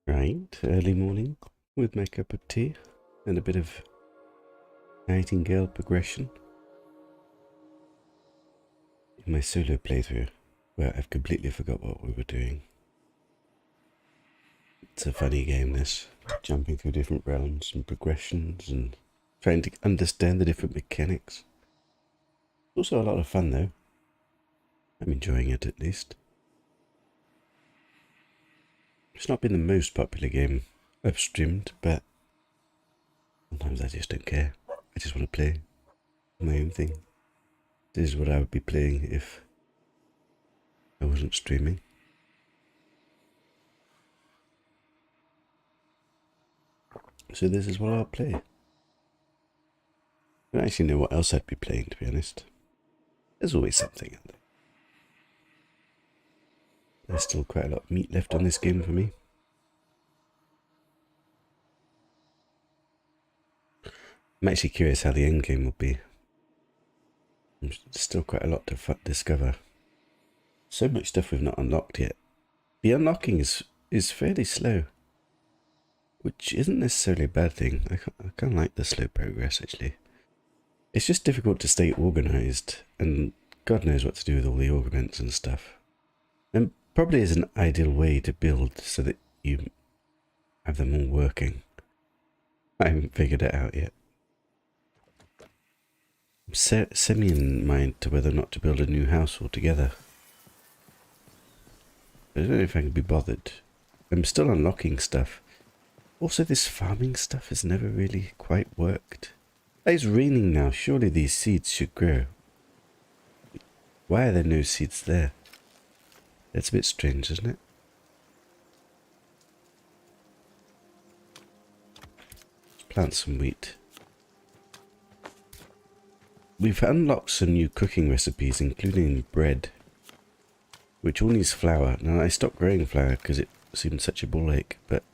Right, early morning with my cup of tea and a bit of Nightingale progression in my solo playthrough, where I've completely forgot what we were doing. It's a funny game, this, jumping through different realms and progressions and trying to understand the different mechanics. Also a lot of fun though. I'm enjoying it at least. It's not been the most popular game I've streamed, but sometimes I just don't care. I just want to play my own thing. This is what I would be playing if I wasn't streaming. So this is what I'll play. I don't actually know what else I'd be playing, to be honest. There's always something out there. There's still quite a lot of meat left on this game for me. I'm actually curious how the end game will be. There's still quite a lot to discover. So much stuff we've not unlocked yet. The unlocking is fairly slow, which isn't necessarily a bad thing. I kind of like the slow progress, actually. It's just difficult to stay organised, and God knows what to do with all the augments and stuff. And probably is an ideal way to build so that you have them all working. I haven't figured it out yet. I'm semi in mind to whether or not to build a new house altogether. I don't know if I can be bothered. I'm still unlocking stuff. Also, this farming stuff has never really quite worked. It's raining now. Surely these seeds should grow. Why are there no seeds there? That's a bit strange, isn't it? Let's plant some wheat. We've unlocked some new cooking recipes, including bread, which all needs flour. Now, I stopped growing flour because it seemed such a ball ache, but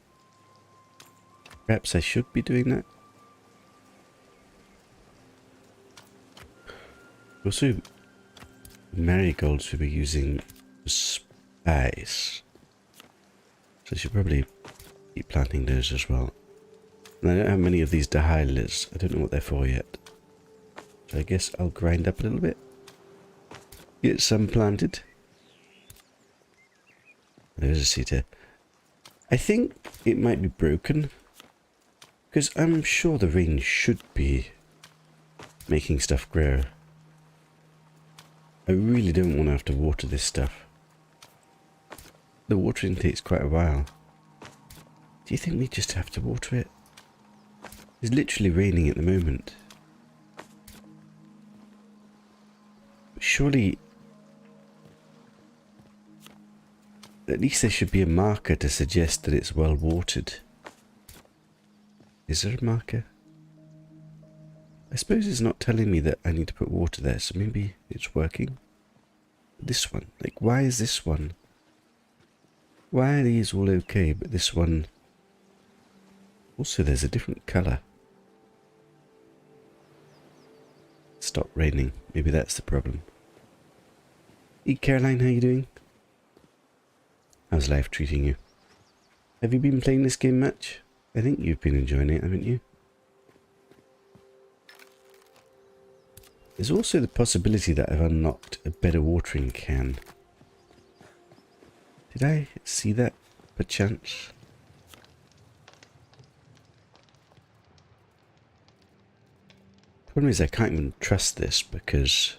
perhaps I should be doing that. Also, marigolds we were using spice, so I should probably keep planting those as well. And I don't have many of these dahlias. I don't know what they're for yet. So I guess I'll grind up a little bit. Get some planted. There's a seed here. I think it might be broken, because I'm sure the rain should be making stuff grow. I really don't want to have to water this stuff. The watering takes quite a while. Do you think we just have to water it? It's literally raining at the moment. Surely, at least there should be a marker to suggest that it's well watered. Is there a marker? I suppose it's not telling me that I need to put water there, so maybe it's working. This one, like, why is this one? Why are these all okay, but this one... Also, there's a different colour. Stop raining. Maybe that's the problem. Hey, Caroline, how you doing? How's life treating you? Have you been playing this game much? I think you've been enjoying it, haven't you? There's also the possibility that I've unlocked a better watering can. Did I see that, perchance? Problem is I can't even trust this because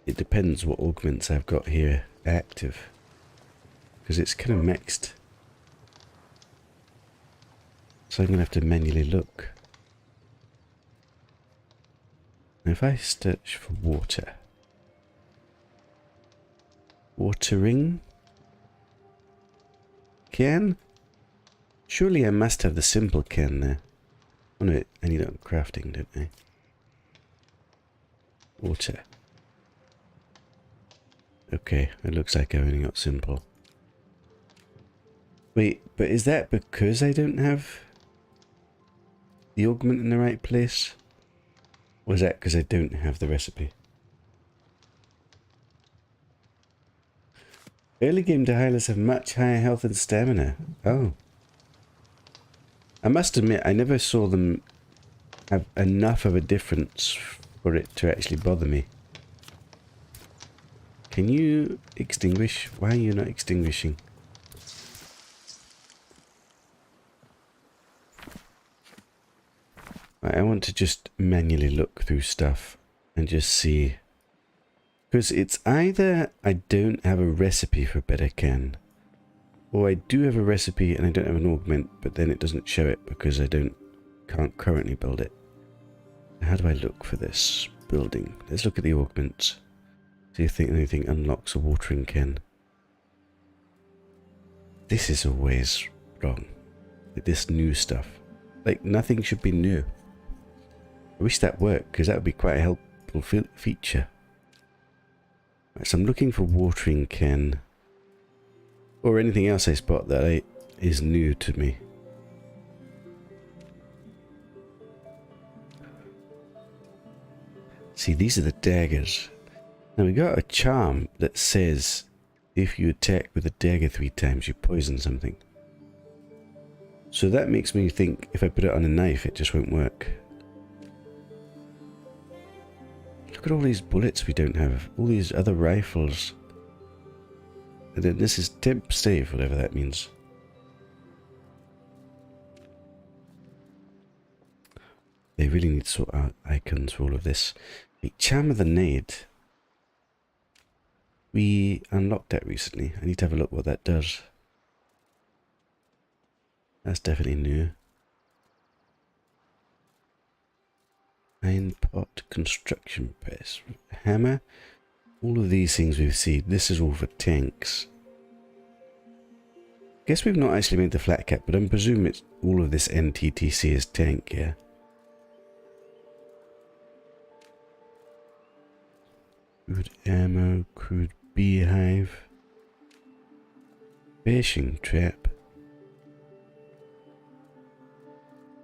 it depends what augments I've got here active. Because it's kind of mixed. So I'm going to have to manually look. If I search for water. Watering can? Surely I must have the simple can there. Oh no, I need it on crafting, don't I? Water. Okay, it looks like I've only got simple. Wait, but is that because I don't have the augment in the right place? Or is that because I don't have the recipe? Early game Dahilias have much higher health and stamina. Oh. I must admit, I never saw them have enough of a difference for it to actually bother me. Can you extinguish? Why are you not extinguishing? I want to just manually look through stuff and just see. Because it's either I don't have a recipe for a better can, or I do have a recipe and I don't have an augment, but then it doesn't show it because I can't currently build it. How do I look for this building? Let's look at the augments. See if anything unlocks a watering can. This is always wrong. This new stuff. Like, nothing should be new. I wish that worked, because that would be quite a helpful feature. Right, so I'm looking for watering can. Or anything else I spot that is new to me. See, these are the daggers. Now we got a charm that says if you attack with a dagger 3 times, you poison something. So that makes me think if I put it on a knife, it just won't work. Look at all these bullets we don't have. All these other rifles. And then this is temp stave, whatever that means. They really need to sort out icons for all of this. The Charm of the Nade. We unlocked that recently. I need to have a look what that does. That's definitely new. Iron pot, construction press, hammer. All of these things we've seen. This is all for tanks. Guess we've not actually made the flat cap, but I'm presuming it's all of this NTTC is tank, yeah. Crude ammo, crude beehive, fishing trap,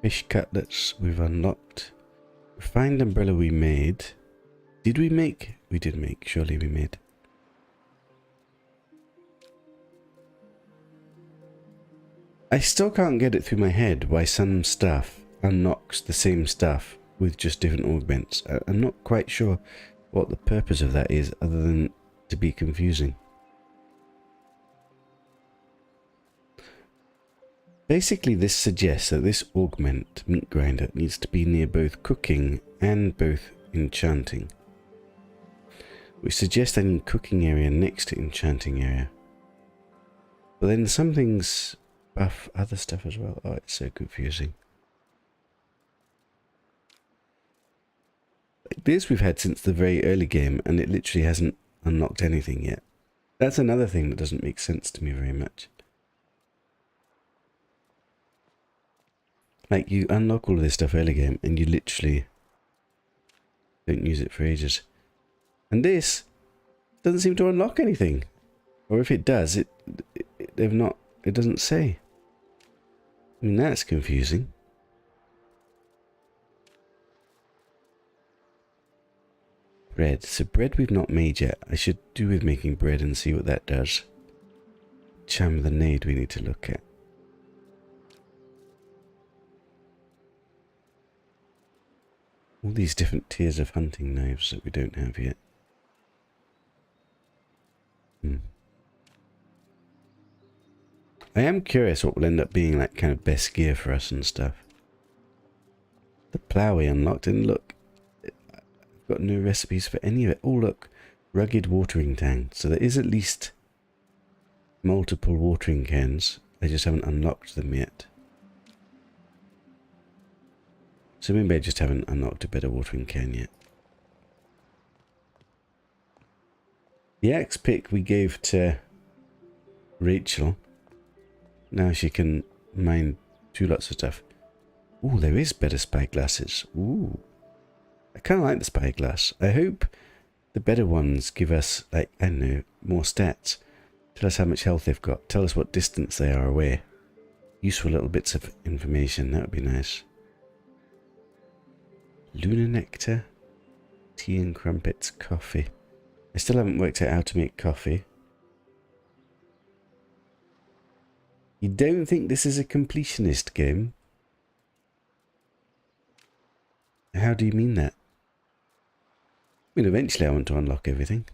fish cutlets we've unlocked, refined umbrella we made. Did we make? We did make, surely we made. I still can't get it through my head why some stuff unlocks the same stuff with just different augments. I'm not quite sure what the purpose of that is other than to be confusing. Basically, this suggests that this augment meat grinder needs to be near both cooking and both enchanting. Which suggests I need cooking area next to enchanting area. But then some things buff other stuff as well. Oh, it's so confusing. Like this we've had since the very early game and it literally hasn't unlocked anything yet. That's another thing that doesn't make sense to me very much. Like you unlock all of this stuff early game and you literally don't use it for ages. And this doesn't seem to unlock anything. Or if it does, it doesn't say. I mean, that's confusing. Bread. So bread we've not made yet. I should do with making bread and see what that does. Charm of the Nade we need to look at. All these different tiers of hunting knives that we don't have yet. I am curious what will end up being like kind of best gear for us and stuff. The plough we unlocked, and look, I've got no recipes for any of it. Oh look, rugged watering tank. So there is at least multiple watering cans. I just haven't unlocked them yet. So maybe I just haven't unlocked a better watering can yet. The axe pick we gave to Rachel. Now she can mine 2 lots of stuff. Ooh, there is better spyglasses. Ooh. I kind of like the spyglass. I hope the better ones give us, like, I don't know, more stats. Tell us how much health they've got. Tell us what distance they are away. Useful little bits of information. That would be nice. Lunar nectar. Tea and crumpets. Coffee. I still haven't worked out how to make coffee. You don't think this is a completionist game? How do you mean that? I mean, eventually I want to unlock everything.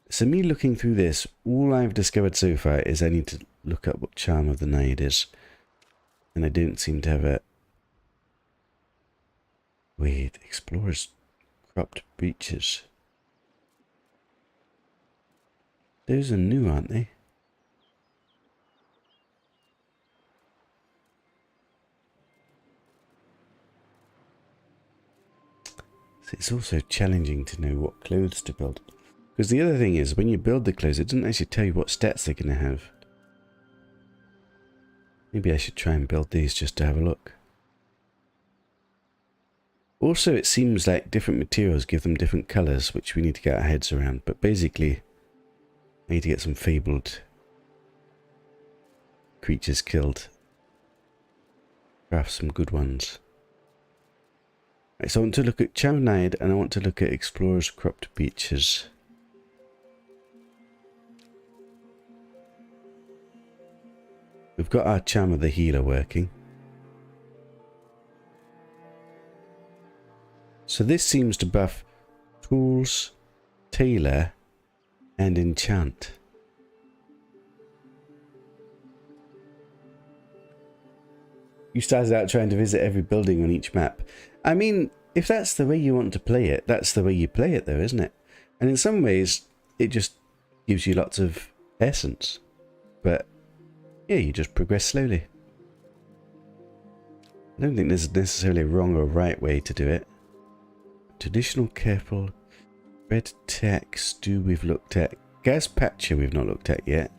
So me looking through this, all I've discovered so far is I need to look up what Charm of the Night is. And I don't seem to have a... Wait, Explorer's Cropped Breeches. Those are new, aren't they? So it's also challenging to know what clothes to build. Because the other thing is, when you build the clothes, it doesn't actually tell you what stats they're going to have. Maybe I should try and build these just to have a look. Also, it seems like different materials give them different colours, which we need to get our heads around. But basically, I need to get some fabled creatures killed. Craft some good ones. Right, so I want to look at Chamonide and I want to look at Explorer's Cropped Beaches. We've got our Charm of the Healer working. So this seems to buff Tools, Tailor, and Enchant. You started out trying to visit every building on each map. I mean, if that's the way you want to play it, that's the way you play it though, isn't it? And in some ways, it just gives you lots of essence. But yeah, you just progress slowly. I don't think there's necessarily a wrong or right way to do it. Traditional, careful, red tech, stew we've looked at. Gazpacho we've not looked at yet.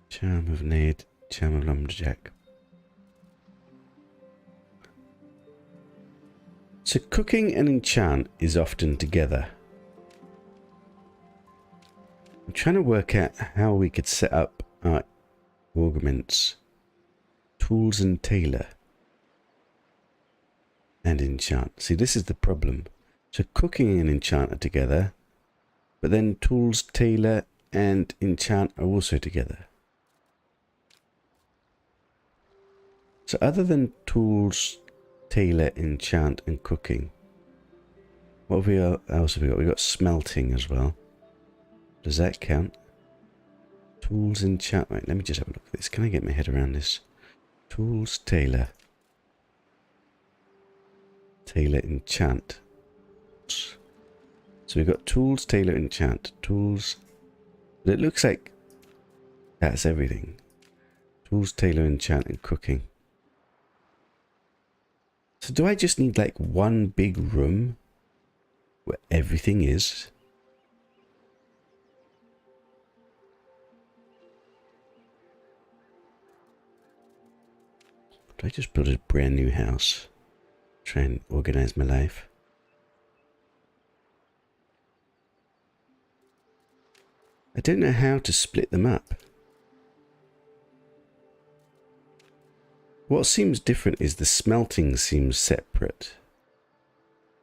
Charm of Nade, Charm of Lumberjack. So cooking and enchant is often together. I'm trying to work out how we could set up our augments, tools and tailor, and enchant. See, this is the problem. So cooking and enchant are together, but then tools, tailor, and enchant are also together. So other than tools, tailor, enchant, and cooking, what have we else have we got? We've got smelting as well. Does that count? Tools, enchant. Right, let me just have a look at this. Can I get my head around this? Tools, tailor. Tailor, enchant. So we've got tools, tailor, enchant. Tools. But it looks like that's everything. Tools, tailor, enchant, and cooking. So do I just need like one big room where everything is? Do I just build a brand new house? Try and organize my life. I don't know how to split them up. What seems different is the smelting seems separate.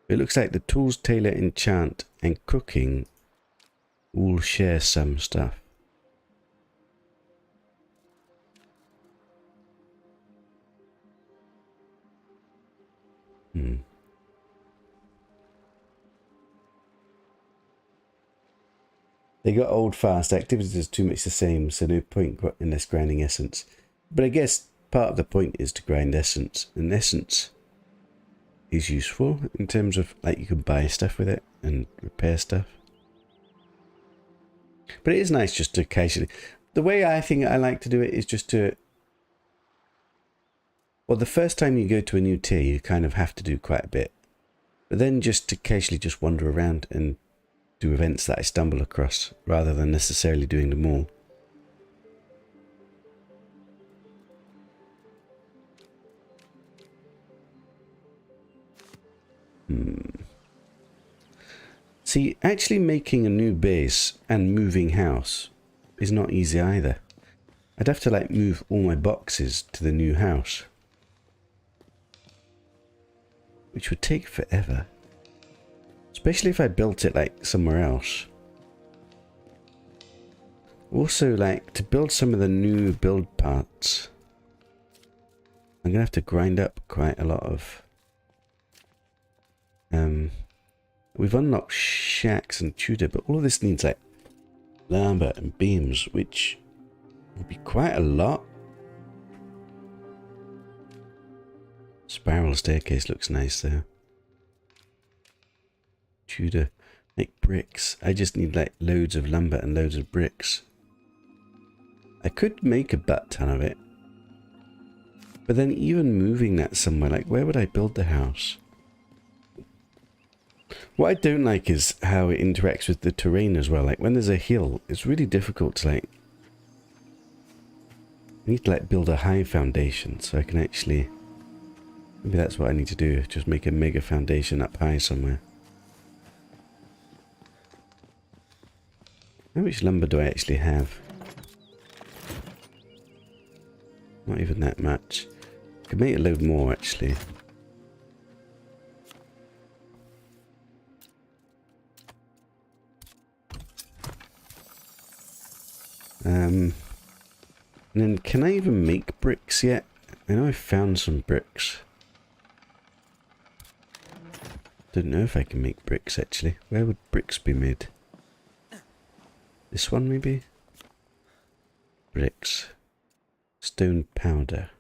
It looks like the tools, tailor, enchant, and cooking all share some stuff. They got old fast. Activities is too much the same, so no point in this grinding essence. But I guess part of the point is to grind essence, and essence is useful in terms of like you can buy stuff with it and repair stuff. But it is nice just to casually. The way I think I like to do it is just to. Well, the first time you go to a new tier, you kind of have to do quite a bit. But then just to casually just wander around and do events that I stumble across rather than necessarily doing them all. See, actually making a new base and moving house is not easy either. I'd have to like move all my boxes to the new house, which would take forever. Especially if I built it like somewhere else. Also, like to build some of the new build parts, I'm gonna have to grind up quite a lot of we've unlocked shacks and Tudor, but all of this needs like lumber and beams, which will be quite a lot. Spiral staircase looks nice there. Tudor, make bricks. I just need like loads of lumber and loads of bricks. I could make a butt ton of it, but then even moving that somewhere, like where would I build the house? What I don't like is how it interacts with the terrain as well. Like when there's a hill, it's really difficult to like... I need to like build a high foundation so I can actually... Maybe that's what I need to do. Just make a mega foundation up high somewhere. How much lumber do I actually have? Not even that much. I could make a load more actually. And then can I even make bricks yet? I know I found some bricks. Don't know if I can make bricks actually. Where would bricks be made? This one maybe? Bricks. Stone powder.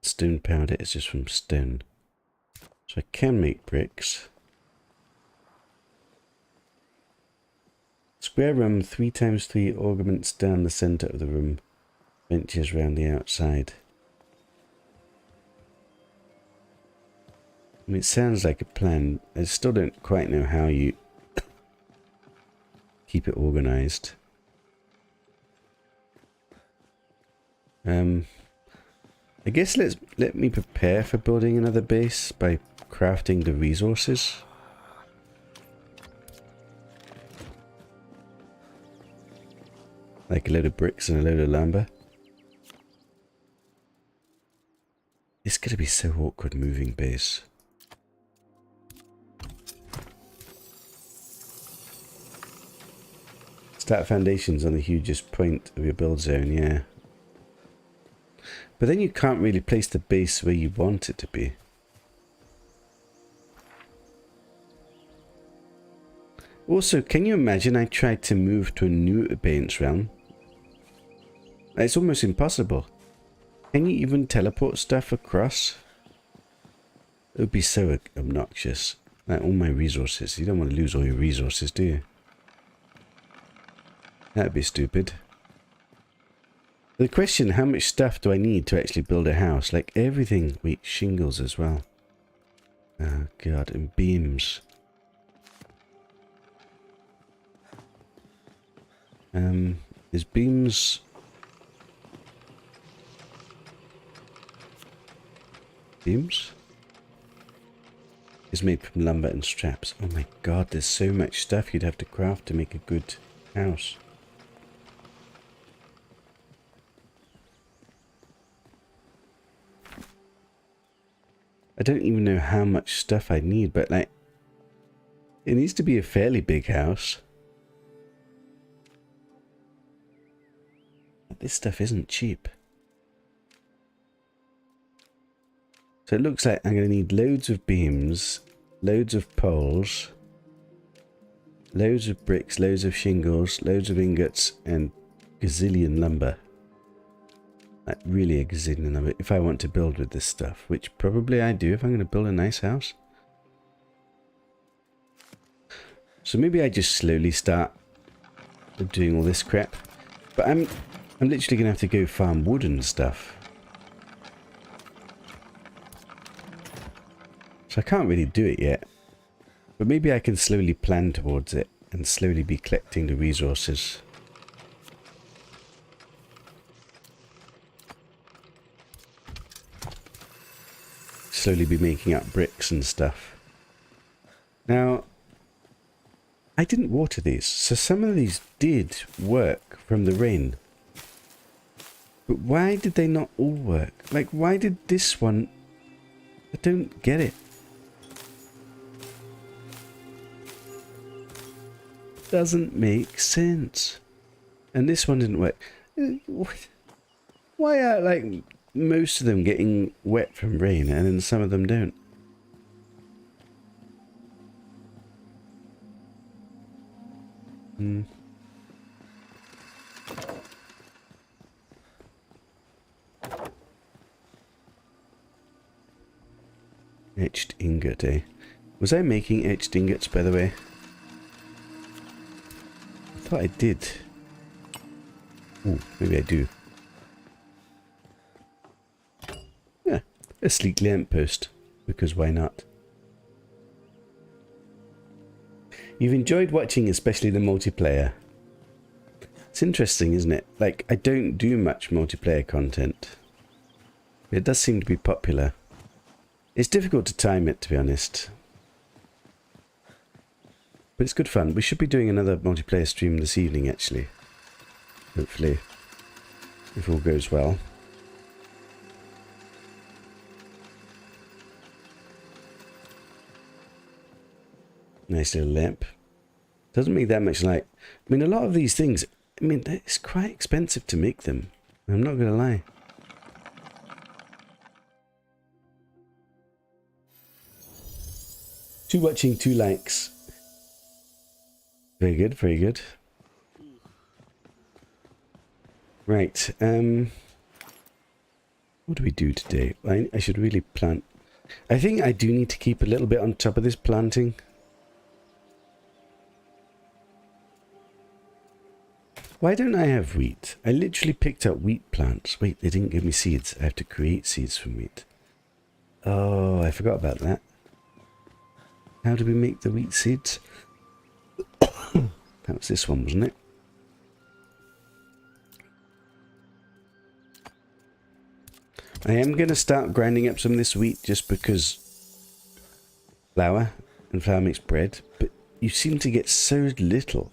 Stone powder is just from stone. So I can make bricks. Square room, 3x3 augments down the centre of the room. Benches round the outside. I mean, it sounds like a plan. I still don't quite know how you keep it organised. I guess let me prepare for building another base by crafting the resources. Like a load of bricks and a load of lumber. It's gonna be so awkward moving base. Start foundations on the hugest point of your build zone, yeah. But then you can't really place the base where you want it to be. Also, can you imagine I tried to move to a new abeyance realm? It's almost impossible. Can you even teleport stuff across? It would be so obnoxious. Like all my resources. You don't want to lose all your resources, do you? That'd be stupid. The question, how much stuff do I need to actually build a house? Like everything. Wait, shingles as well. Oh god, and beams. Is beams... Beams? Is made from lumber and straps. Oh my god, there's so much stuff you'd have to craft to make a good house. I don't even know how much stuff I need, but like... It needs to be a fairly big house. This stuff isn't cheap. So it looks like I'm going to need loads of beams, loads of poles, loads of bricks, loads of shingles, loads of ingots, and gazillion lumber. Like really a gazillion lumber if I want to build with this stuff, which probably I do if I'm going to build a nice house. So maybe I just slowly start doing all this crap. But I'm literally going to have to go farm wood and stuff. So I can't really do it yet. But maybe I can slowly plan towards it and slowly be collecting the resources. Slowly be making up bricks and stuff. Now, I didn't water these, so some of these did work from the rain. But why did they not all work? Like, why did this one... I don't get it. Doesn't make sense. And this one didn't work. Why are, like, most of them getting wet from rain and then some of them don't? Etched ingot, eh? Was I making etched ingots, by the way? I thought I did. Oh, maybe I do. Yeah, a sleek lamppost. Because why not? You've enjoyed watching, especially the multiplayer. It's interesting, isn't it? Like, I don't do much multiplayer content. It does seem to be popular. It's difficult to time it, to be honest. But it's good fun. We should be doing another multiplayer stream this evening, actually. Hopefully. If all goes well. Nice little lamp. Doesn't make that much light. I mean, a lot of these things, I mean, it's quite expensive to make them. I'm not going to lie. Two watching, 2 likes. Very good, very good. Right, what do we do today? I should really plant. I think I do need to keep a little bit on top of this planting. Why don't I have wheat? I literally picked up wheat plants. Wait, they didn't give me seeds. I have to create seeds from wheat. Oh, I forgot about that. How do we make the wheat seeds? That was this one, wasn't it? I am going to start grinding up some of this wheat just because flour, and flour makes bread, but you seem to get so little.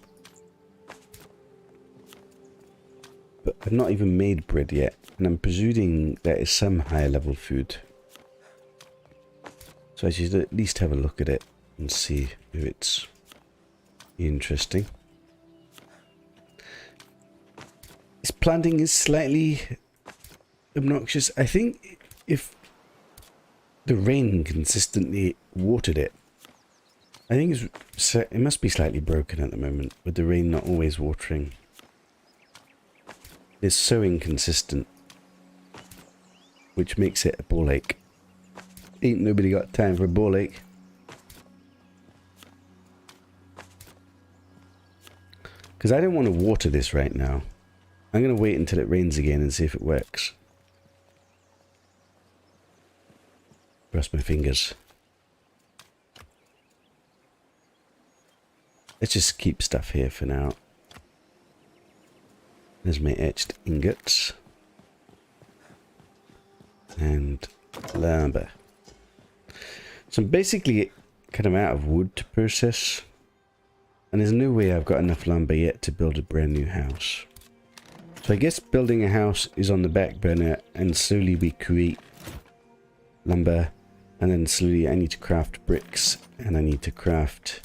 But I've not even made bread yet, and I'm presuming that is some higher level food. So I should at least have a look at it and see if it's interesting. This planting is slightly obnoxious. I think if the rain consistently watered it, I think it must be slightly broken at the moment with the rain not always watering. It's so inconsistent, which makes it a ball ache. Ain't nobody got time for a ball ache. Because I don't want to water this right now. I'm going to wait until it rains again and see if it works. Cross my fingers. Let's just keep stuff here for now. There's my etched ingots. And lumber. So I'm basically kind of out of wood to process. And there's no way I've got enough lumber yet to build a brand new house. So I guess building a house is on the back burner, and slowly we create lumber, and then slowly I need to craft bricks, and I need to craft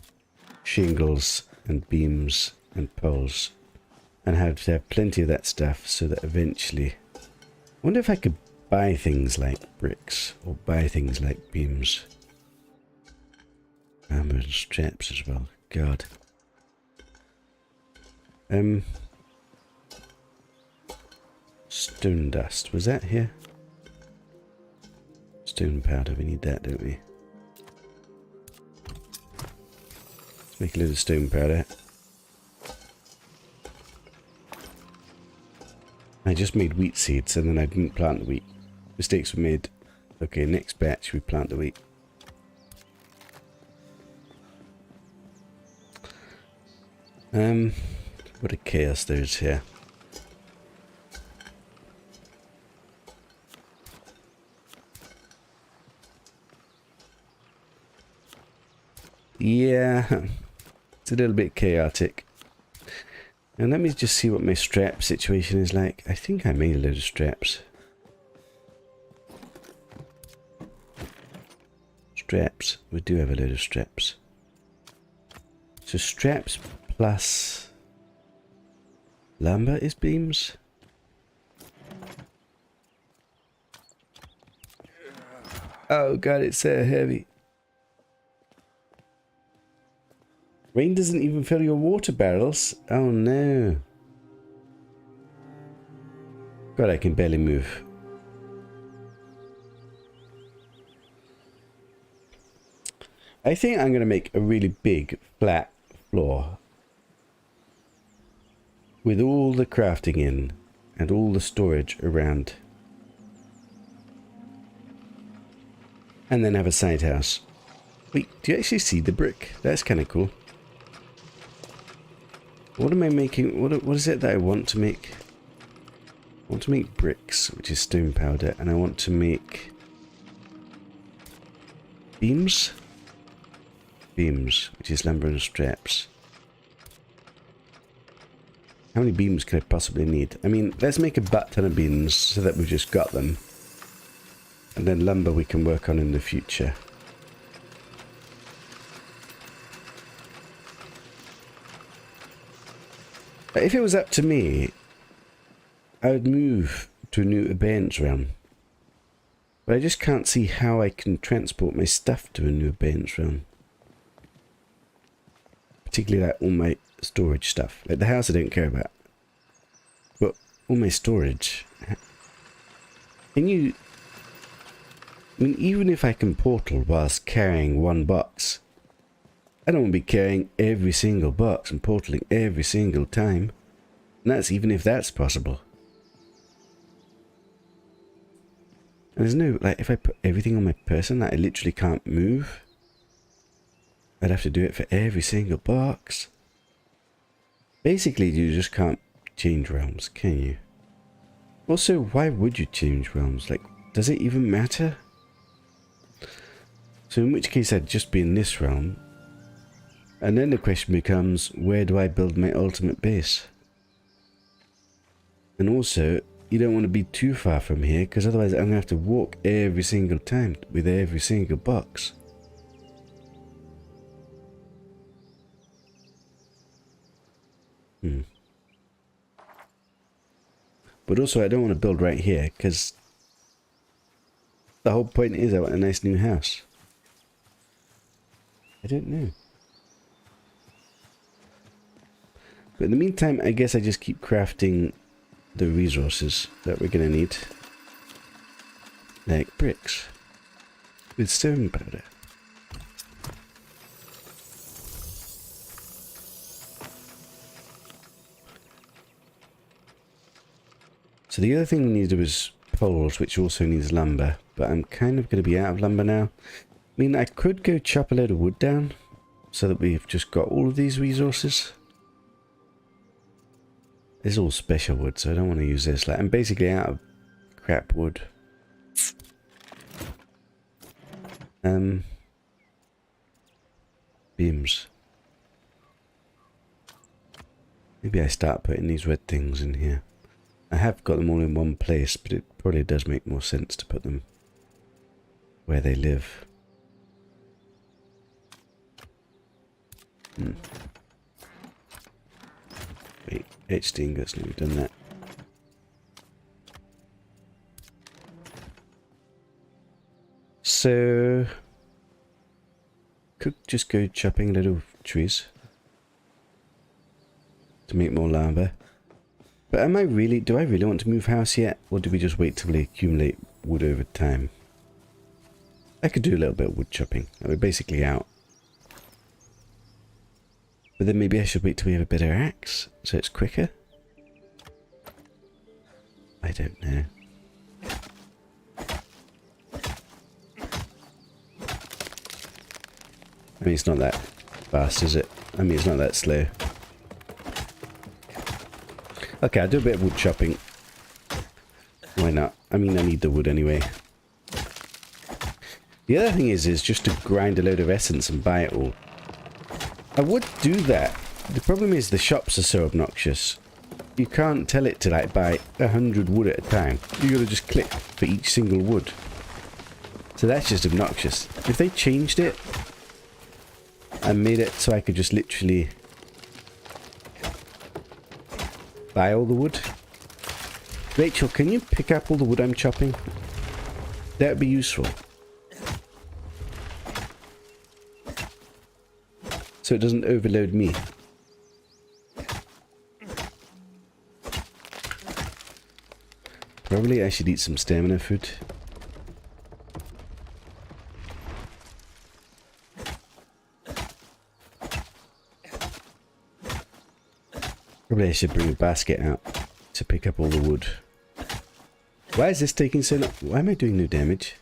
shingles and beams and poles, and have to have plenty of that stuff so that eventually... I wonder if I could buy things like bricks or buy things like beams. Armor and straps as well. God. Stone dust. Was that here? Stone powder. We need that, don't we? Let's make a little stone powder. I just made wheat seeds and then I didn't plant the wheat. Mistakes were made. Okay, next batch we plant the wheat. What a chaos there is here. Yeah, it's a little bit chaotic. And let me just see what my strap situation is like. I think I made a load of straps. Straps. We do have a load of straps. So straps plus lumber is beams. Oh god, it's so heavy. Rain doesn't even fill your water barrels. Oh no. God, I can barely move. I think I'm going to make a really big flat floor with all the crafting in and all the storage around. And then have a side house. Wait, do you actually see the brick? That's kind of cool. What am I making? What is it that I want to make? I want to make bricks, which is stone powder, and I want to make beams. Beams, which is lumber and straps. How many beams could I possibly need? I mean, let's make a butt ton of beams so that we've just got them. And then lumber we can work on in the future. If it was up to me, I would move to a new abeyance realm. But I just can't see how I can transport my stuff to a new abeyance realm. Particularly like all my storage stuff. Like the house I don't care about. But all my storage. Can you... I mean, even if I can portal whilst carrying one box, I don't want to be carrying every single box and portaling every single time. And that's even if that's possible. And there's no, like, if I put everything on my person that I literally can't move, I'd have to do it for every single box. Basically, you just can't change realms, can you? Also, why would you change realms? Like, does it even matter? So in which case I'd just be in this realm. And then the question becomes, where do I build my ultimate base? And also, you don't want to be too far from here, because otherwise I'm going to have to walk every single time with every single box. But also I don't want to build right here, because the whole point is I want a nice new house. I don't know. But in the meantime, I guess I just keep crafting the resources that we're going to need. Like bricks. With stone powder. So the other thing we need to do is poles, which also needs lumber. But I'm kind of going to be out of lumber now. I mean, I could go chop a load of wood down, so that we've just got all of these resources. It's all special wood, so I don't want to use this. Like, I'm basically out of crap wood. Beams. Maybe I start putting these red things in here. I have got them all in one place, but it probably does make more sense to put them where they live. Wait, etched ingots, no, we've done that. So, could just go chopping little trees to make more lumber. But am I really, do I really want to move house yet? Or do we just wait till we accumulate wood over time? I could do a little bit of wood chopping. We're basically out. But then maybe I should wait till we have a better axe, so it's quicker? I don't know. I mean, it's not that fast, is it? I mean, it's not that slow. Okay, I'll do a bit of wood chopping. Why not? I mean, I need the wood anyway. The other thing is just to grind a load of essence and buy it all. I would do that. The problem is the shops are so obnoxious. You can't tell it to like buy 100 wood at a time. You gotta just click for each single wood. So that's just obnoxious. If they changed it and made it so I could just literally buy all the wood. Rachel, can you pick up all the wood I'm chopping? That would be useful. So it doesn't overload me. Probably I should eat some stamina food. Probably I should bring a basket out to pick up all the wood. Why is this taking so long? Why am I doing no damage?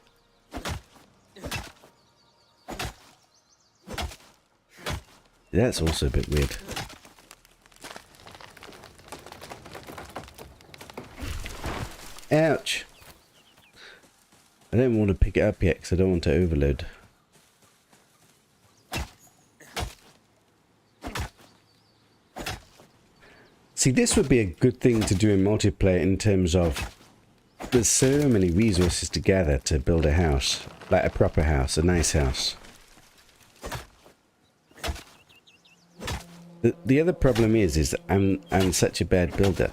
That's also a bit weird. Ouch! I don't want to pick it up yet because I don't want to overload. See, this would be a good thing to do in multiplayer in terms of there's so many resources to gather to build a house. Like a proper house, a nice house. The other problem is I'm such a bad builder.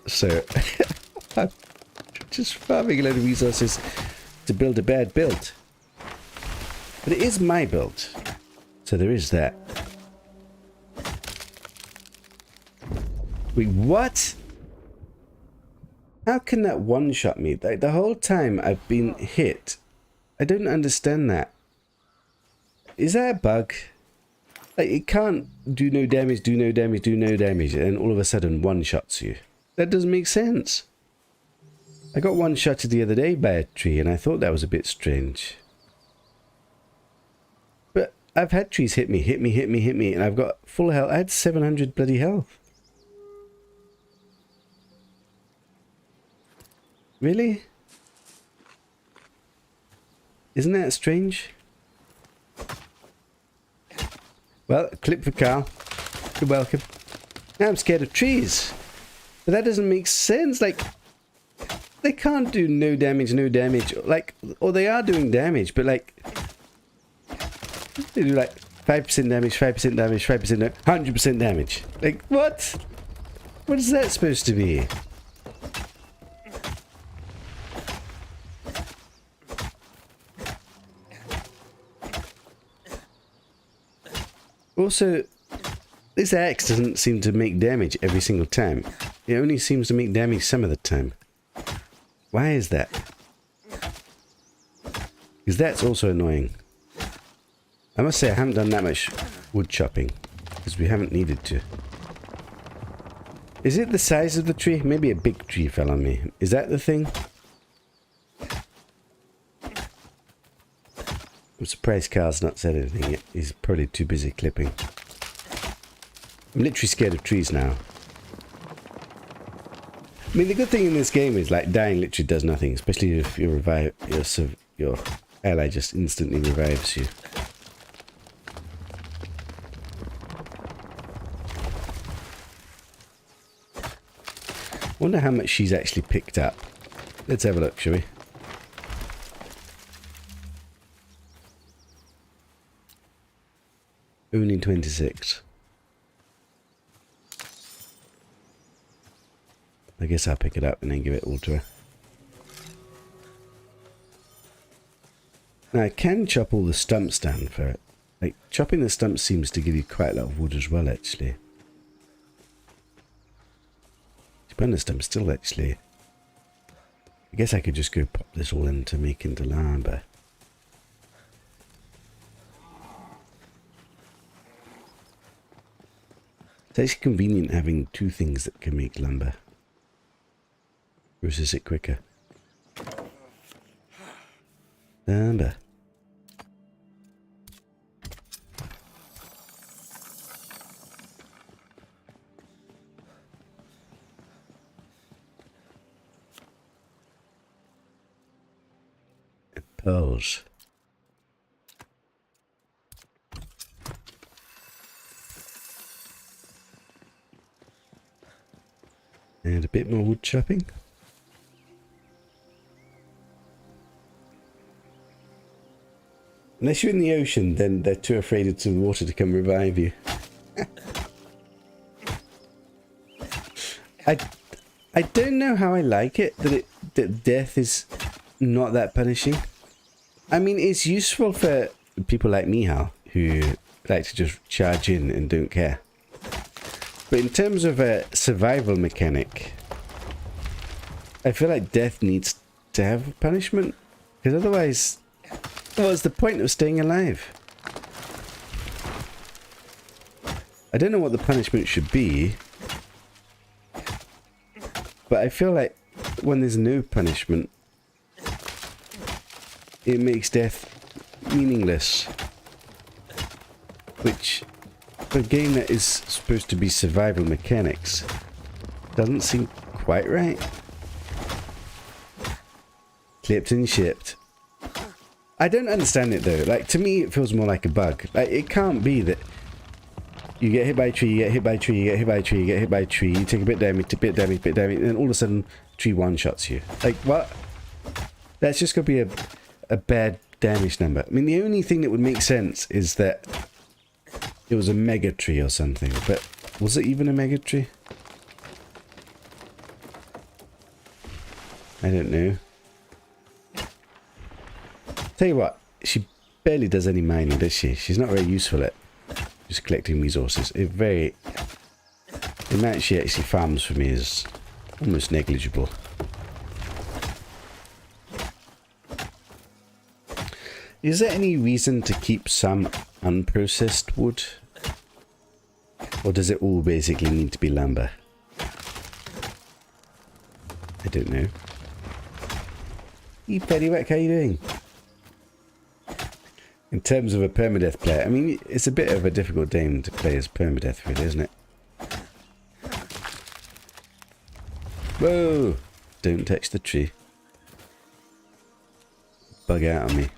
So I'm just farming a load of resources to build a bad build. But it is my build. So there is that. Wait, what? How can that one-shot me? Like, the whole time I've been hit. I don't understand that. Is that a bug? Like, it can't do no damage, do no damage, do no damage, and all of a sudden one-shots you. That doesn't make sense. I got one-shotted the other day by a tree, and I thought that was a bit strange. But I've had trees hit me, and I've got full health. I had 700 bloody health. Really? Isn't that strange? Well, a clip for Carl. You're welcome. Now I'm scared of trees. But that doesn't make sense. Like, they can't do no damage, no damage. Like, or they are doing damage, but like, they do like 5% damage, 5% damage, 5% damage, 100% damage. Like, what? What is that supposed to be? Also, this axe doesn't seem to make damage every single time. It only seems to make damage some of the time. Why is that? Because that's also annoying. I must say I haven't done that much wood chopping. Because we haven't needed to. Is it the size of the tree? Maybe a big tree fell on me. Is that the thing? I'm surprised Carl's not said anything yet. He's probably too busy clipping. I'm literally scared of trees now. I mean, the good thing in this game is, like, dying literally does nothing. Especially if you revive, your ally just instantly revives you. Wonder how much she's actually picked up. Let's have a look, shall we? Only 26. I guess I'll pick it up and then give it all to her. Now I can chop all the stumps down for it. Like, chopping the stumps seems to give you quite a lot of wood as well, actually. To burn the stumps still, actually. I guess I could just go pop this all in to make into lumber. It's actually convenient having two things that can make lumber. Process it quicker. Lumber. pearls. And a bit more wood chopping. Unless you're in the ocean, then they're too afraid of the water to come revive you. I don't know how I like it that death is not that punishing. I mean, it's useful for people like me, Hal, who like to just charge in and don't care. But in terms of a survival mechanic, I feel like death needs to have punishment, because otherwise, what's the point of staying alive? I don't know what the punishment should be, but I feel like when there's no punishment, it makes death meaningless. Which, for a game that is supposed to be survival mechanics, doesn't seem quite right. Clipped and shipped. I don't understand it though. Like, to me, it feels more like a bug. Like, it can't be that you get hit by a tree, you get hit by a tree, you get hit by a tree, you get hit by a tree, you take a bit damage, and then all of a sudden, tree one-shots you. Like, what? That's just going to be a bad damage number. I mean, the only thing that would make sense is that it was a mega tree or something. But was it even a mega tree? I don't know. Tell you what, she barely does any mining, does she? She's not very useful at just collecting resources. The amount she actually farms for me is almost negligible. Is there any reason to keep some unprocessed wood? Or does it all basically need to be lumber? I don't know. Hey, Peddywhack, how you doing? In terms of a permadeath player, I mean, it's a bit of a difficult game to play as permadeath, really, isn't it? Whoa! Don't touch the tree. Bug out on me.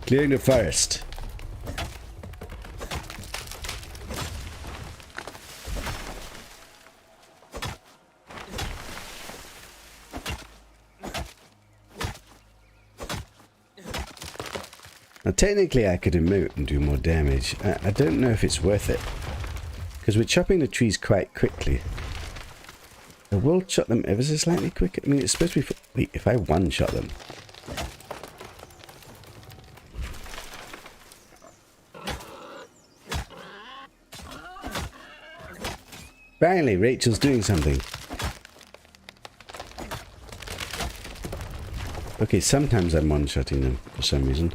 Clearing the forest. Now, technically I could emote and do more damage. I don't know if it's worth it, because we're chopping the trees quite quickly. I will chop them ever so slightly quicker. I mean, it's supposed to be... Wait, if I one-shot them... Finally, Rachel's doing something. Okay, sometimes I'm one-shotting them for some reason.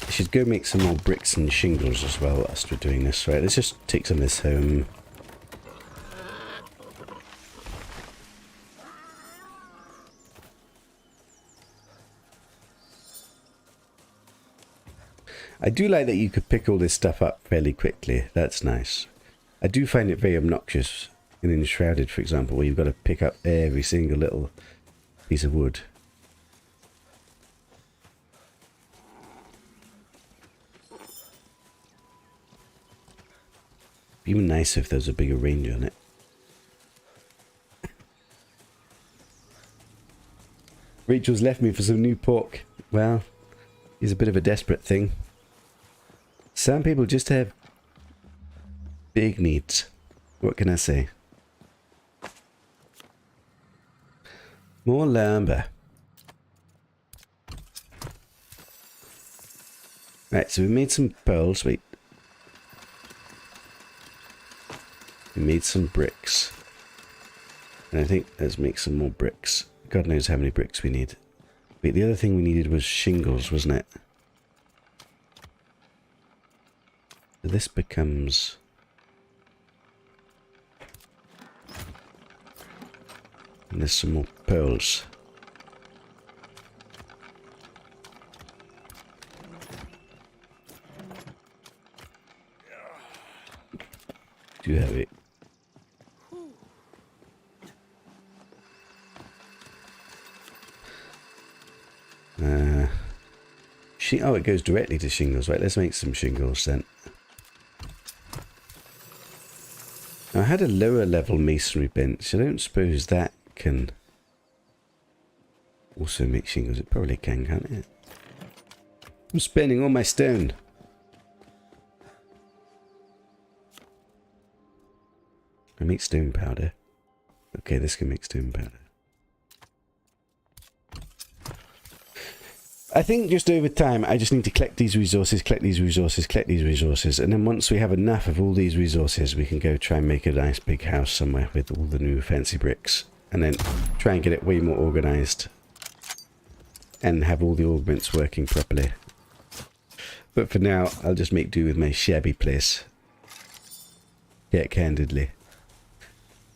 I should go make some more bricks and shingles as well whilst we're doing this. Right, let's just take some of this home. I do like that you could pick all this stuff up fairly quickly. That's nice. I do find it very obnoxious in Enshrouded, for example, where you've got to pick up every single little piece of wood. It'd be even nicer if there was a bigger range on it. Rachel's left me for some new pork. Well, he's a bit of a desperate thing. Some people just have big needs. What can I say? More lumber. Right, so we made some pearls. Wait. We made some bricks. And I think let's make some more bricks. God knows how many bricks we need. Wait, the other thing we needed was shingles, wasn't it? This becomes And there's some more pearls. Too heavy. Oh, it goes directly to shingles. Right, let's make some shingles then. I had a lower level masonry bench. I don't suppose that can also make shingles. It probably can, can't it? I'm spending all my stone. I make stone powder. Okay, this can make stone powder. I think just over time, I just need to collect these resources, collect these resources, collect these resources. And then once we have enough of all these resources, we can go try and make a nice big house somewhere with all the new fancy bricks. And then try and get it way more organized. And have all the augments working properly. But for now, I'll just make do with my shabby place. Yeah, candidly.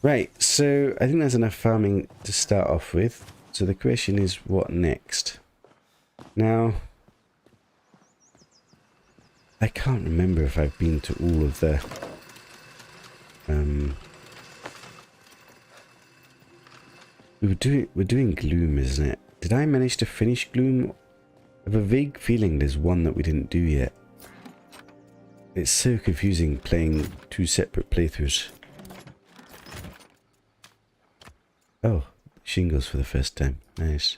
Right, so I think there's enough farming to start off with. So the question is, what next? Now, I can't remember if I've been to all of the we're doing gloom, isn't it? Did I manage to finish gloom? I have a vague feeling there's one that we didn't do yet. It's so confusing playing two separate playthroughs. Oh, shingles for the first time. Nice.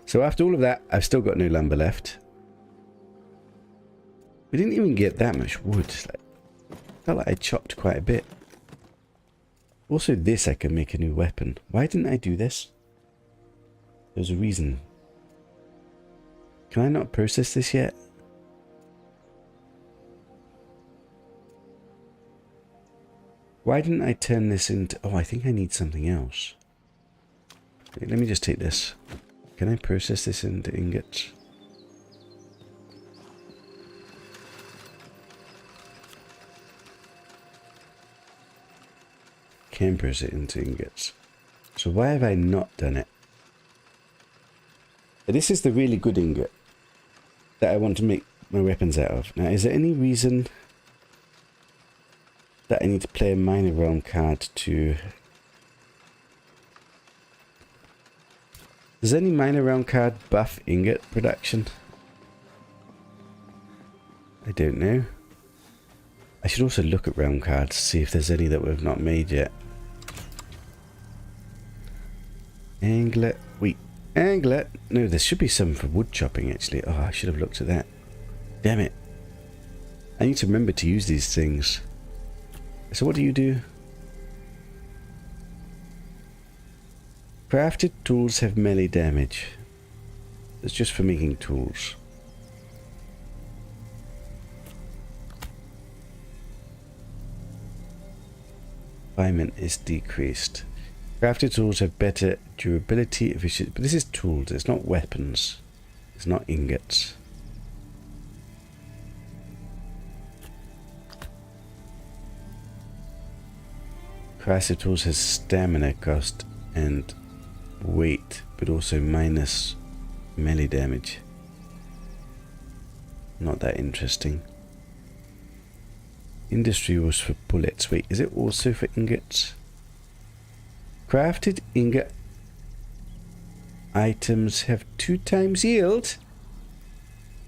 So after all of that, I've still got no lumber left. We didn't even get that much wood. Felt like I chopped quite a bit. Also this, I can make a new weapon. Why didn't I do this? There's a reason. Can I not process this yet? Why didn't I turn this into... Oh, I think I need something else. Wait, let me just take this. Can I process this into ingots? Can process it into ingots. So why have I not done it? This is the really good ingot that I want to make my weapons out of. Now, is there any reason that I need to play a minor realm card to... Does any minor realm card buff ingot production? I don't know. I should also look at realm cards to see if there's any that we've not made yet. Anglet. Wait. Anglet. No, there should be some for wood chopping actually. Oh, I should have looked at that. Damn it. I need to remember to use these things. So what do you do? Crafted tools have melee damage. It's just for making tools. Refinement is decreased. Crafted tools have better durability, efficiency. But this is tools, it's not weapons. It's not ingots. Crafted tools has stamina cost and weight, but also minus melee damage. Not that interesting. Industry was for bullets. Wait, is it also for ingots? Crafted ingot items have 2 times yield.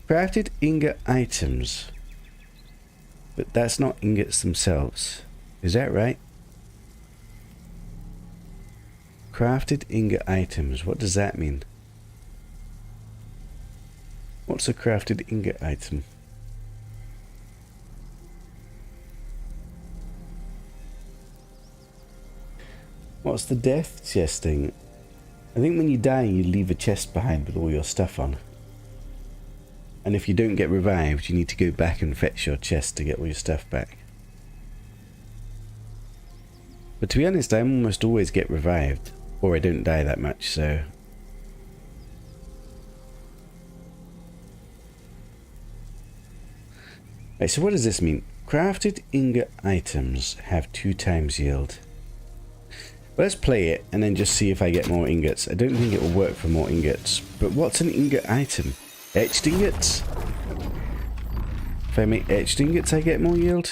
Crafted ingot items. But that's not ingots themselves. Is that right? Crafted ingot items. What does that mean? What's a crafted ingot item? What's the death chest thing? I think when you die, you leave a chest behind with all your stuff on. And if you don't get revived, you need to go back and fetch your chest to get all your stuff back. But to be honest, I almost always get revived. Or I don't die that much, so... Right, so what does this mean? Crafted ingot items have 2 times yield. Let's play it and then just see if I get more ingots. I don't think it will work for more ingots. But what's an ingot item? Etched ingots? If I make etched ingots, I get more yield?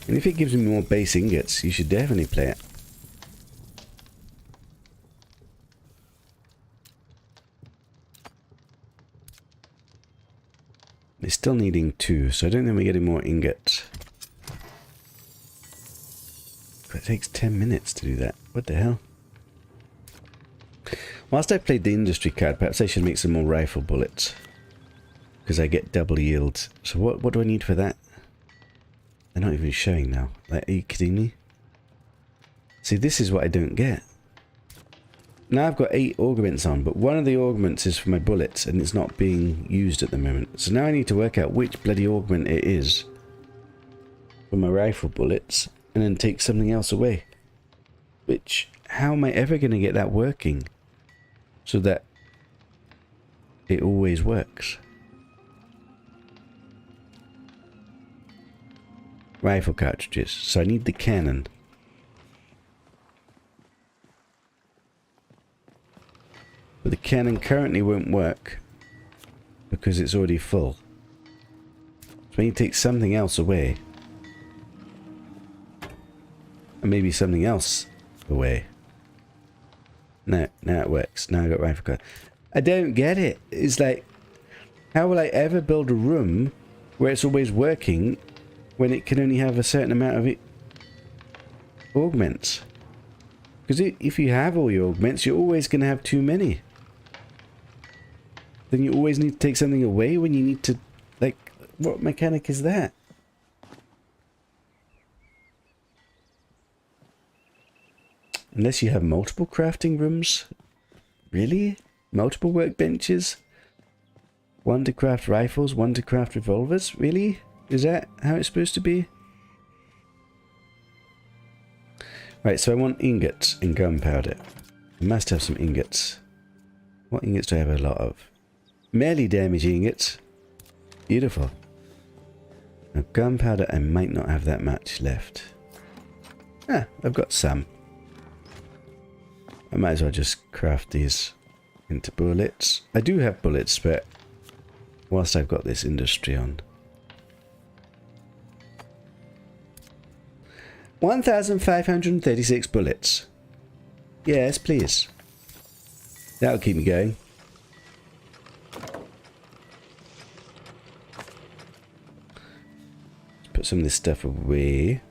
And if it gives me more base ingots, you should definitely play it. We're still needing 2, so I don't think we're getting more ingots. But it takes 10 minutes to do that. What the hell? Whilst I played the industry card, perhaps I should make some more rifle bullets. Because I get double yield. So what do I need for that? They're not even showing now. Like, are you kidding me? See, this is what I don't get. Now I've got 8 augments on, but one of the augments is for my bullets, and it's not being used at the moment. So now I need to work out which bloody augment it is for my rifle bullets, and then take something else away. Which, how am I ever going to get that working so that it always works? Rifle cartridges. So I need the cannon. But the cannon currently won't work because it's already full. So I need to take something else away. And maybe something else away. No, now it works. Now I got rifle card. I don't get it. It's like, how will I ever build a room where it's always working when it can only have a certain amount of it augments? Because if you have all your augments, you're always going to have too many. Then you always need to take something away when you need to, like, what mechanic is that? Unless you have multiple crafting rooms. Really? Multiple workbenches? One to craft rifles, one to craft revolvers? Really? Is that how it's supposed to be? Right, so I want ingots and gunpowder. I must have some ingots. What ingots do I have a lot of? Melee damage ingots. Beautiful. Now gunpowder, I might not have that much left. Ah, I've got some. I might as well just craft these into bullets. I do have bullets, but whilst I've got this industry on. 1,536 bullets. Yes, please. That'll keep me going. Put some of this stuff away.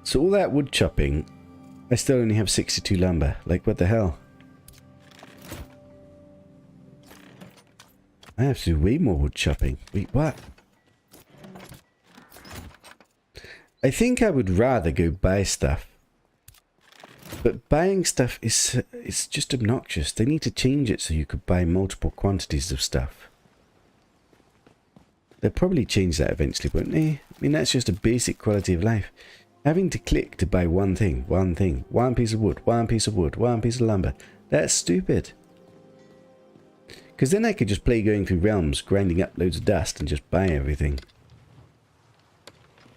So all that wood chopping, I still only have 62 lumber. Like, what the hell? I have to do way more wood chopping. Wait, what? I think I would rather go buy stuff. But buying stuff is it's just obnoxious. They need to change it so you could buy multiple quantities of stuff. They'll probably change that eventually, won't they? I mean, that's just a basic quality of life. Having to click to buy one thing, one piece of wood, one piece of wood, one piece of lumber. That's stupid. Because then I could just play going through realms, grinding up loads of dust and just buy everything.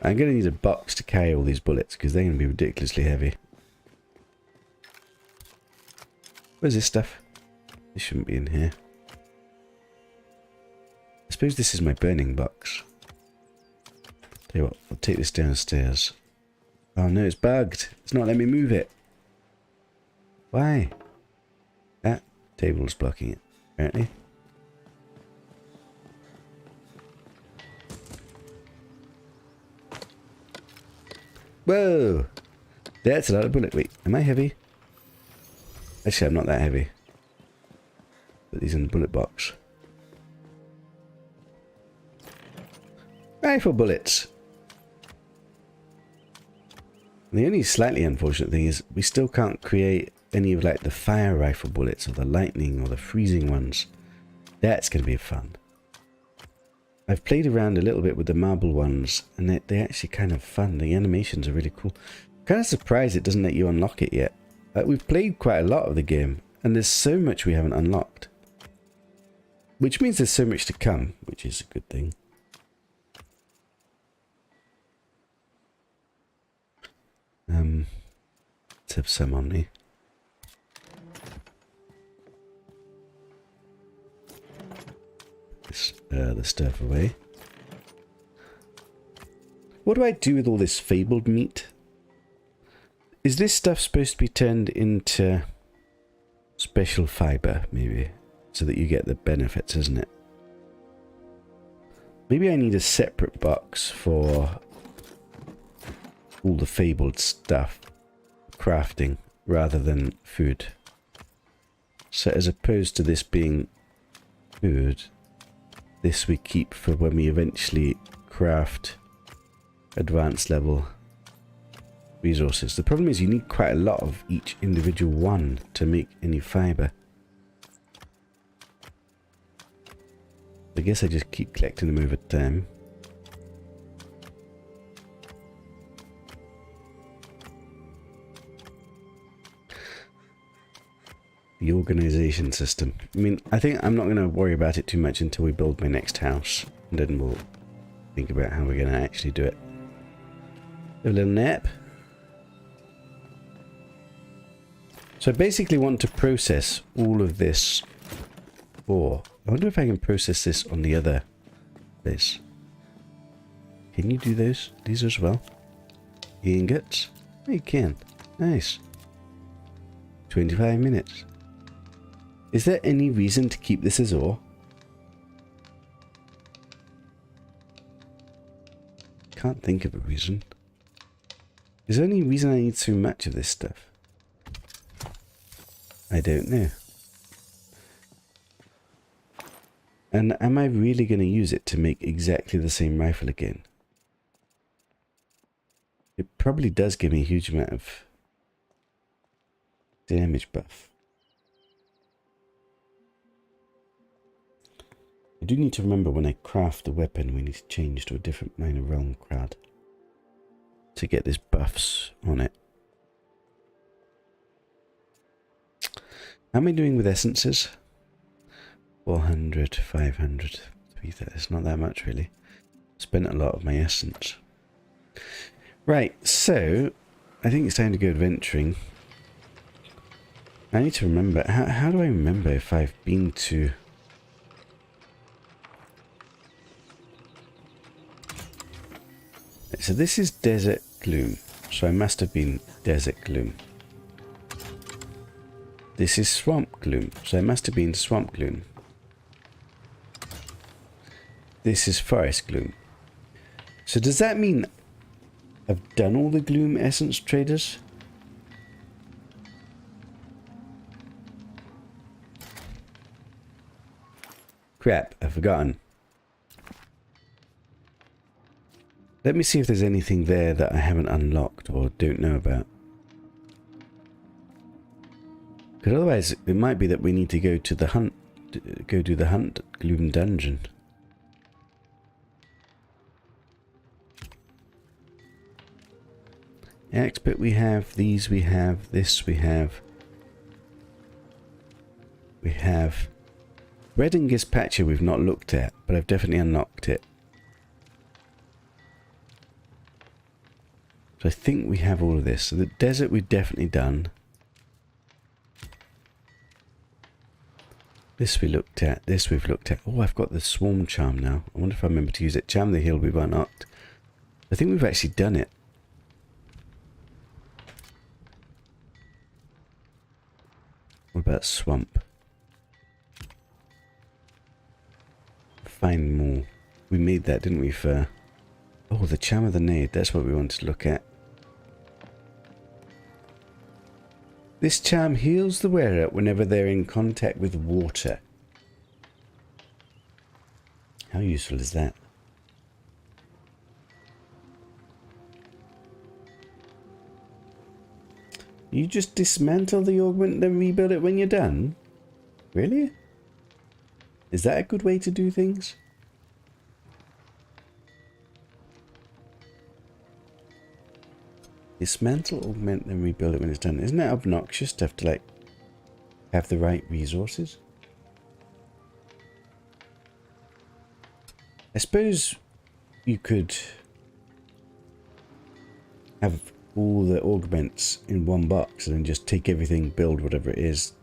I'm going to need a box to carry all these bullets because they're going to be ridiculously heavy. Where's this stuff? This shouldn't be in here. I suppose this is my burning box. Tell you what, I'll take this downstairs. Oh no, it's bugged. It's not letting me move it. Why? That table's blocking it, apparently. Whoa! That's a lot of bullet. Wait, am I heavy? Actually, I'm not that heavy. Put these in the bullet box. Rifle bullets. The only slightly unfortunate thing is we still can't create any of like the fire rifle bullets or the lightning or the freezing ones. That's going to be fun. I've played around a little bit with the marble ones and they're actually kind of fun. The animations are really cool. Kind of surprised it doesn't let you unlock it yet. We've played quite a lot of the game, and there's so much we haven't unlocked. Which means there's so much to come, which is a good thing. Let's have some on me. This, the stuff away. What do I do with all this fabled meat? Is this stuff supposed to be turned into special fiber, maybe? So that you get the benefits, isn't it? Maybe I need a separate box for all the fabled stuff. Crafting, rather than food. So as opposed to this being food, this we keep for when we eventually craft advanced level resources. The problem is you need quite a lot of each individual one to make any fiber. I guess I just keep collecting them over time. The organization system. I mean, I think I'm not going to worry about it too much until we build my next house. And then we'll think about how we're going to actually do it. A little nap. So I basically want to process all of this ore. I wonder if I can process this on the other place. Can you do those? These as well? Ingots? Oh, you can. Nice. 25 minutes. Is there any reason to keep this as ore? Can't think of a reason. Is there any reason I need so much of this stuff? I don't know. And am I really going to use it to make exactly the same rifle again? It probably does give me a huge amount of damage buff. I do need to remember when I craft the weapon we need to change to a different minor realm crad to get these buffs on it. How am I doing with essences? 400, 500, 300. It's not that much really. Spent a lot of my essence. Right, so I think it's time to go adventuring. I need to remember. How do I remember if I've been to... So this is Desert Gloom. So I must have been Desert Gloom. This is Swamp Gloom. So I must have been Swamp Gloom. This is Forest Gloom. So does that mean I've done all the Gloom Essence traders? Crap, I've forgotten. Let me see if there's anything there that I haven't unlocked or don't know about. Because otherwise it might be that we need to go to the hunt, go do the Hunt Gloom dungeon. Expert we have, these we have, this we have. We have Red and Gizpacho we've not looked at, but I've definitely unlocked it. So I think we have all of this. So the desert we've definitely done. This we looked at, this we've looked at. Oh, I've got the swarm charm now. I wonder if I remember to use it. Charm the hill we've unlocked. I think we've actually done it. What about swamp? Find more. We made that, didn't we, for... Oh, the charm of the nade. That's what we wanted to look at. This charm heals the wearer whenever they're in contact with water. How useful is that? You just dismantle the augment and then rebuild it when you're done? Really? Is that a good way to do things? Dismantle, augment, then rebuild it when it's done. Isn't that obnoxious to have to, like, have the right resources? I suppose you could have all the augments in one box and then just take everything, build whatever it is,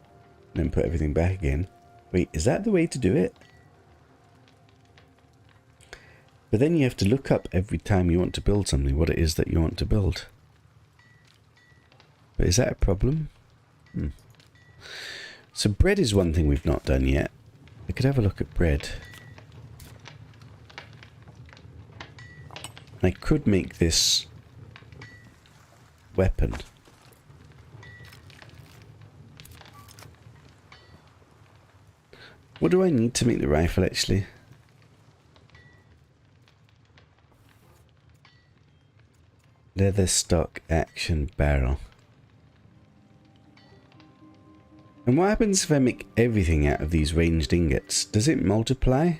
and then put everything back again. Wait, is that the way to do it? But then you have to look up every time you want to build something what it is that you want to build. But is that a problem? So bread is one thing we've not done yet. I could have a look at bread. I could make this weapon. What do I need to make the rifle actually? Leather stock action barrel. And what happens if I make everything out of these ranged ingots? Does it multiply?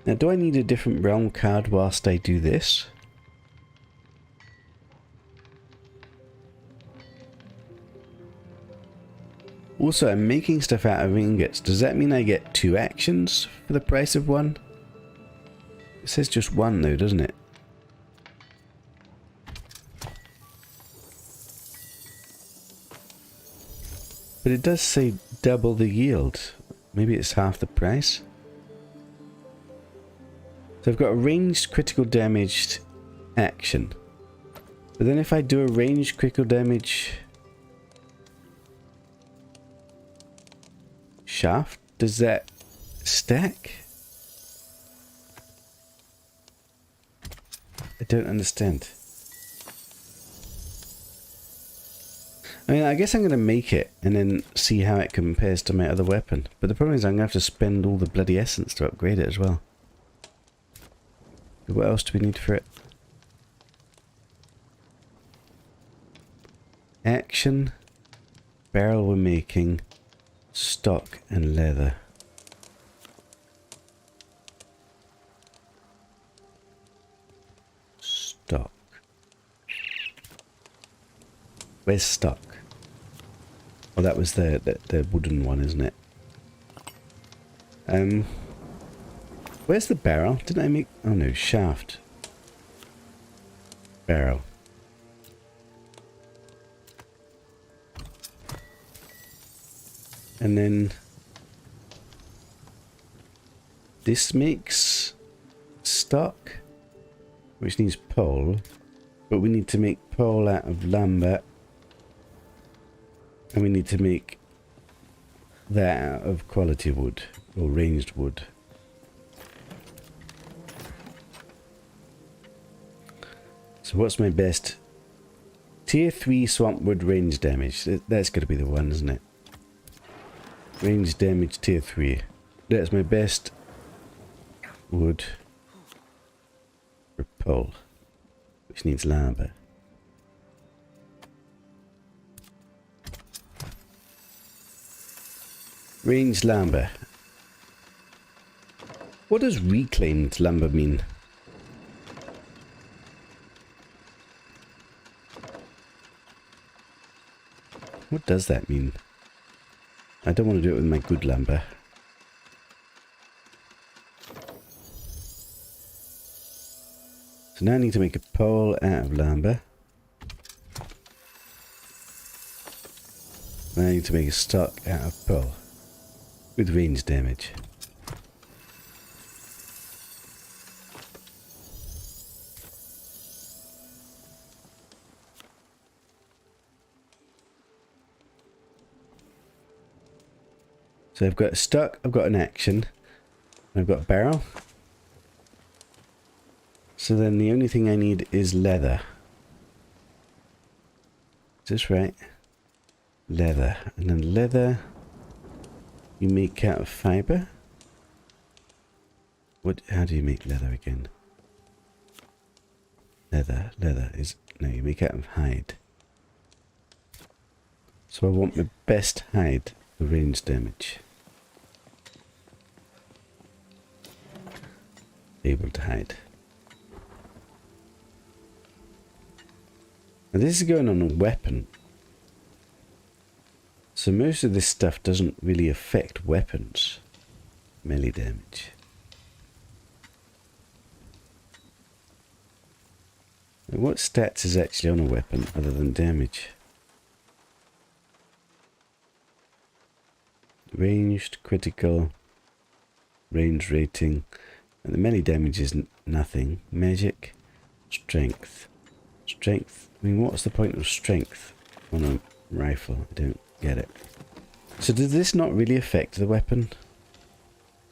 Now, do I need a different realm card whilst I do this? Also, I'm making stuff out of ingots. Does that mean I get 2 actions for the price of 1? It says just 1 though, doesn't it? But it does say double the yield. Maybe it's half the price. So I've got a ranged critical damaged action. But then if I do a ranged critical damage shaft, does that stack? I don't understand. I mean, I guess I'm going to make it and then see how it compares to my other weapon. But the problem is I'm going to have to spend all the bloody essence to upgrade it as well. What else do we need for it? Action, barrel we're making, stock and leather. Stock. Where's stock? Oh, that was the wooden one, isn't it? Where's the barrel? Didn't I make... Oh no, shaft. Barrel. And then... this makes stock, which needs pole. But we need to make pole out of lumber. And we need to make that out of quality wood, or ranged wood. So what's my best? Tier 3 swampwood range damage. That's got to be the one, isn't it? Range damage tier 3. That's my best wood for pole, which needs lumber. Ranged lumber. What does reclaimed lumber mean? What does that mean? I don't want to do it with my good lumber. So now I need to make a pole out of lumber. Now I need to make a stock out of pole with range damage. So I've got a stock, I've got an action, and I've got a barrel. So then the only thing I need is leather. Is this right? Leather. And then leather you make out of fiber. How do you make leather again? Leather is... No, you make out of hide. So I want my best hide for range damage. Able to hide. And this is going on a weapon. So most of this stuff doesn't really affect weapons. Melee damage. Now what stats is actually on a weapon other than damage? Ranged, critical, range rating, and the melee damage is nothing. Magic, strength. Strength, I mean, what's the point of strength on a rifle? I don't get it. So does this not really affect the weapon?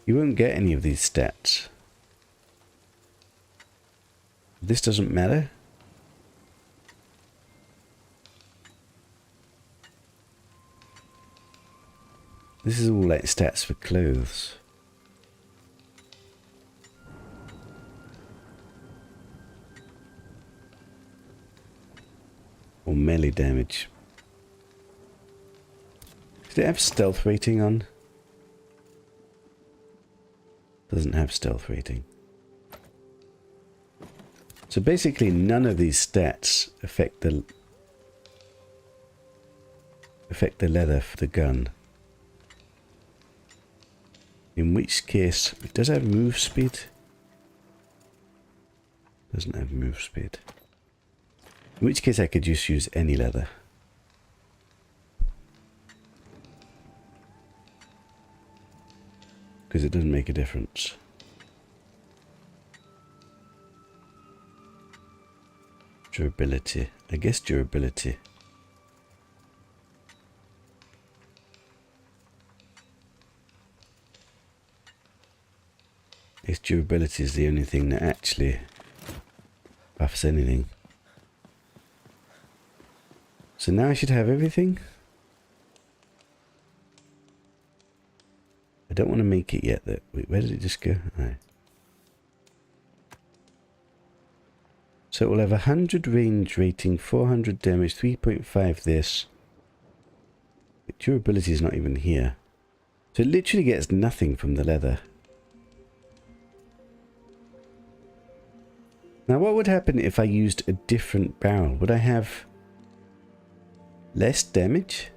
You won't get any of these stats. This doesn't matter? This is all like stats for clothes. Or melee damage. Does it have stealth rating on? Doesn't have stealth rating. So basically none of these stats affect the leather for the gun. In which case, it does have move speed. Doesn't have move speed. In which case I could just use any leather. Because it doesn't make a difference. Durability. I guess durability. Its durability is the only thing that actually buffs anything. So now I should have everything. I don't want to make it yet. Wait, where did it just go? Oh. So it will have 100 range rating, 400 damage, 3.5 this. But durability is not even here. So it literally gets nothing from the leather. Now what would happen if I used a different barrel? Would I have less damage?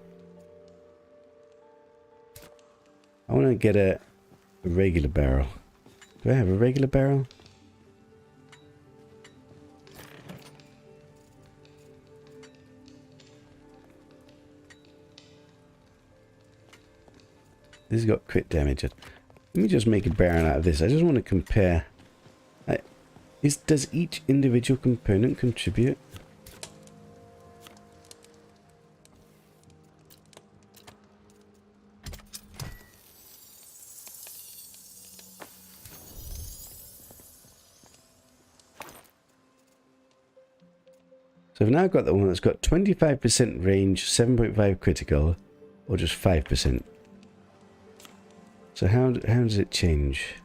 I want to get a regular barrel. Do I have a regular barrel? This has got crit damage. Let me just make a barrel out of this. I just want to compare. Does each individual component contribute? So I've now got the one that's got 25% range, 7.5 critical, or just 5%. So how does it change?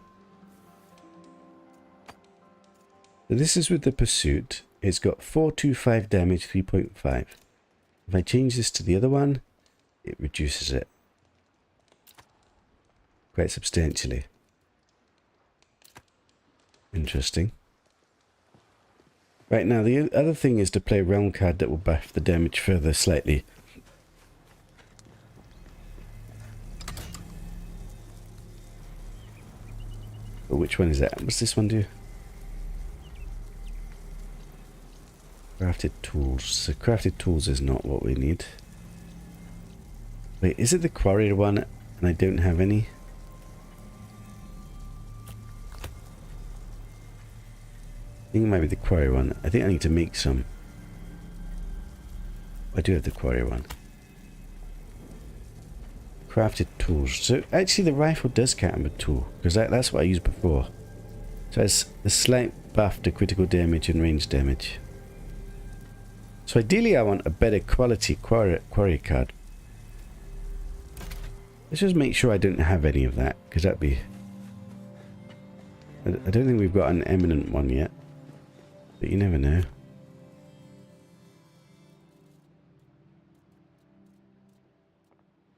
So this is with the pursuit. It's got 425 damage, 3.5. If I change this to the other one, it reduces it quite substantially. Interesting. Right, now the other thing is to play a realm card that will buff the damage further slightly. But which one is that? What's this one do? Crafted tools. So crafted tools is not what we need. Wait, is it the quarry one and I don't have any? I think it might be the quarry one. I think I need to make some. I do have the quarry one. Crafted tools. So actually the rifle does count as a tool, because that's what I used before. So it's a slight buff to critical damage and range damage. So ideally I want a better quality quarry card. Let's just make sure I don't have any of that, because that'd be... I don't think we've got an eminent one yet. but you never know.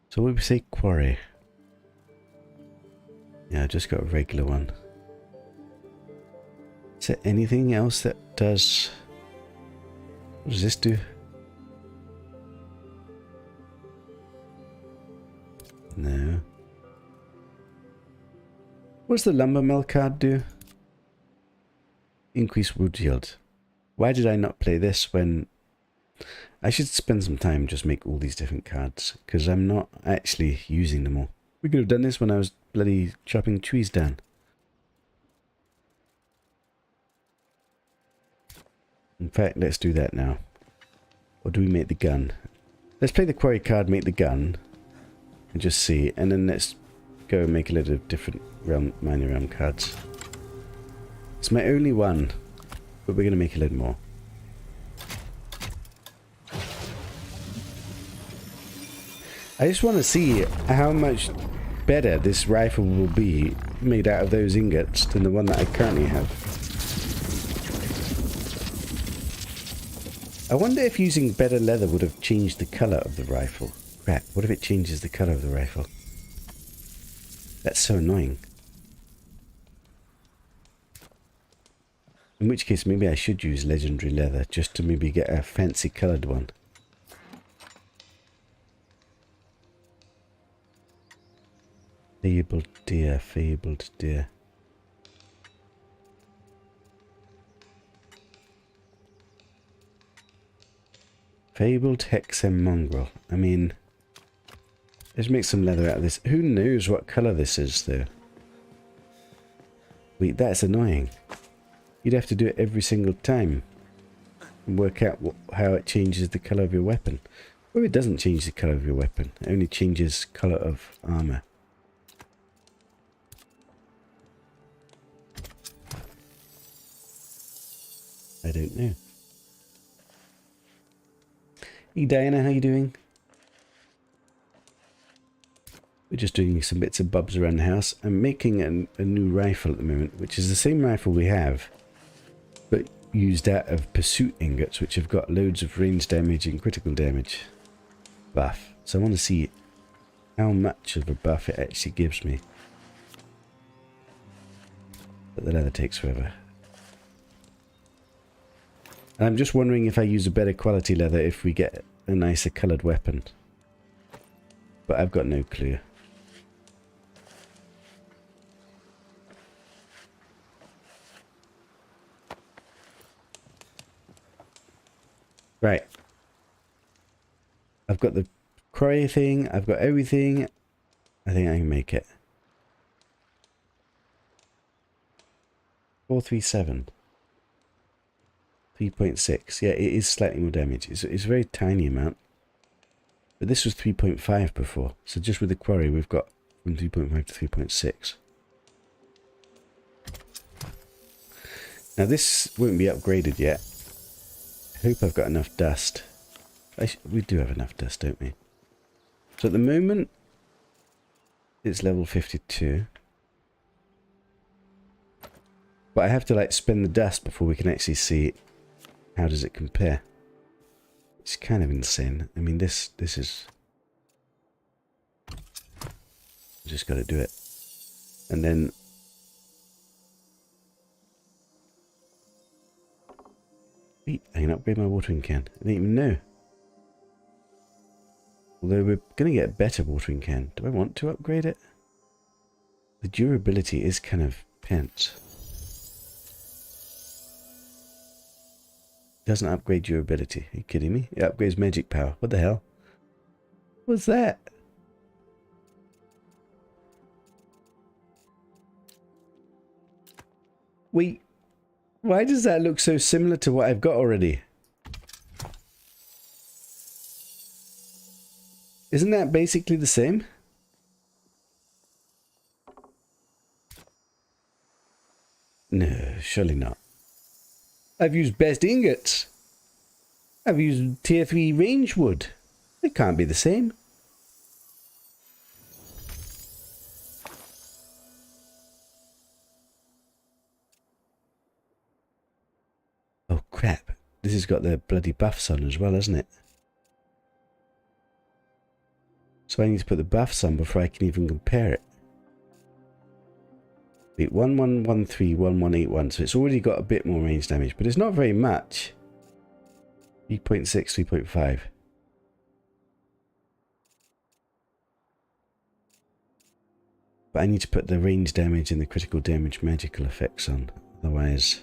So what would we say quarry? Yeah, I just got a regular one. Is there anything else that does... What does this do? No. What does the lumber mill card do? Increase wood yield. Why did I not play this when... I should spend some time just make all these different cards, because I'm not actually using them all. We could have done this when I was bloody chopping trees down. In fact, let's do that now. Or do we make the gun? Let's play the quarry card, make the gun, and just see. And then let's go and make a load of different minor realm cards. It's my only one, but we're going to make a load more. I just want to see how much better this rifle will be made out of those ingots than the one that I currently have. I wonder if using better leather would have changed the colour of the rifle. Crap, what if it changes the colour of the rifle? That's so annoying. In which case, maybe I should use legendary leather just to maybe get a fancy coloured one. Fabled deer, fabled deer. Fabled Hexem mongrel. I mean, let's make some leather out of this. Who knows what colour this is, though? Wait, that's annoying. You'd have to do it every single time and work out how it changes the colour of your weapon. Or it doesn't change the colour of your weapon. It only changes colour of armour. I don't know. Hey Diana, how you doing? We're just doing some bits and bobs around the house. I'm making a new rifle at the moment, which is the same rifle we have, but used out of pursuit ingots, which have got loads of range damage and critical damage buff. So I want to see how much of a buff it actually gives me. But the leather takes forever. I'm just wondering if I use a better quality leather if we get a nicer coloured weapon. But I've got no clue. Right. I've got the quarry thing. I've got everything. I think I can make it. 437. 3.6. Yeah, it is slightly more damage. It's a very tiny amount. But this was 3.5 before. So just with the quarry, we've got from 3.5 to 3.6. Now this won't be upgraded yet. I hope I've got enough dust. We do have enough dust, don't we? So at the moment, it's level 52. But I have to like spend the dust before we can actually see how does it compare. It's kind of insane. I mean, this is... just got to do it. And then... wait, I can upgrade my watering can. I didn't even know. Although we're going to get a better watering can. Do I want to upgrade it? The durability is kind of pants. Doesn't upgrade durability. Are you kidding me? It upgrades magic power. What the hell? What's that? Wait. Why does that look so similar to what I've got already? Isn't that basically the same? No, surely not. I've used best ingots. I've used tier 3 range wood. It can't be the same. Oh crap. This has got the bloody buffs on as well, hasn't it? So I need to put the buffs on before I can even compare it. Wait, 1113, 1181. So it's already got a bit more range damage, but it's not very much. 3.6, 3.5. But I need to put the range damage and the critical damage magical effects on. Otherwise,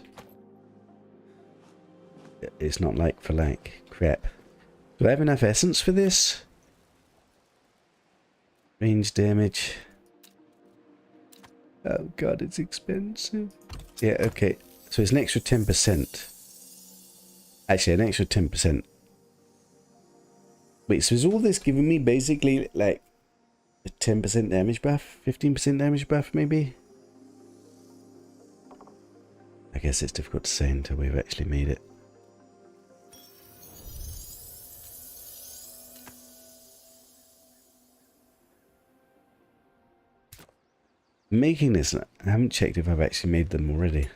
it's not like for like. Crap. Do I have enough essence for this? Range damage. Oh god, it's expensive. Yeah, okay. So it's an extra 10%. Actually, an extra 10%. Wait, so is all this giving me basically like a 10% damage buff? 15% damage buff, maybe? I guess it's difficult to say until we've actually made it. Making this, I haven't checked if I've actually made them already.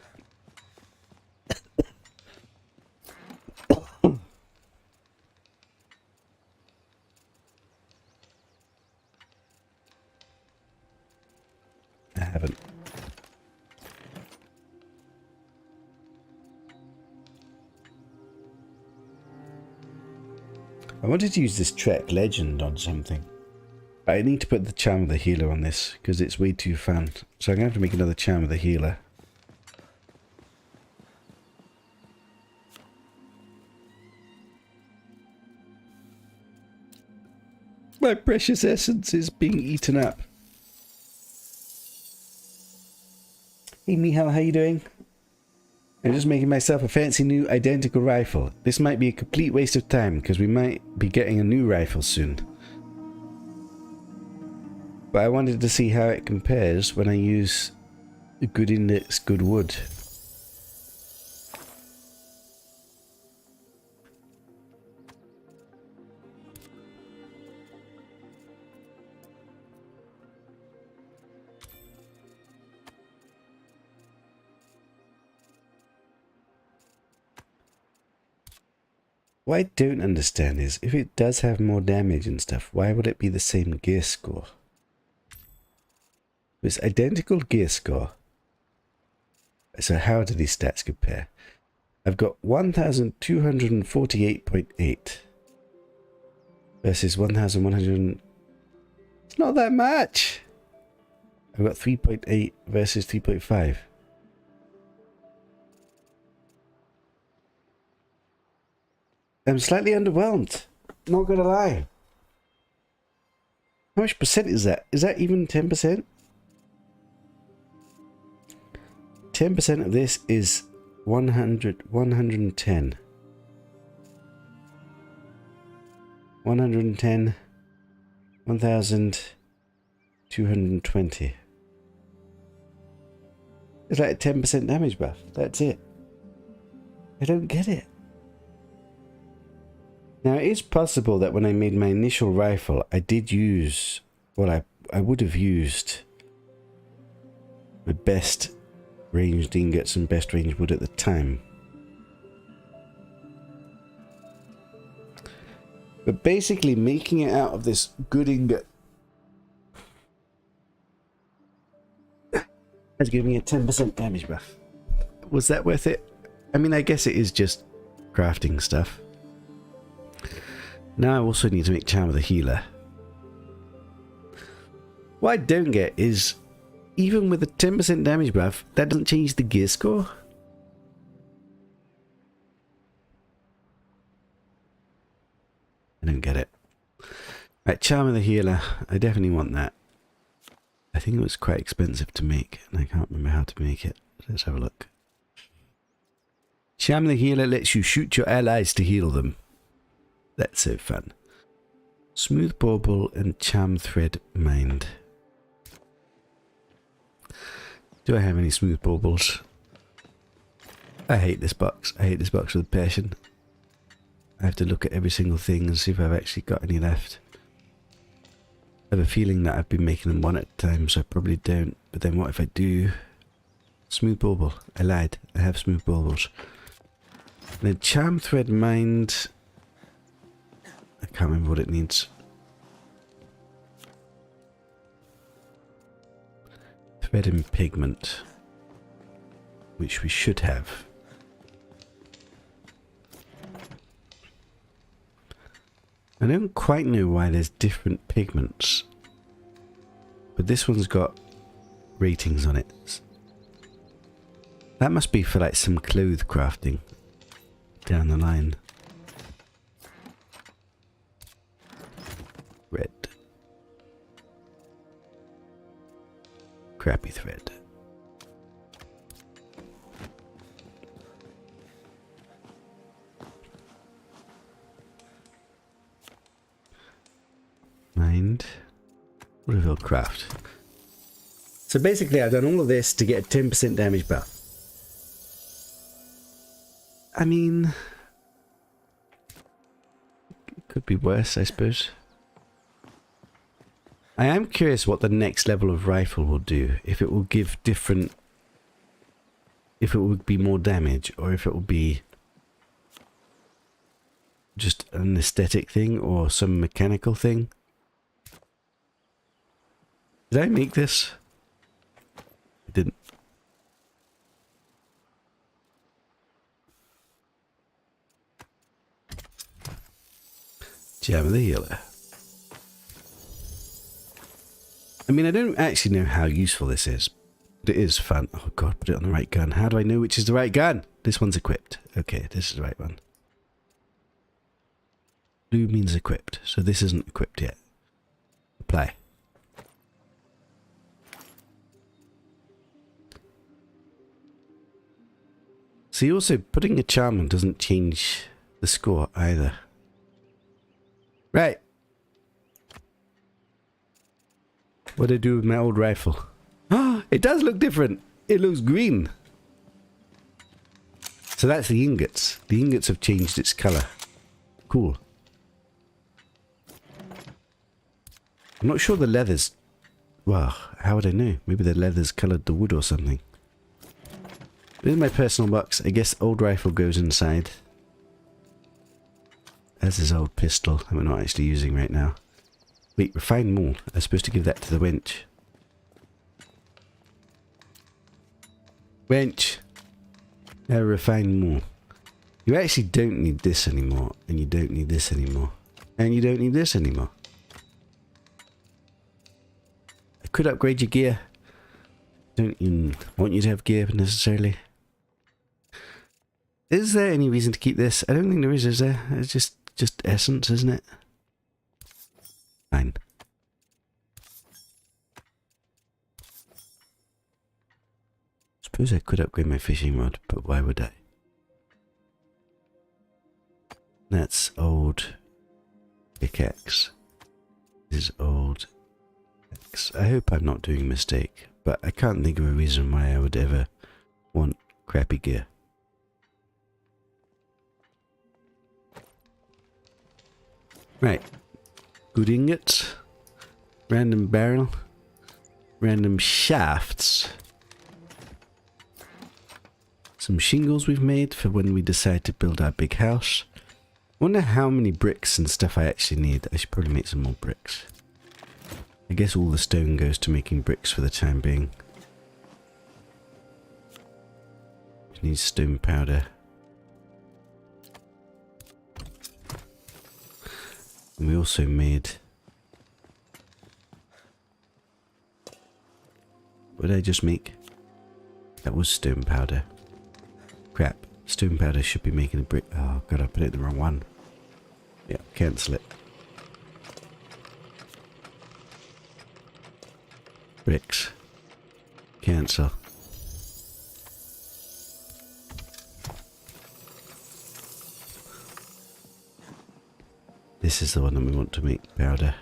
I haven't. I wanted to use this Trek Legend on something. I need to put the Charm of the Healer on this because it's way too fun. So I'm going to have to make another Charm of the Healer. My precious essence is being eaten up. Hey Mihal, how you doing? I'm just making myself a fancy new identical rifle. This might be a complete waste of time because we might be getting a new rifle soon. But I wanted to see how it compares when I use good index, good wood. What I don't understand is, if it does have more damage and stuff, why would it be the same gear score? It's identical gear score. So how do these stats compare? I've got 1248.8 versus 1100. It's not that much. I've got 3.8 versus 3.5. I'm slightly underwhelmed. Not gonna lie. How much percent is that? Is that even 10%? 10% of this is 100, 110. 110, 1220. It's like a 10% damage buff. That's it. I don't get it. Now, it is possible that when I made my initial rifle, I did use, well, I would have used my best ranged ingots and best ranged wood at the time. But basically, making it out of this good ingot has given me a 10% damage buff. Was that worth it? I mean, I guess it is just crafting stuff. Now I also need to make Charm of the Healer. What I don't get is, even with a 10% damage buff, that doesn't change the gear score? I don't get it. Right, Charm of the Healer. I definitely want that. I think it was quite expensive to make, and I can't remember how to make it. Let's have a look. Charm of the Healer lets you shoot your allies to heal them. That's so fun. Smooth Bauble and Charm Thread Mind. Do I have any Smooth Baubles? I hate this box. I hate this box with passion. I have to look at every single thing and see if I've actually got any left. I have a feeling that I've been making them one at a time, so I probably don't. But then what if I do? Smooth Bauble. I lied. I have Smooth Baubles. The charm thread mined. I can't remember what it needs. Thread and pigment, which we should have. I don't quite know why there's different pigments, but this one's got ratings on it. That must be for like some clothes crafting down the line. Red. Crappy thread. Mind. What will craft? So basically I've done all of this to get a 10% damage buff. I mean, it could be worse, I suppose. I am curious what the next level of rifle will do. If it will give different... If it would be more damage, or if it will be just an aesthetic thing, or some mechanical thing. Did I make this? I didn't. Gem of the Healer. I mean, I don't actually know how useful this is. But it is fun. Oh god, put it on the right gun. How do I know which is the right gun? This one's equipped. Okay, this is the right one. Blue means equipped, so this isn't equipped yet. Apply. See, also, putting a charm on doesn't change the score either. Right. What do I do with my old rifle? Ah, it does look different. It looks green. So that's the ingots. The ingots have changed its colour. Cool. I'm not sure the leather's... Well, how would I know? Maybe the leather's coloured the wood or something. This is my personal box. I guess old rifle goes inside. As is old pistol that we're not actually using right now. Wait, refined wool. I'm supposed to give that to the wench. Wench! Now refined wool. You actually don't need this anymore. And you don't need this anymore. And you don't need this anymore. I could upgrade your gear. Don't even want you to have gear necessarily. Is there any reason to keep this? I don't think there is there? It's just essence, isn't it? Fine. Suppose I could upgrade my fishing rod, but why would I? That's old pickaxe. This is old pickaxe. I hope I'm not doing a mistake, but I can't think of a reason why I would ever want crappy gear. Right. Good ingots. Random barrel. Random shafts. Some shingles we've made for when we decide to build our big house. I wonder how many bricks and stuff I actually need. I should probably make some more bricks. I guess all the stone goes to making bricks for the time being. We need stone powder. And we also made... What did I just make? That was stone powder. Crap. Stone powder should be making a brick. Oh god, I put it in the wrong one. Yeah, cancel it. Bricks. Cancel. This is the one that we want to make powder.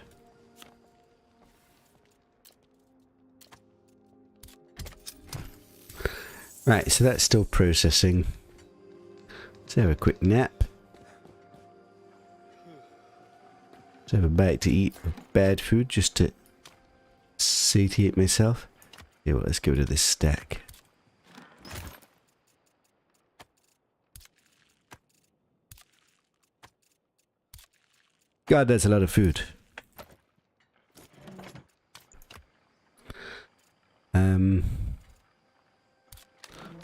Right, so that's still processing. Let's have a quick nap. Let's have a bite to eat of bad food just to satiate myself. Yeah, well, let's go to this stack. God, that's a lot of food.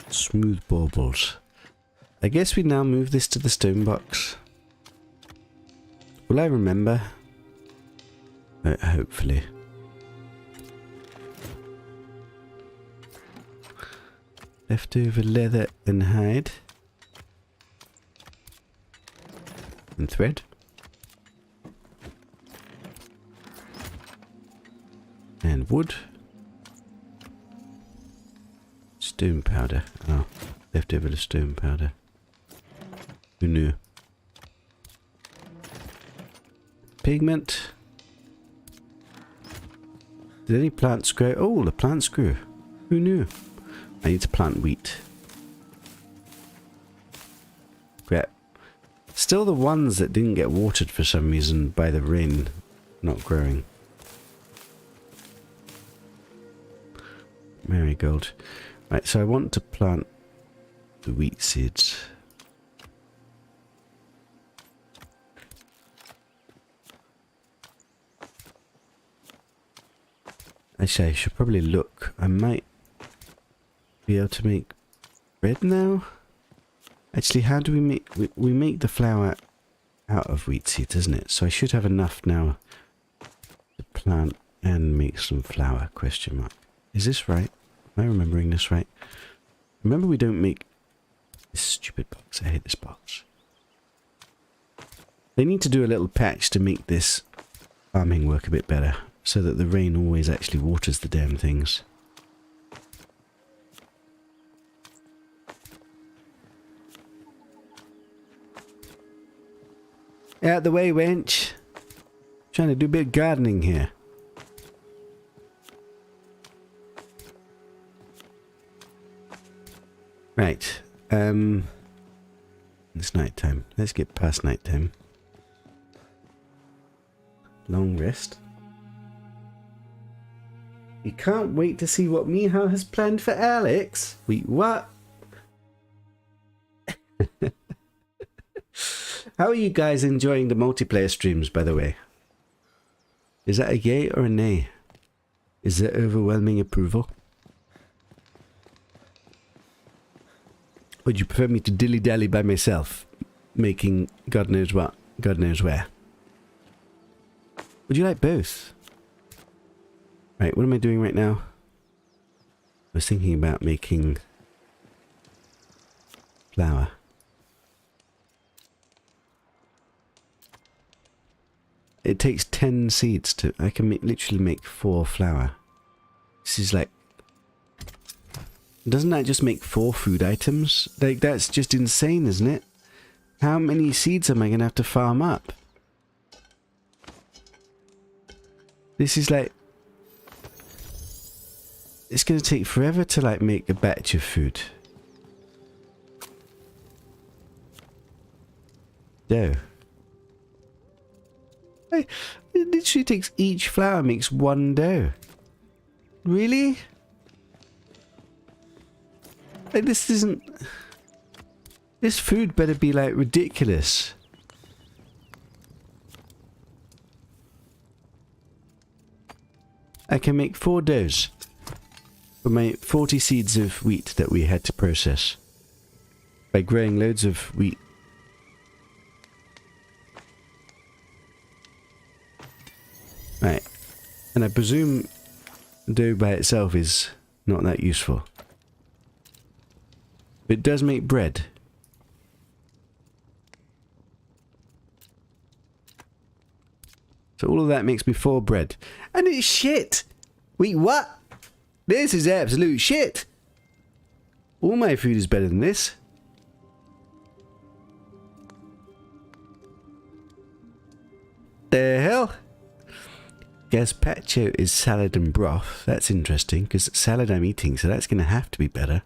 Smooth baubles. I guess we now move this to the stone box. Will I remember? Hopefully. Leftover leather and hide. And thread. And wood. Stone powder. Oh, leftover the stone powder. Who knew? Pigment. Did any plants grow? Oh, the plants grew. Who knew? I need to plant wheat. Crap. Still the ones that didn't get watered for some reason by the rain not growing. Marigold. Right, so I want to plant the wheat seeds. Actually, I should probably look. I might be able to make bread now. Actually, how do we make... We make the flour out of wheat seeds, isn't it? So I should have enough now to plant and make some flour, question mark. Is this right? Am I remembering this right? Remember, we don't make this stupid box. I hate this box. They need to do a little patch to make this farming work a bit better, so that the rain always actually waters the damn things. Out the way, wench. Trying to do a bit of gardening here. Right. It's night time. Let's get past night time. Long rest. You can't wait to see what Miha has planned for Alex. Wait, what? How are you guys enjoying the multiplayer streams, by the way? Is that a yay or a nay? Is there overwhelming approval? Would you prefer me to dilly-dally by myself, making God knows what, God knows where? Would you like both? Right, what am I doing right now? I was thinking about making flour. It takes 10 seeds to... I can literally make 4 flour. This is like... Doesn't that just make 4 food items? Like, that's just insane, isn't it? How many seeds am I going to have to farm up? This is like... It's going to take forever to, like, make a batch of food. Dough. It literally takes... Each flour makes 1 dough. Really? Like, this isn't... This food better be, like, ridiculous. I can make 4 doughs for my 40 seeds of wheat that we had to process by growing loads of wheat. Right. And I presume dough by itself is not that useful. But it does make bread. So all of that makes me 4 bread. And it's shit! Wait, what? This is absolute shit! All my food is better than this. The hell? Gazpacho is salad and broth. That's interesting, because salad I'm eating, so that's going to have to be better.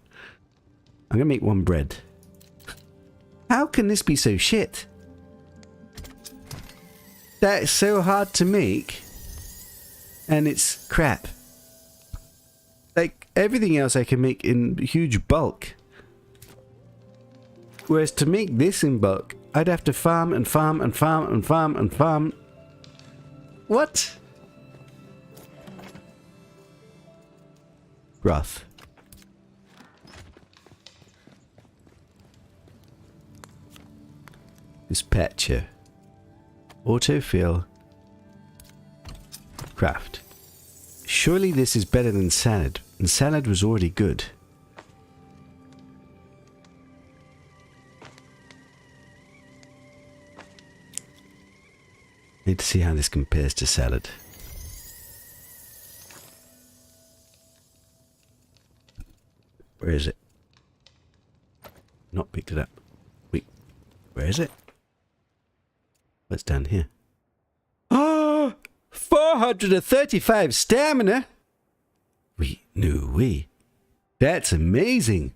I'm going to make 1 bread. How can this be so shit? That's so hard to make. And it's crap. Like, everything else I can make in huge bulk. Whereas to make this in bulk, I'd have to farm and farm and farm and farm and farm What? Broth. Dispatcher. Autofill. Craft. Surely this is better than salad, and salad was already good. Need to see how this compares to salad. Where is it? Not picked it up. Wait, where is it? What's down here? Ah, 435 stamina. Wait, no way. That's amazing.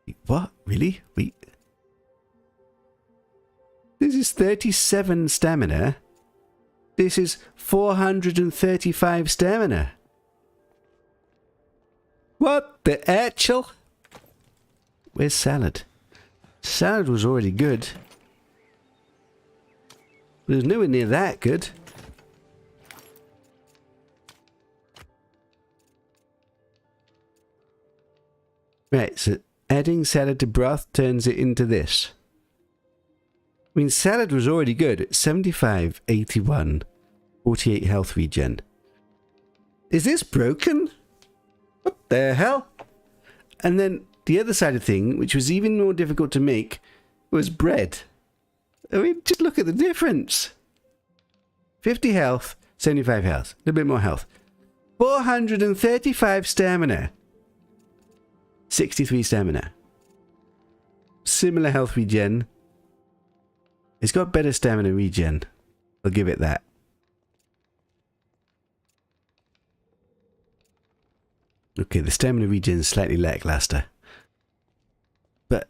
Wait, what? Really? Wait. This is 37 stamina. This is 435 stamina. What the actual? Where's salad? Salad was already good. But it was nowhere near that good. Right, so adding salad to broth turns it into this. I mean, salad was already good at 75, 81, 48 health regen. Is this broken? What the hell? And then the other side of thing, which was even more difficult to make, was bread. I mean, just look at the difference. 50 health, 75 health. A little bit more health. 435 stamina. 63 stamina. Similar health regen. It's got better stamina regen. I'll give it that. Okay, the stamina regen is slightly lackluster. But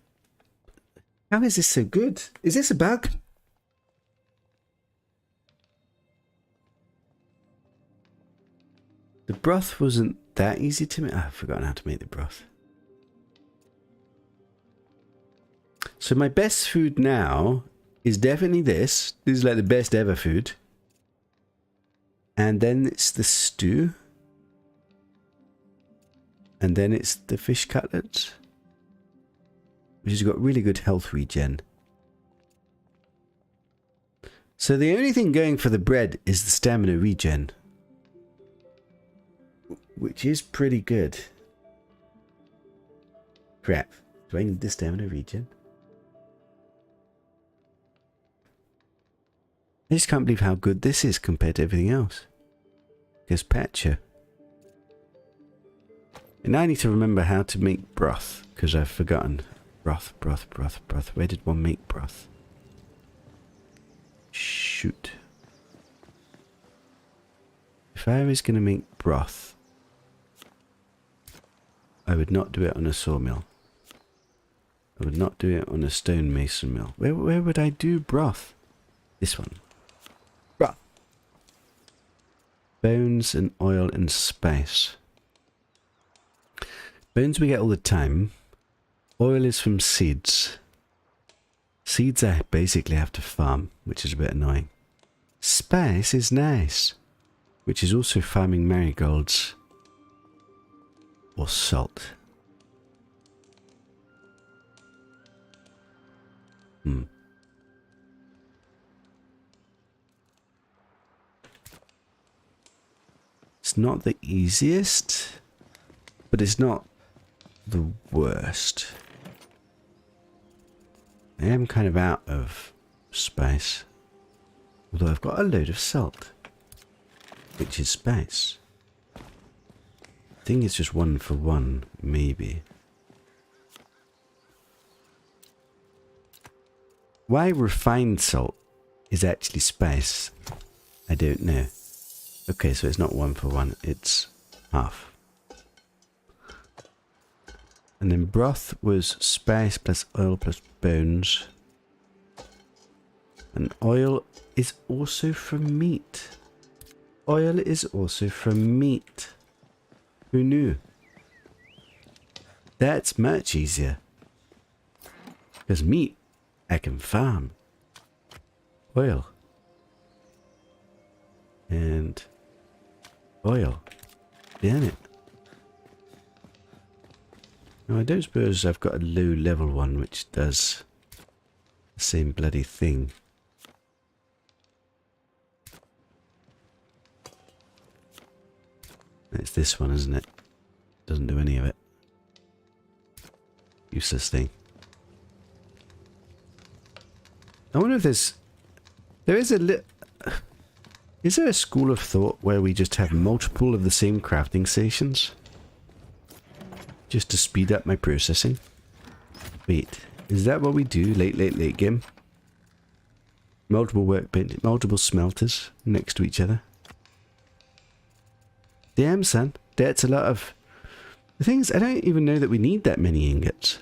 how is this so good? Is this a bug? The broth wasn't that easy to make. I've forgotten how to make the broth. So my best food now is definitely this. This is like the best ever food. And then it's the stew. And then it's the fish cutlets, which has got really good health regen. So the only thing going for the bread is the stamina regen, which is pretty good. Crap. Do I need the stamina regen? I just can't believe how good this is compared to everything else. Gazpacho. And now I need to remember how to make broth, because I've forgotten. Broth. Where did one make broth? Shoot. If I was going to make broth, I would not do it on a sawmill. I would not do it on a stonemason mill. Where would I do broth? This one. Broth. Bones and oil and spice. Bones we get all the time. Oil is from seeds. Seeds I basically have to farm, which is a bit annoying. Spice is nice, which is also farming marigolds. Or salt. It's not the easiest, but it's not the worst. I am kind of out of spice, although I've got a load of salt, which is spice. I think it's just 1 for 1, maybe. Why refined salt is actually spice, I don't know. Okay, so it's not 1 for 1, it's half. And then broth was spice plus oil plus bones. And oil is also from meat. Oil is also from meat. Who knew? That's much easier. Because meat, I can farm. Oil. and oil. Damn it. Now I don't suppose I've got a low level one which does the same bloody thing. It's this one, isn't it? Doesn't do any of it. Useless thing. I wonder if is there a school of thought where we just have multiple of the same crafting stations? Just to speed up my processing? Wait, is that what we do late game? Multiple workbench, multiple smelters next to each other? Damn, son. That's a lot of... The thing is, I don't even know that we need that many ingots.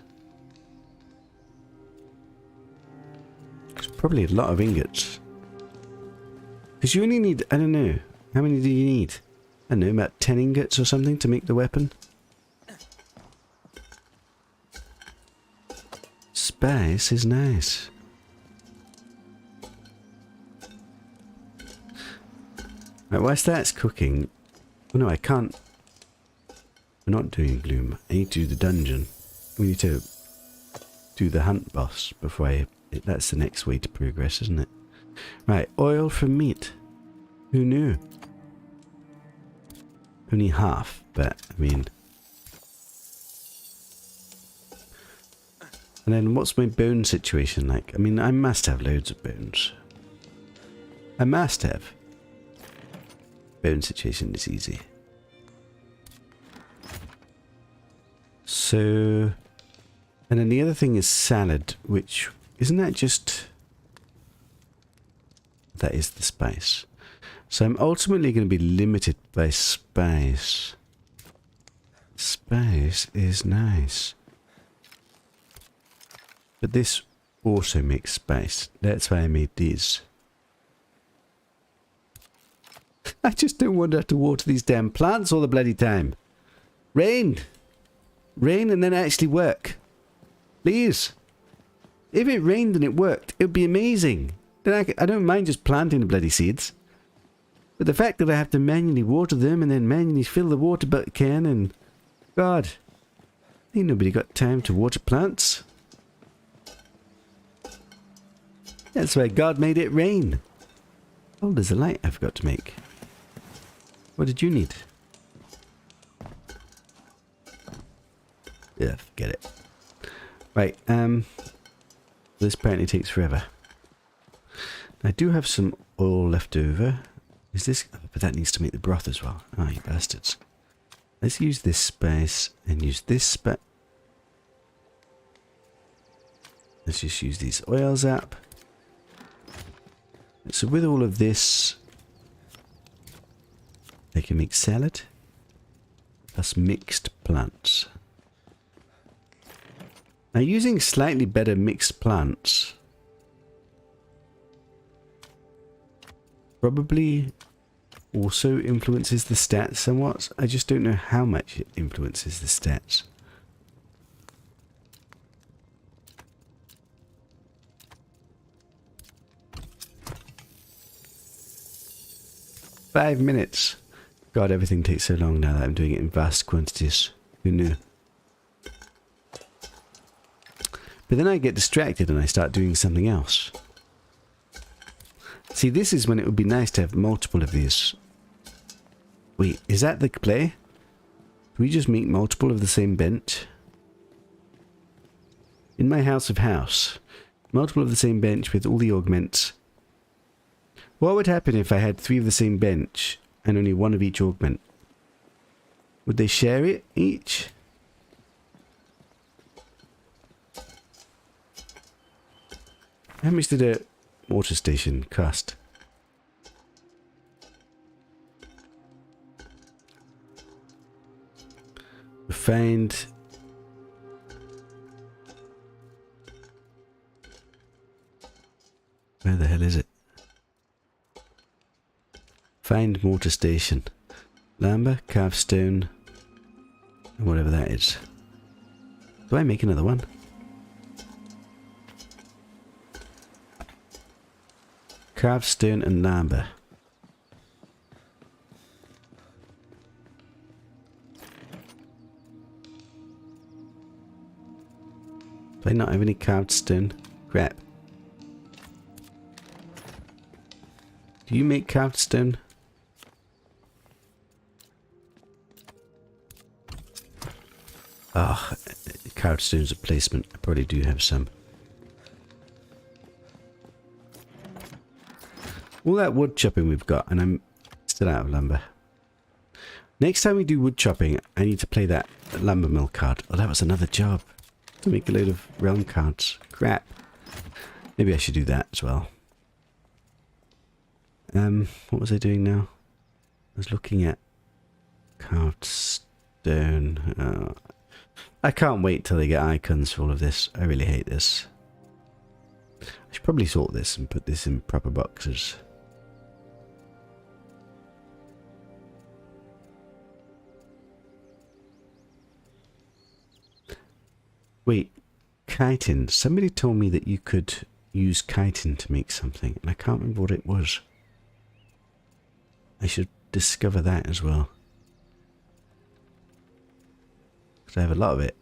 It's probably a lot of ingots. Because you only need, I don't know, how many do you need? I don't know, about 10 ingots or something to make the weapon? Spice is nice. Right, whilst that's cooking... Oh no, I can't. We're not doing Gloom. I need to do the dungeon. We need to do the hunt boss before I... That's the next way to progress, isn't it? Right, oil from meat. Who knew? Only half, but I mean... And then what's my bone situation like? I mean, I must have loads of bones. I must have. Bone situation is easy. So, and then the other thing is salad, which isn't that just... That is the spice. So I'm ultimately going to be limited by spice. Spice is nice. But this also makes spice. That's why I made these. I just don't want to have to water these damn plants all the bloody time. Rain! Rain and then actually work. Please. If it rained and it worked, it would be amazing. Then I don't mind just planting the bloody seeds. But the fact that I have to manually water them and then manually fill the water bucket can and... God. Ain't nobody got time to water plants. That's why God made it rain. Oh, there's a light I forgot to make. What did you need? Yeah, forget it. Right, this apparently takes forever. I do have some oil left over. Is this... Oh, but that needs to make the broth as well. Ah, oh, you bastards. Let's use this spice and use this spice. Let's just use these oils up. So with all of this, I can make salad, plus mixed plants. Now using slightly better mixed plants probably also influences the stats somewhat. I just don't know how much it influences the stats. Five minutes. God, everything takes so long now that I'm doing it in vast quantities. Who knew? But then I get distracted and I start doing something else. See, this is when it would be nice to have multiple of these. Wait, is that the play? Do we just make multiple of the same bench? In my house of house, multiple of the same bench with all the augments. What would happen if I had 3 of the same bench and only 1 of each augment? Would they share it each? How much did a water station cost? Refined. Where the hell is it? Find mortar station. Lumber, carved stone, and whatever that is. Do I make another one? Carved stone and lumber. Do I not have any carved stone? Crap. Do you make carved stone? Ah, oh, carved stone's a placement. I probably do have some. All that wood chopping we've got, and I'm still out of lumber. Next time we do wood chopping, I need to play that lumber mill card. Oh, that was another job. To make a load of realm cards. Crap. Maybe I should do that as well. What was I doing now? I was looking at carved stone. I can't wait till they get icons for all of this. I really hate this. I should probably sort this and put this in proper boxes. Wait, chitin. Somebody told me that you could use chitin to make something, and I can't remember what it was. I should discover that as well. Because I have a lot of it.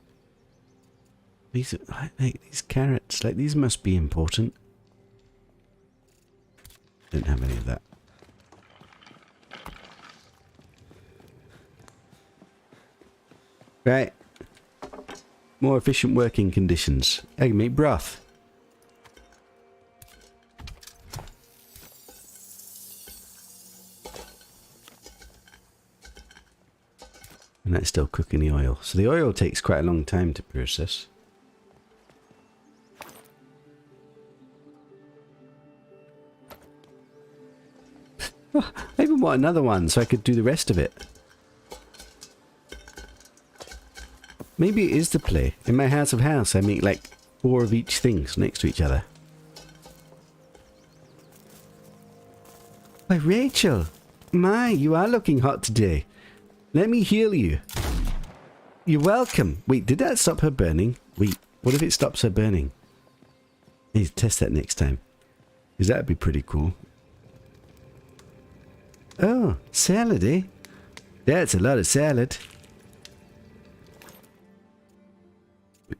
These are, like these carrots, like these must be important. Don't have any of that. Right. More efficient working conditions. I can make broth. And that's still cooking the oil. So the oil takes quite a long time to process. Oh, I even want another one so I could do the rest of it. Maybe it is the play. In my house of house, I make like 4 of each thing next to each other. Why, Rachel! My, you are looking hot today. Let me heal you. You're welcome. Wait, did that stop her burning? Wait, what if it stops her burning? I need to test that next time. Because that would be pretty cool. Oh, salad, eh? That's a lot of salad.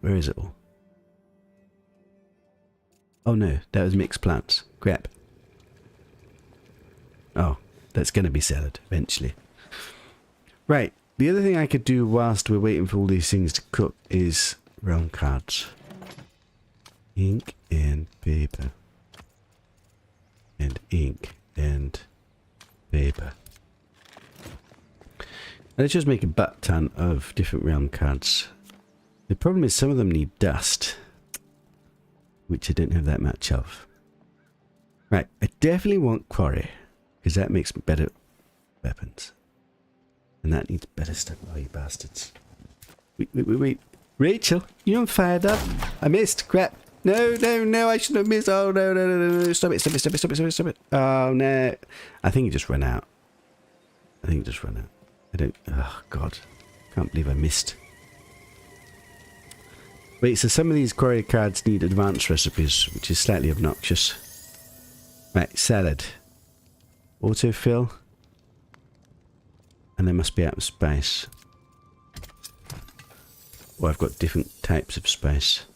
Where is it all? Oh no, that was mixed plants. Crap. Oh, that's going to be salad eventually. Right, the other thing I could do whilst we're waiting for all these things to cook is realm cards. Ink and paper. And ink and paper. Let's just make a butt ton of different realm cards. The problem is some of them need dust, which I don't have that much of. Right, I definitely want quarry, because that makes better weapons. And that needs better stuff. Oh, you bastards. Wait. Rachel, you not fired up? I missed. Crap. No, I shouldn't have missed. Oh, no. Stop it. Oh, no. I think you just ran out. I don't... Oh, God. Can't believe I missed. Wait, so some of these quarry cards need advanced recipes, which is slightly obnoxious. Right, salad. Autofill. And they must be out of space. Or I've got different types of space.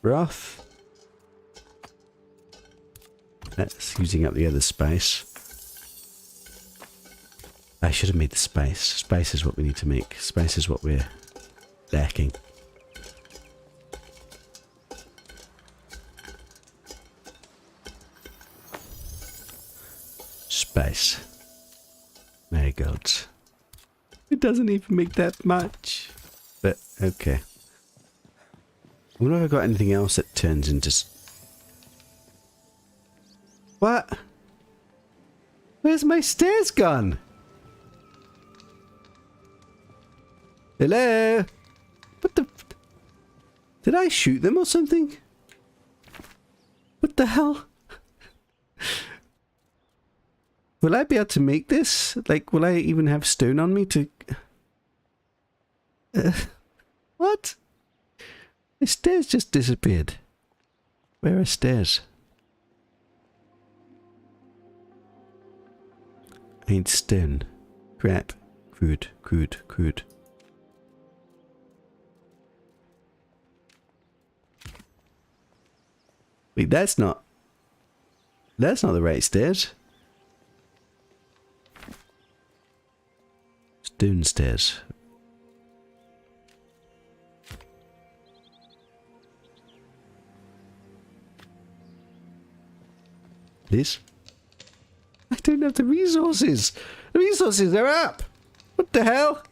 Broth. That's using up the other space. I should have made the space. Space is what we need to make. Space is what we're lacking. Space. Marigolds. It doesn't even make that much. But, okay. I wonder if I've got anything else that turns into... What? Where's my stairs gone? Hello? What the... Did I shoot them or something? What the hell? Will I be able to make this? Like, will I even have stone on me to... what? The stairs just disappeared. Where are stairs? I need stone. Crap. Crude, crude, crude. Wait, that's not the right stairs. Stone stairs. Please? I don't have the resources. The resources are up. What the hell?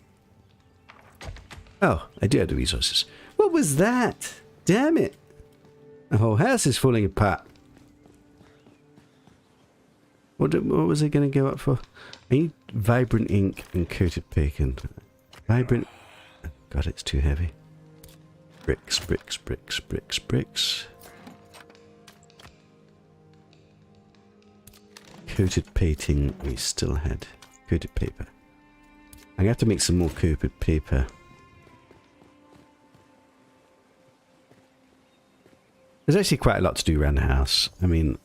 Oh, I do have the resources. What was that? Damn it. The whole house is falling apart. What was it going to go up for? I need vibrant ink and coated bacon. Vibrant... God, it's too heavy. Bricks, bricks, bricks, bricks, bricks. Coated painting we still had. Coated paper. I'm going to have to make some more coated paper. There's actually quite a lot to do around the house. I mean,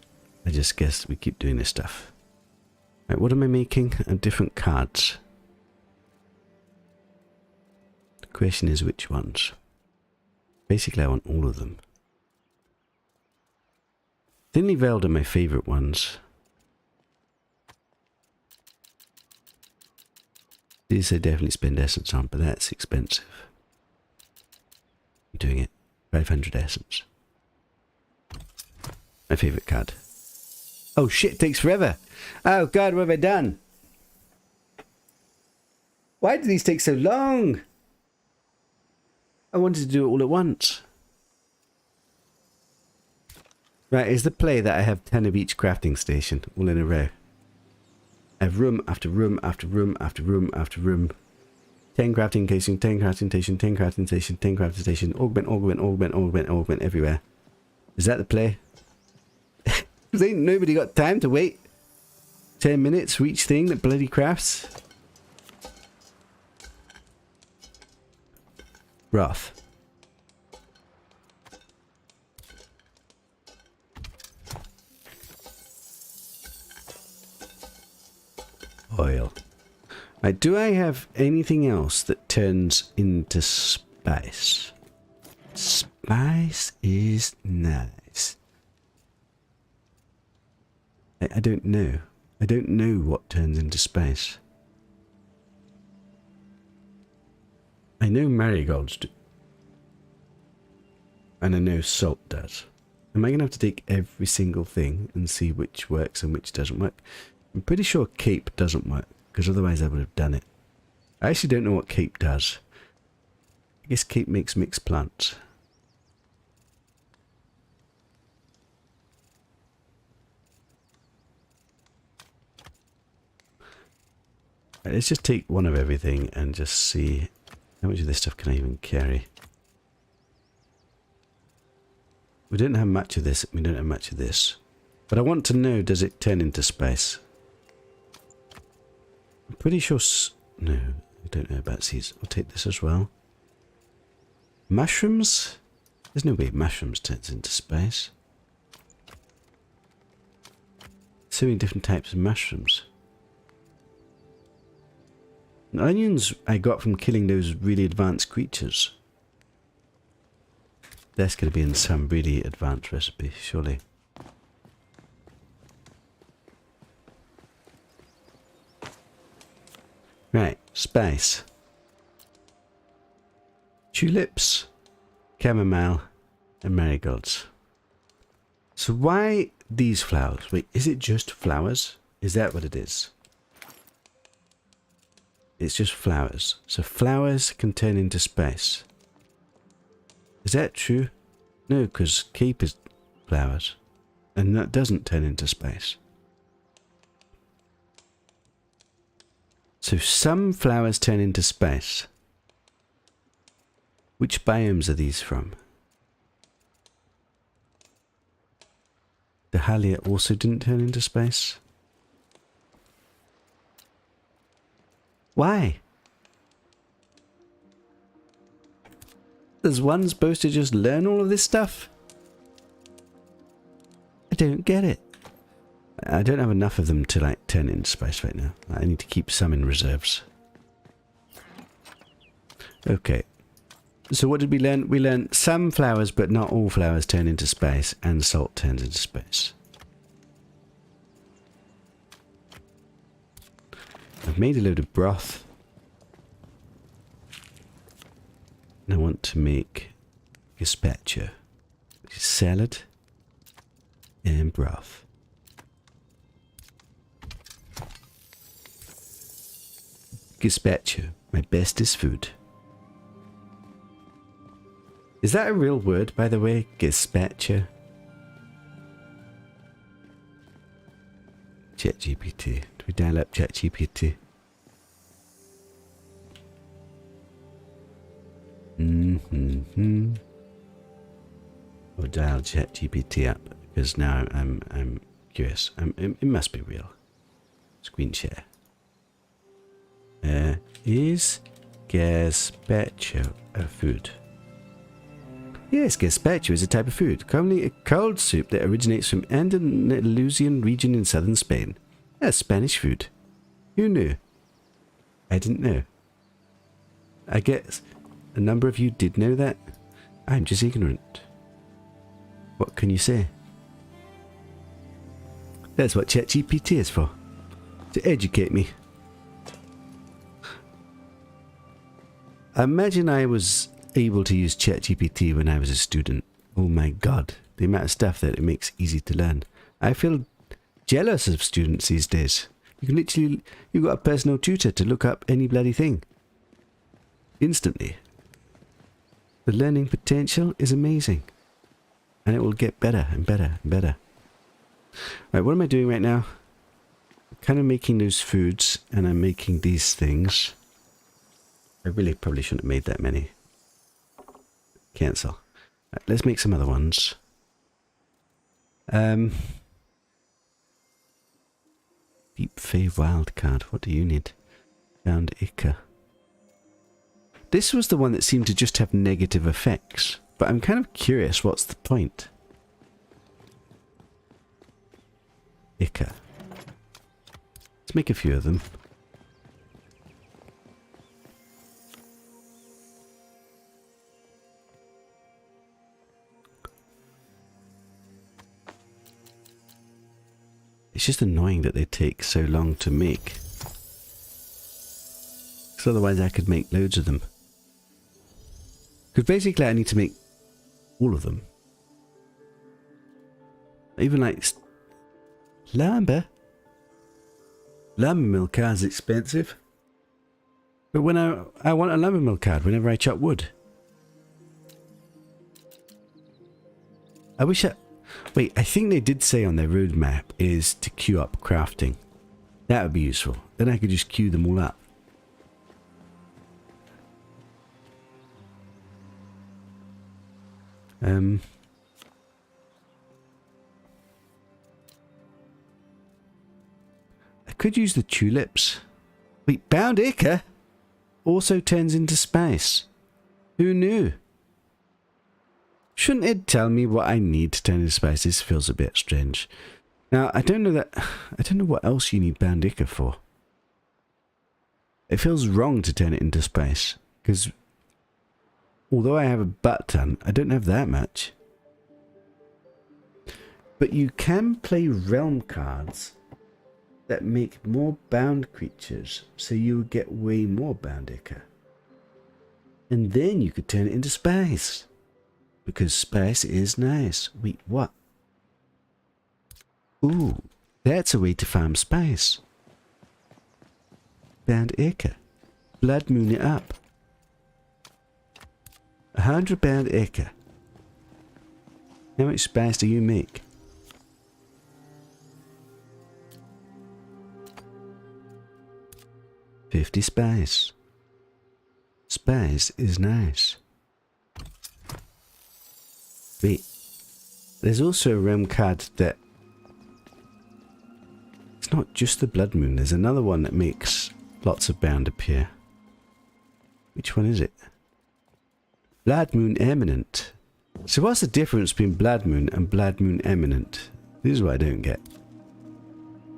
I just guess we keep doing this stuff. Right, what am I making? Different cards. The question is which ones? Basically, I want all of them. Thinly veiled are my favourite ones. These I definitely spend essence on, but that's expensive. I'm doing it. 500 essence. My favourite card. Oh shit, it takes forever. Oh god, what have I done? Why do these take so long? I wanted to do it all at once. Right, is the play that I have 10 of each crafting station, all in a row. I have room after room after room after room after room. 10 crafting station, 10 crafting station, 10 crafting station, 10 crafting station, augment, augment, augment, augment, augment everywhere. Is that the play? Because ain't nobody got time to wait 10 minutes for each thing that bloody crafts. Rough. Oil. Right, do I have anything else that turns into spice? Spice is nice. I don't know. I don't know what turns into spice. I know marigolds do. And I know salt does. Am I going to have to take every single thing and see which works and which doesn't work? I'm pretty sure cape doesn't work, because otherwise I would have done it. I actually don't know what cape does. I guess cape makes mixed plants. Right, let's just take one of everything and just see how much of this stuff can I even carry. We don't have much of this, we don't have much of this. But I want to know, does it turn into spice? I'm pretty sure... No, I don't know about seeds. I'll take this as well. Mushrooms? There's no way mushrooms turns into spice. So many different types of mushrooms. And onions I got from killing those really advanced creatures. That's going to be in some really advanced recipe, surely. Right, spice. Tulips, chamomile, and marigolds. So why these flowers? Wait, is it just flowers? Is that what it is? It's just flowers. So flowers can turn into spice. Is that true? No, because cape is flowers. And that doesn't turn into spice. So some flowers turn into spice. Which biomes are these from? The Halia also didn't turn into spice? Why? Is one supposed to just learn all of this stuff? I don't get it. I don't have enough of them to like turn it into spice right now. I need to keep some in reserves. Okay. So what did we learn? We learned some flowers, but not all flowers turn into spice, and salt turns into spice. I've made a load of broth. And I want to make gazpacho, which is salad and broth. Gazpacho, my bestest food. Is that a real word, by the way? Gazpacho? ChatGPT. Do we dial up ChatGPT? We'll dial ChatGPT up because now I'm curious. It must be real. Screen share. Is gazpacho a food? Yes, gazpacho is a type of food, commonly a cold soup that originates from Andalusian region in southern Spain. That's Spanish food. Who knew? I didn't know. I guess a number of you did know that. I'm just ignorant. What can you say? That's what ChatGPT is for. To educate me. Imagine I was able to use ChatGPT when I was a student. Oh my god, the amount of stuff that it makes easy to learn. I feel jealous of students these days. You can literally, you've got a personal tutor to look up any bloody thing. Instantly. The learning potential is amazing. And it will get better and better and better. Right, what am I doing right now? I'm kind of making those foods and I'm making these things. I really probably shouldn't have made that many. Cancel. Right, let's make some other ones. Deep Fey Wildcard. What do you need? Found Ica. This was the one that seemed to just have negative effects. But I'm kind of curious what's the point. Ica. Let's make a few of them. It's just annoying that they take so long to make. Because otherwise I could make loads of them. Because basically I need to make all of them. Even like lumber. Lumber mill card's expensive. But when I want a lumber mill card whenever I chop wood. I wish I... Wait, I think they did say on their roadmap is to queue up crafting. That would be useful. Then I could just queue them all up. I could use the tulips. Wait, bound Ica also turns into spice. Who knew? Shouldn't it tell me what I need to turn into spice? This feels a bit strange. Now, I don't know what else you need bound Ica for. It feels wrong to turn it into spice. Because although I have a butt ton, I don't have that much. But you can play realm cards that make more bound creatures. So you get way more bound Ica. And then you could turn it into spice. Because spice is nice. Wait, what? Ooh, that's a way to farm spice. Bound Ica. Blood moon it up. 100 bound Ica. How much spice do you make? $50 spice. Spice is nice. Wait, there's also a realm card that... It's not just the blood moon, there's another one that makes lots of bound appear. Which one is it? Blood moon eminent. So what's the difference between blood moon and blood moon eminent? This is what I don't get.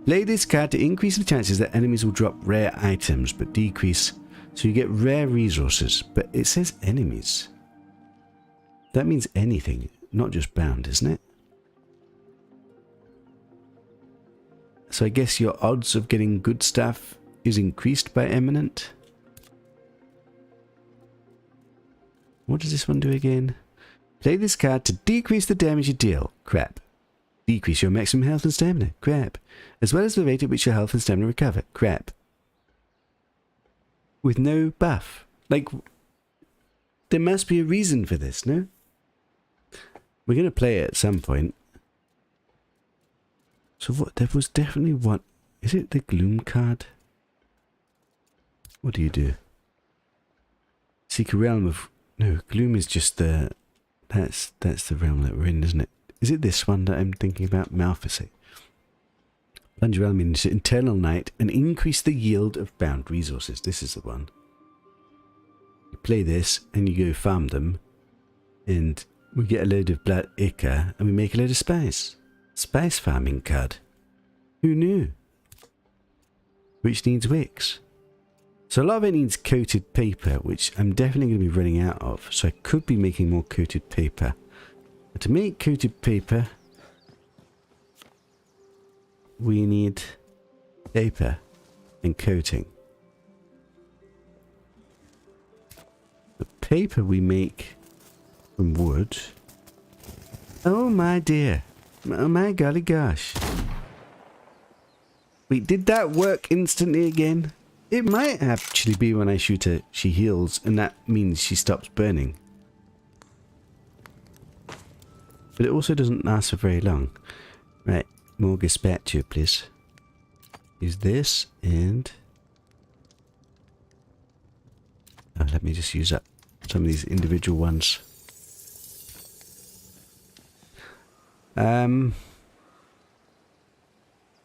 Play this card to increase the chances that enemies will drop rare items, but decrease so you get rare resources. But it says enemies. That means anything, not just bound, isn't it? So I guess your odds of getting good stuff is increased by eminent. What does this one do again? Play this card to decrease the damage you deal. Crap. Decrease your maximum health and stamina. Crap. As well as the rate at which your health and stamina recover. Crap. With no buff. Like, there must be a reason for this, no? We're going to play it at some point. So what, there was definitely one. Is it the Gloom card? What do you do? Seek a realm of... No, Gloom is just the... That's the realm that we're in, isn't it? Is it this one that I'm thinking about? Malphasate. Plunge realm into Eternal Night and increase the yield of bound resources. This is the one. You play this and you go farm them. And we get a load of blood ichor and we make a load of spice. Spice farming card. Who knew? Which needs wicks. So a lot of it needs coated paper, which I'm definitely going to be running out of. So I could be making more coated paper. But to make coated paper, we need paper and coating. The paper we make from wood. Oh my dear. Oh my golly gosh. Wait, did that work instantly again? It might actually be when I shoot her, she heals, and that means she stops burning. But it also doesn't last for very long. Right, more gazpacho, please. Use this, and... Oh, let me just use up some of these individual ones.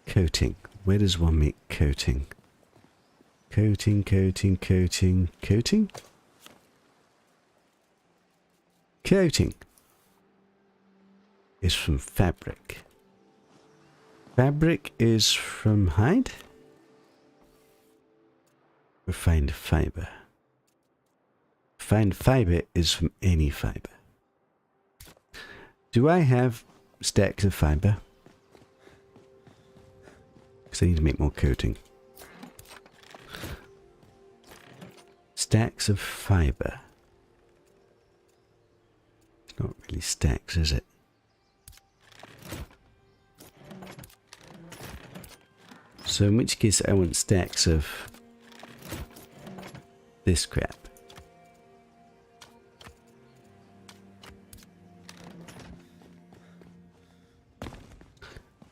Coating. Where does one make coating? Coating, coating, coating, coating? Coating is from fabric. Fabric is from hide? Refined fiber. Refined fiber is from any fiber. Do I have stacks of fiber? Because I need to make more coating. Stacks of fiber. It's not really stacks, is it? So in which case I want stacks of this crap.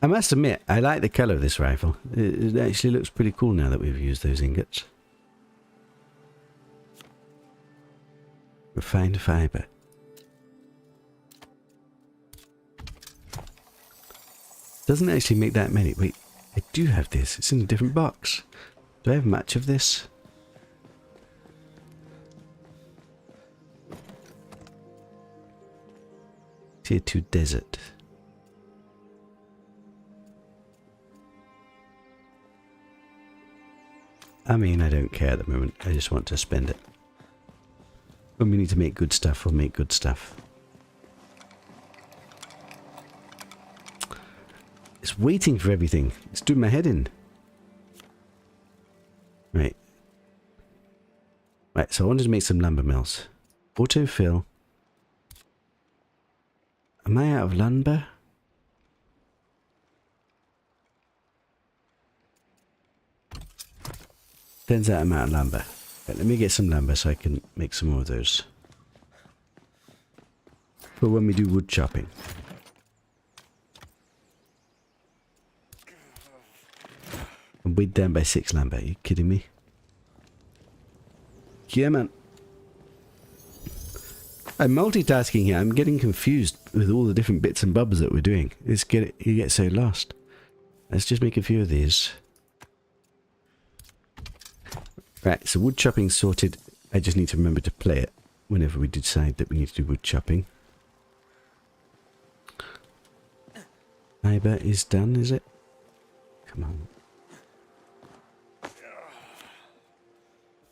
I must admit, I like the colour of this rifle. It actually looks pretty cool now that we've used those ingots. Refined fibre. Doesn't actually make that many. Wait, I do have this. It's in a different box. Do I have much of this? Tier 2 desert. I mean, I don't care at the moment. I just want to spend it. When we need to make good stuff, we'll make good stuff. It's waiting for everything. It's doing my head in. Right. Right, so I wanted to make some lumber mills. Autofill. Am I out of lumber? Turns out I'm out of lumber. Right, let me get some lumber so I can make some more of those. For when we do wood chopping. I'm weighed down by 6 lumber. Are you kidding me? Yeah, man. I'm multitasking here. I'm getting confused with all the different bits and bobs that we're doing. You get so lost. Let's just make a few of these. Right, so wood chopping sorted. I just need to remember to play it whenever we decide that we need to do wood chopping. Fibre is done, is it? Come on.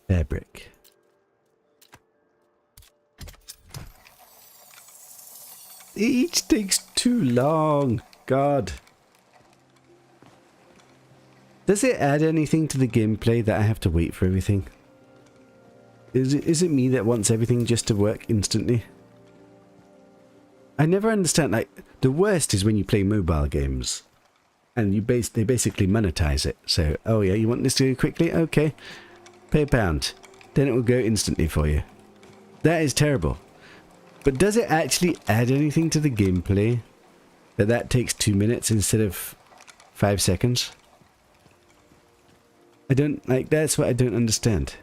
Fabric. Each takes too long. God. Does it add anything to the gameplay that I have to wait for everything? Is it me that wants everything just to work instantly? I never understand, like, the worst is when you play mobile games and they basically monetize it. So, oh yeah, you want this to go quickly? Okay. Pay a pound. Then it will go instantly for you. That is terrible. But does it actually add anything to the gameplay that takes 2 minutes instead of 5 seconds? I don't, like, that's what I don't understand.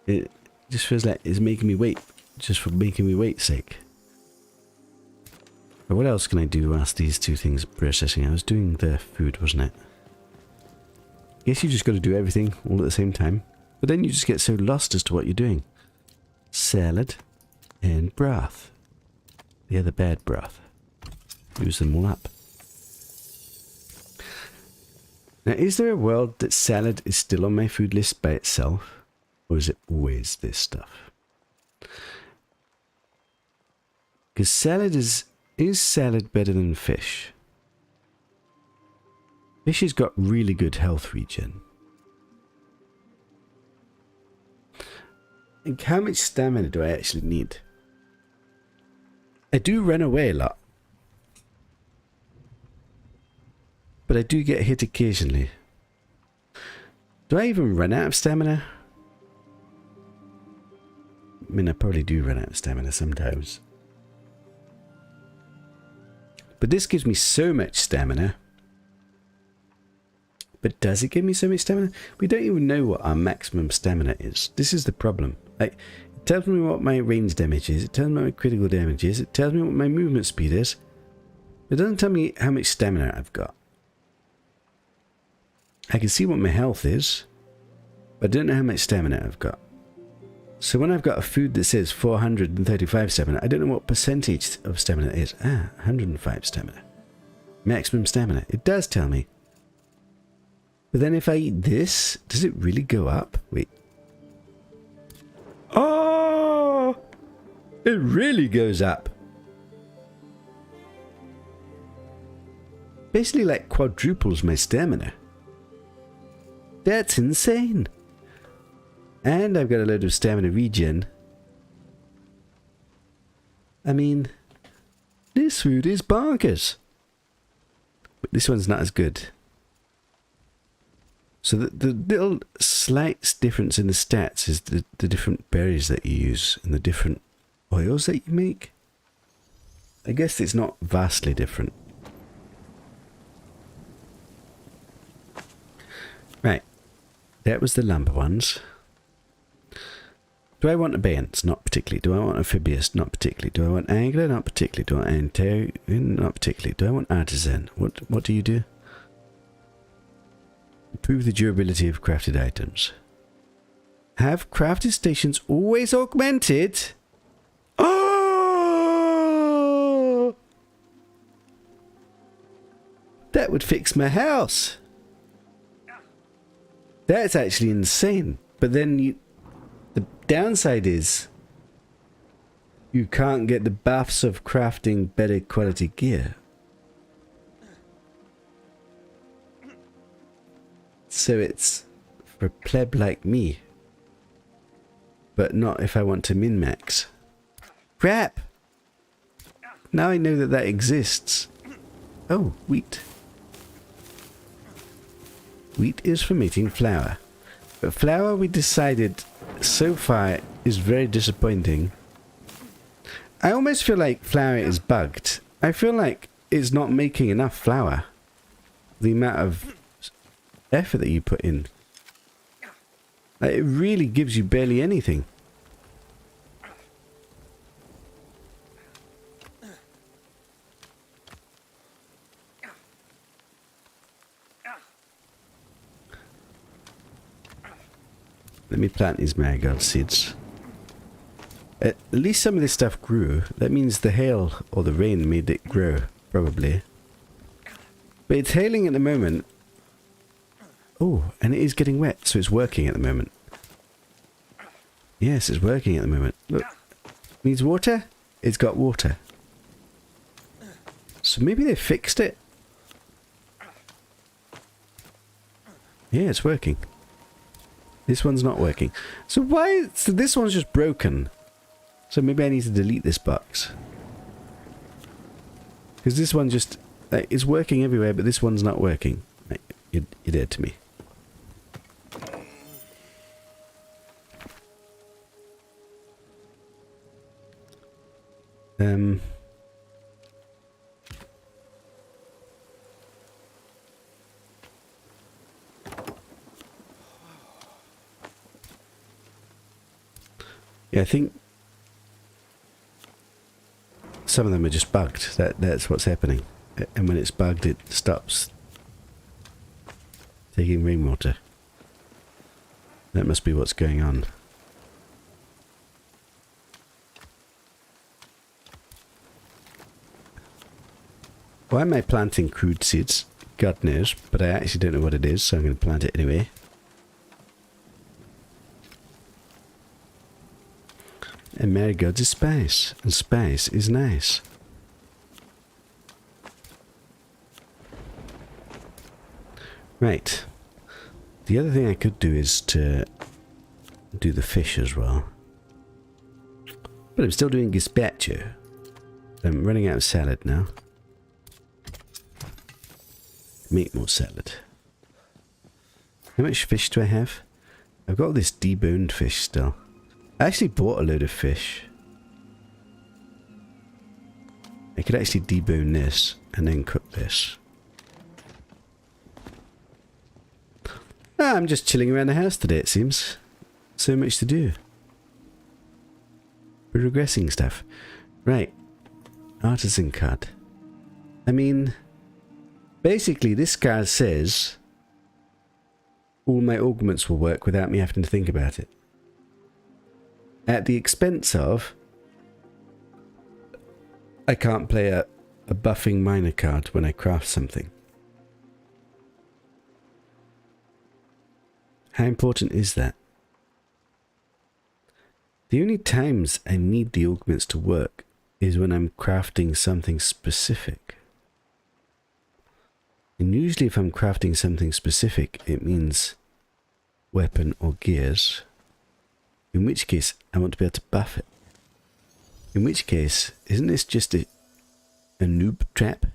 It just feels like it's making me wait, just for making me wait's sake. But what else can I do whilst these two things are processing? I was doing the food, wasn't it? I guess you just got to do everything all at the same time. But then you just get so lost as to what you're doing. Salad and broth. The other bad broth. Use them all up. Now, is there a world that salad is still on my food list by itself? Or is it always this stuff? Because salad is salad better than fish? Fish has got really good health regen. And how much stamina do I actually need? I do run away a lot. But I do get hit occasionally. Do I even run out of stamina? I mean, I probably do run out of stamina sometimes. But this gives me so much stamina. But does it give me so much stamina? We don't even know what our maximum stamina is. This is the problem. Like, it tells me what my range damage is. It tells me what my critical damage is. It tells me what my movement speed is. It doesn't tell me how much stamina I've got. I can see what my health is, but I don't know how much stamina I've got. So when I've got a food that says 435 stamina, I don't know what percentage of stamina it is. 105 stamina. Maximum stamina. It does tell me. But then if I eat this, does it really go up? Wait. Oh! It really goes up. Basically like quadruples my stamina. That's insane. And I've got a load of stamina regen. I mean, this food is bonkers. But this one's not as good. So the little slight difference in the stats is the different berries that you use and the different oils that you make. I guess it's not vastly different. Right. That was the lumber ones. Do I want abeyance? Not particularly. Do I want amphibious? Not particularly. Do I want angler? Not particularly. Do I want antiquarian? Not particularly. Do I want artisan? What do you do? Improve the durability of crafted items. Have crafted stations always augmented? Oh! That would fix my house. That's actually insane. But then the downside is you can't get the buffs of crafting better quality gear. So it's for a pleb like me. But not if I want to min-max. Crap! Now I know that that exists. Oh, wheat. Wheat is for making flour. But flour, we decided, so far is very disappointing. I almost feel like flour is bugged. I feel like it's not making enough flour. The amount of effort that you put in. Like, it really gives you barely anything. Let me plant these marigold seeds. At least some of this stuff grew. That means the hail or the rain made it grow, probably. But it's hailing at the moment. Oh, and it is getting wet, so it's working at the moment. Yes, it's working at the moment. Look. Needs water? It's got water. So maybe they fixed it. Yeah, it's working. This one's not working. So why? So this one's just broken. So maybe I need to delete this box. Because this one just... it's working everywhere, but this one's not working. Right, you're dead to me. Yeah, I think some of them are just bugged. That's what's happening. And when it's bugged, it stops taking rainwater. That must be what's going on. Why am I planting crude seeds? God knows, but I actually don't know what it is, so I'm going to plant it anyway. And marigolds is spice, and spice is nice. Right. The other thing I could do is to do the fish as well. But I'm still doing gazpacho. I'm running out of salad now. Make more salad. How much fish do I have? I've got all this deboned fish still. I actually bought a load of fish. I could actually debone this and then cook this. I'm just chilling around the house today, it seems. So much to do. We're regressing stuff. Right. Artisan card. I mean... basically, this card says all my augments will work without me having to think about it. At the expense of I can't play a buffing miner card when I craft something. How important is that? The only times I need the augments to work is when I'm crafting something specific. And usually if I'm crafting something specific, it means weapon or gears. In which case, I want to be able to buff it. In which case, isn't this just a noob trap?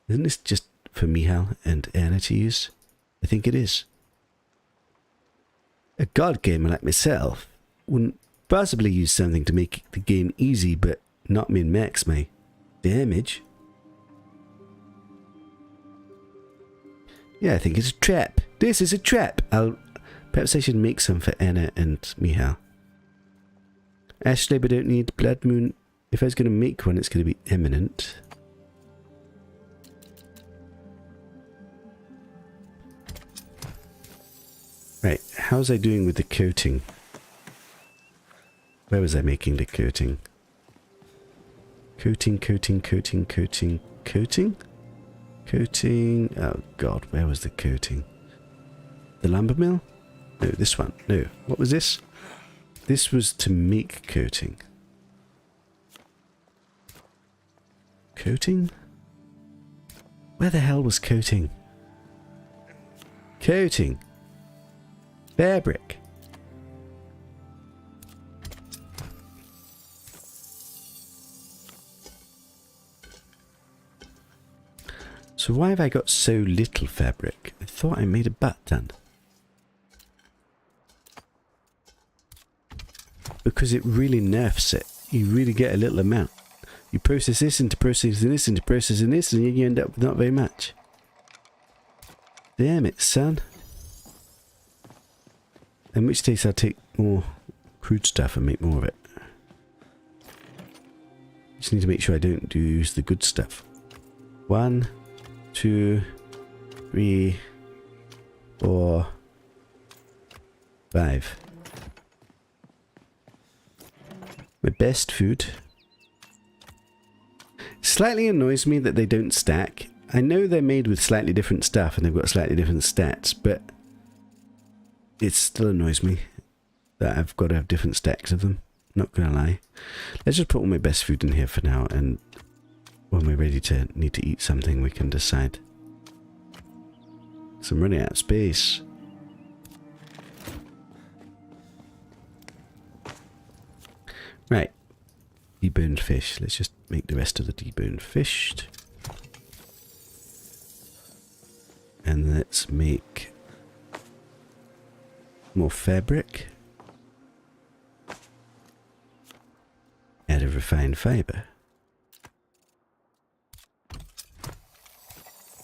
Isn't this just for Michal and Anna to use? I think it is. A god gamer like myself wouldn't possibly use something to make the game easy but not min-max my damage. Yeah, I think it's a trap. This is a trap. Perhaps I should make some for Anna and Michal. Ashley, but I don't need Blood Moon. If I was going to make one, it's going to be Eminent. Right, how's I doing with the coating? Where was I making the coating? Coating. Coating. Oh god, where was the coating? The lumber mill? No, this one. No. What was this? This was to make coating. Coating? Where the hell was coating? Coating. Fabric. So why have I got so little fabric? I thought I made a button. Because it really nerfs it. You really get a little amount. You process this into processing this into processing this, and you end up with not very much. Damn it, son. In which case I'll take more crude stuff and make more of it. Just need to make sure I don't use the good stuff. 1, 2, 3, 4, 5. My best food. Slightly annoys me that they don't stack. I know they're made with slightly different stuff and they've got slightly different stats, but it still annoys me that I've got to have different stacks of them. Not gonna lie. Let's just put all my best food in here for now, and when we're ready to need to eat something, we can decide. So I'm running out of space. Right. Deboned fish. Let's just make the rest of the deboned fish. And let's make more fabric. Out of refined fiber.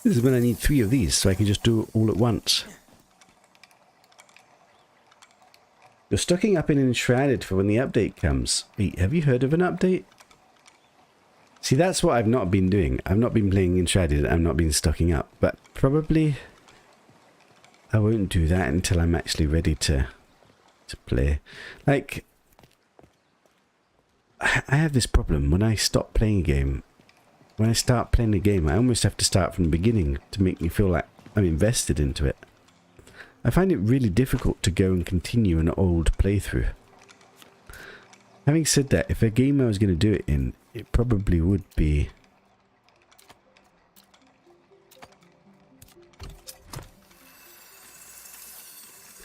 This is when I need 3 of these, so I can just do it all at once. You're stocking up in Enshrouded for when the update comes. Wait, have you heard of an update? See, that's what I've not been doing. I've not been playing Enshrouded, I've not been stocking up. But probably I won't do that until I'm actually ready to play. Like, I have this problem when I stop playing a game. When I start playing a game, I almost have to start from the beginning to make me feel like I'm invested into it. I find it really difficult to go and continue an old playthrough. Having said that, if a game I was going to do it in, it probably would be...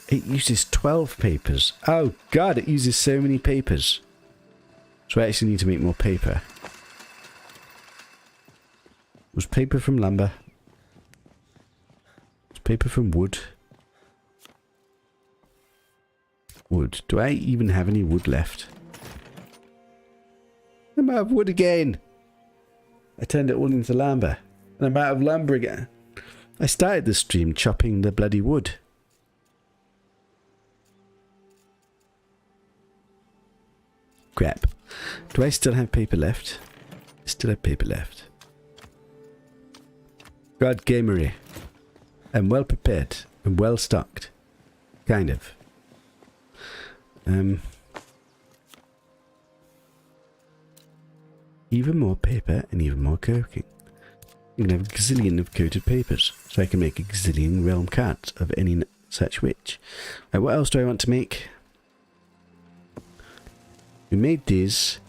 It uses 12 papers. Oh god, it uses so many papers. So I actually need to make more paper. Was paper from lumber? Was paper from wood? Wood. Do I even have any wood left? I'm out of wood again. I turned it all into lumber. And I'm out of lumber again. I started the stream chopping the bloody wood. Crap. Do I still have paper left? I still have paper left. God gamery. I'm well prepared and well stocked. Kind of. Even more paper and even more coating. You can have a gazillion of coated papers, so I can make a gazillion realm cards of any such which. Right, what else do I want to make? We made these.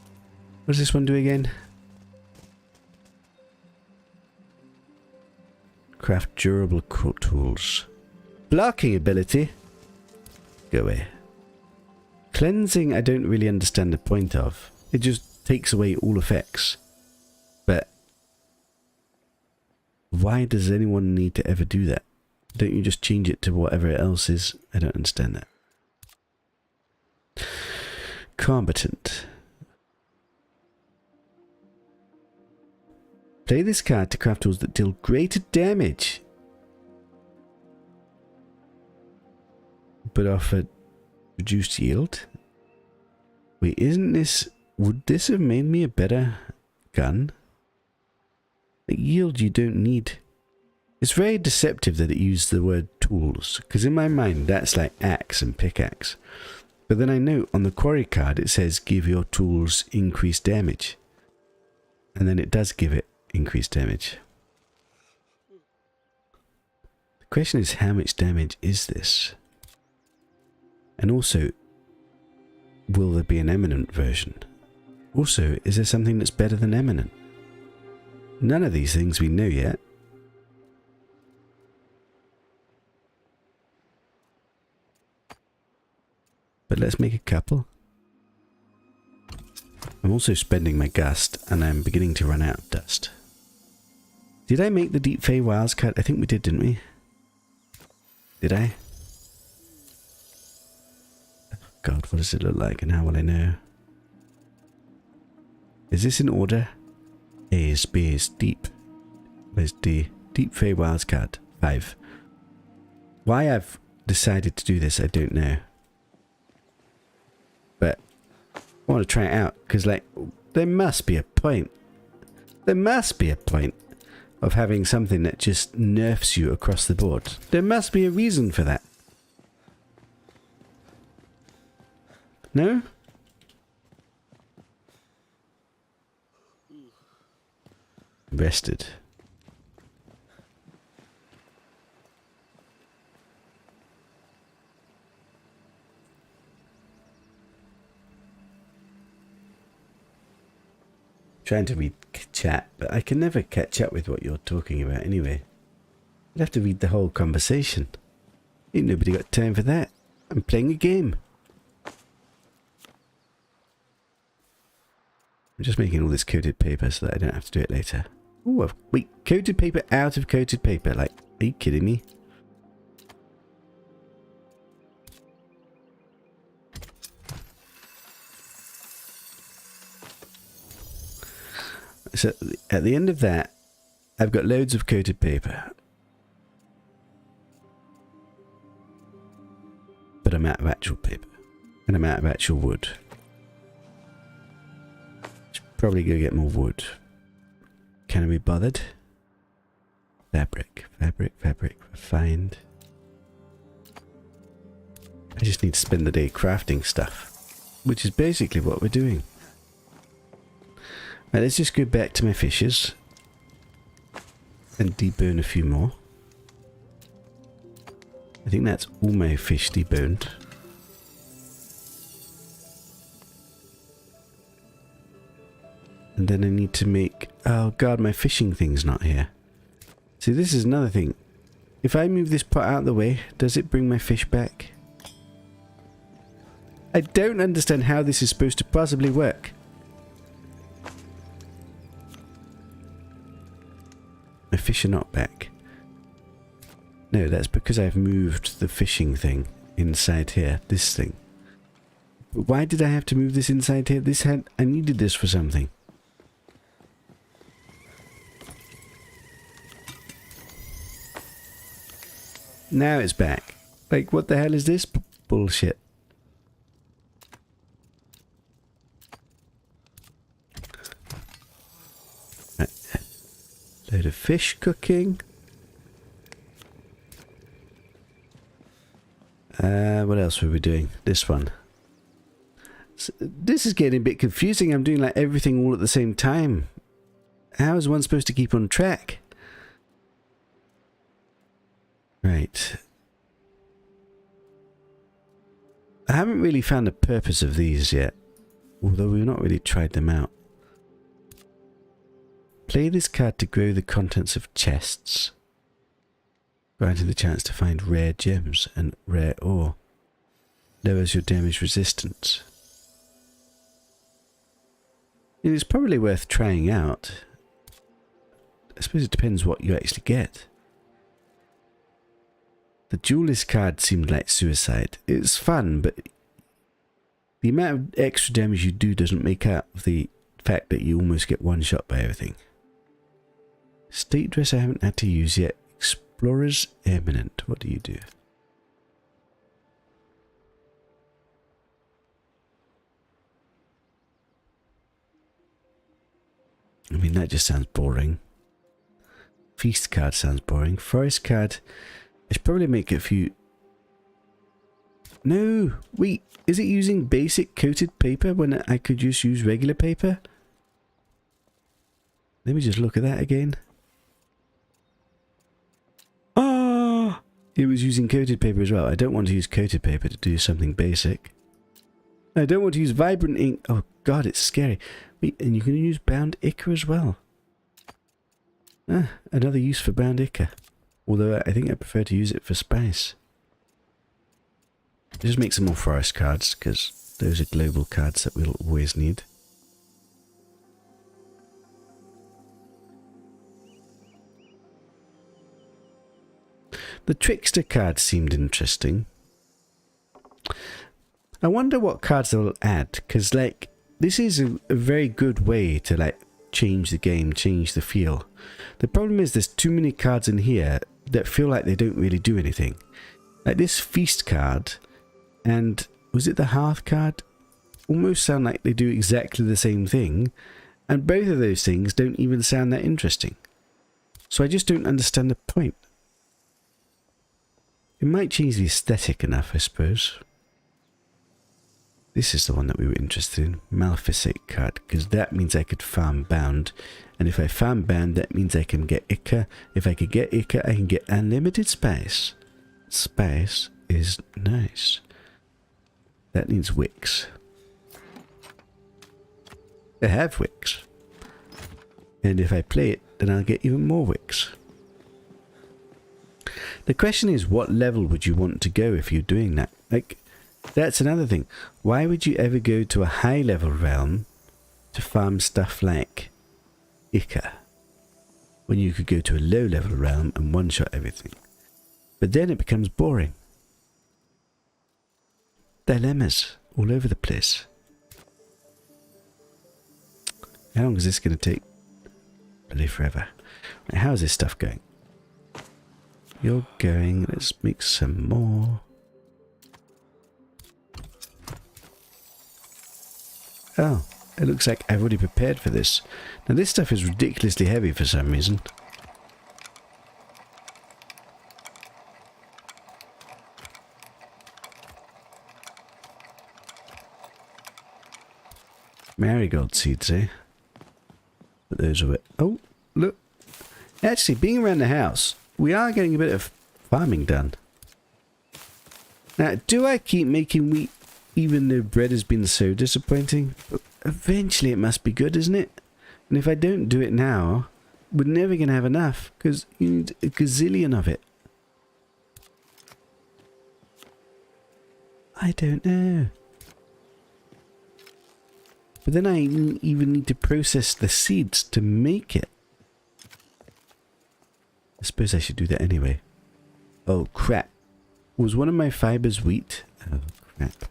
What does this one do again? Craft durable tools. Blocking ability. Go away. Cleansing I don't really understand the point of. It just takes away all effects. But why does anyone need to ever do that? Don't you just change it to whatever else is? I don't understand that. Combatant. Play this card to craft tools that deal greater damage, but offer reduced yield. Wait, isn't this... Would this have made me a better gun? The yield you don't need. It's very deceptive that it used the word tools, because in my mind that's like axe and pickaxe. But then I note on the quarry card it says give your tools increased damage. And then it does give it increased damage. The question is, how much damage is this? And also, will there be an eminent version? Also, is there something that's better than eminent? None of these things we know yet. But let's make a couple. I'm also spending my gust, and I'm beginning to run out of dust. Did I make the Deep Fey Wilds cut? I think we did, didn't we? Did I? God, what does it look like, and how will I know? Is this in order? A is B is deep. Where's D? Deep Fey Wilds card 5. Why I've decided to do this, I don't know. But I want to try it out, because like, there must be a point. There must be a point of having something that just nerfs you across the board. There must be a reason for that. No? invested. Trying to read chat, but I can never catch up with what you're talking about anyway. I'd have to read the whole conversation. Ain't nobody got time for that. I'm playing a game. I'm just making all this coated paper so that I don't have to do it later. Oh, wait, coated paper out of coated paper. Like, are you kidding me? So at the end of that, I've got loads of coated paper. But I'm out of actual paper. And I'm out of actual wood. Should probably go get more wood. Can I be bothered? Fabric, fabric, fabric, find. I just need to spend the day crafting stuff. Which is basically what we're doing. Right, let's just go back to my fishes. And debone a few more. I think that's all my fish deboned. And then I need to make... Oh god, my fishing thing's not here. See, this is another thing. If I move this pot out of the way, does it bring my fish back? I don't understand how this is supposed to possibly work. My fish are not back. No, that's because I've moved the fishing thing inside here. This thing. But why did I have to move this inside here? I needed this for something. Now it's back. Like, what the hell is this bullshit? Right. Load of fish cooking. What else were we doing? This one. So, this is getting a bit confusing. I'm doing like everything all at the same time. How is one supposed to keep on track? Right. I haven't really found the purpose of these yet. Although we've not really tried them out. Play this card to grow the contents of chests. Granting the chance to find rare gems and rare ore. Lowers your damage resistance. It is probably worth trying out. I suppose it depends what you actually get. The duelist card seemed like suicide. It's fun, but the amount of extra damage you do doesn't make up for the fact that you almost get one shot by everything. State dress I haven't had to use yet. Explorer's Eminent. What do you do? I mean, that just sounds boring. Feast card sounds boring. Forest card, I should probably make a few... No! Wait, is it using basic coated paper when I could just use regular paper? Let me just look at that again. Oh! It was using coated paper as well. I don't want to use coated paper to do something basic. I don't want to use vibrant ink. Oh god, it's scary. Wait, and you can use bound ichor as well. Ah, another use for bound ichor. Although I think I prefer to use it for spice. Just make some more forest cards, because those are global cards that we'll always need. The trickster card seemed interesting. I wonder what cards they'll add, because like, this is a very good way to like change the game, change the feel. The problem is there's too many cards in here that feel like they don't really do anything. Like this feast card and was it the hearth card? Almost sound like they do exactly the same thing, and both of those things don't even sound that interesting. So I just don't understand the point. It might change the aesthetic enough, I suppose. This is the one that we were interested in. Maleficate card, because that means I could farm bound. And if I farm bound, that means I can get Ica. If I could get Ica, I can get unlimited space. Space is nice. That needs wicks. I have wicks. And if I play it, then I'll get even more wicks. The question is, what level would you want to go if you're doing that? Like, that's another thing. Why would you ever go to a high level realm to farm stuff like Ica when you could go to a low level realm and one-shot everything? But then it becomes boring. Dilemmas all over the place. How long is this going to take? Bloody forever. Right, how's this stuff going? You're going. Let's make some more. Oh, it looks like I've already prepared for this. Now this stuff is ridiculously heavy for some reason. Marigold seeds, eh? But those are it. Oh, look. Actually, being around the house, we are getting a bit of farming done. Now, do I keep making wheat even though bread has been so disappointing? Eventually it must be good, isn't it? And if I don't do it now, we're never going to have enough, because you need a gazillion of it. I don't know. But then I even need to process the seeds to make it. I suppose I should do that anyway. Oh, crap. Was one of my fibers wheat? Oh, crap.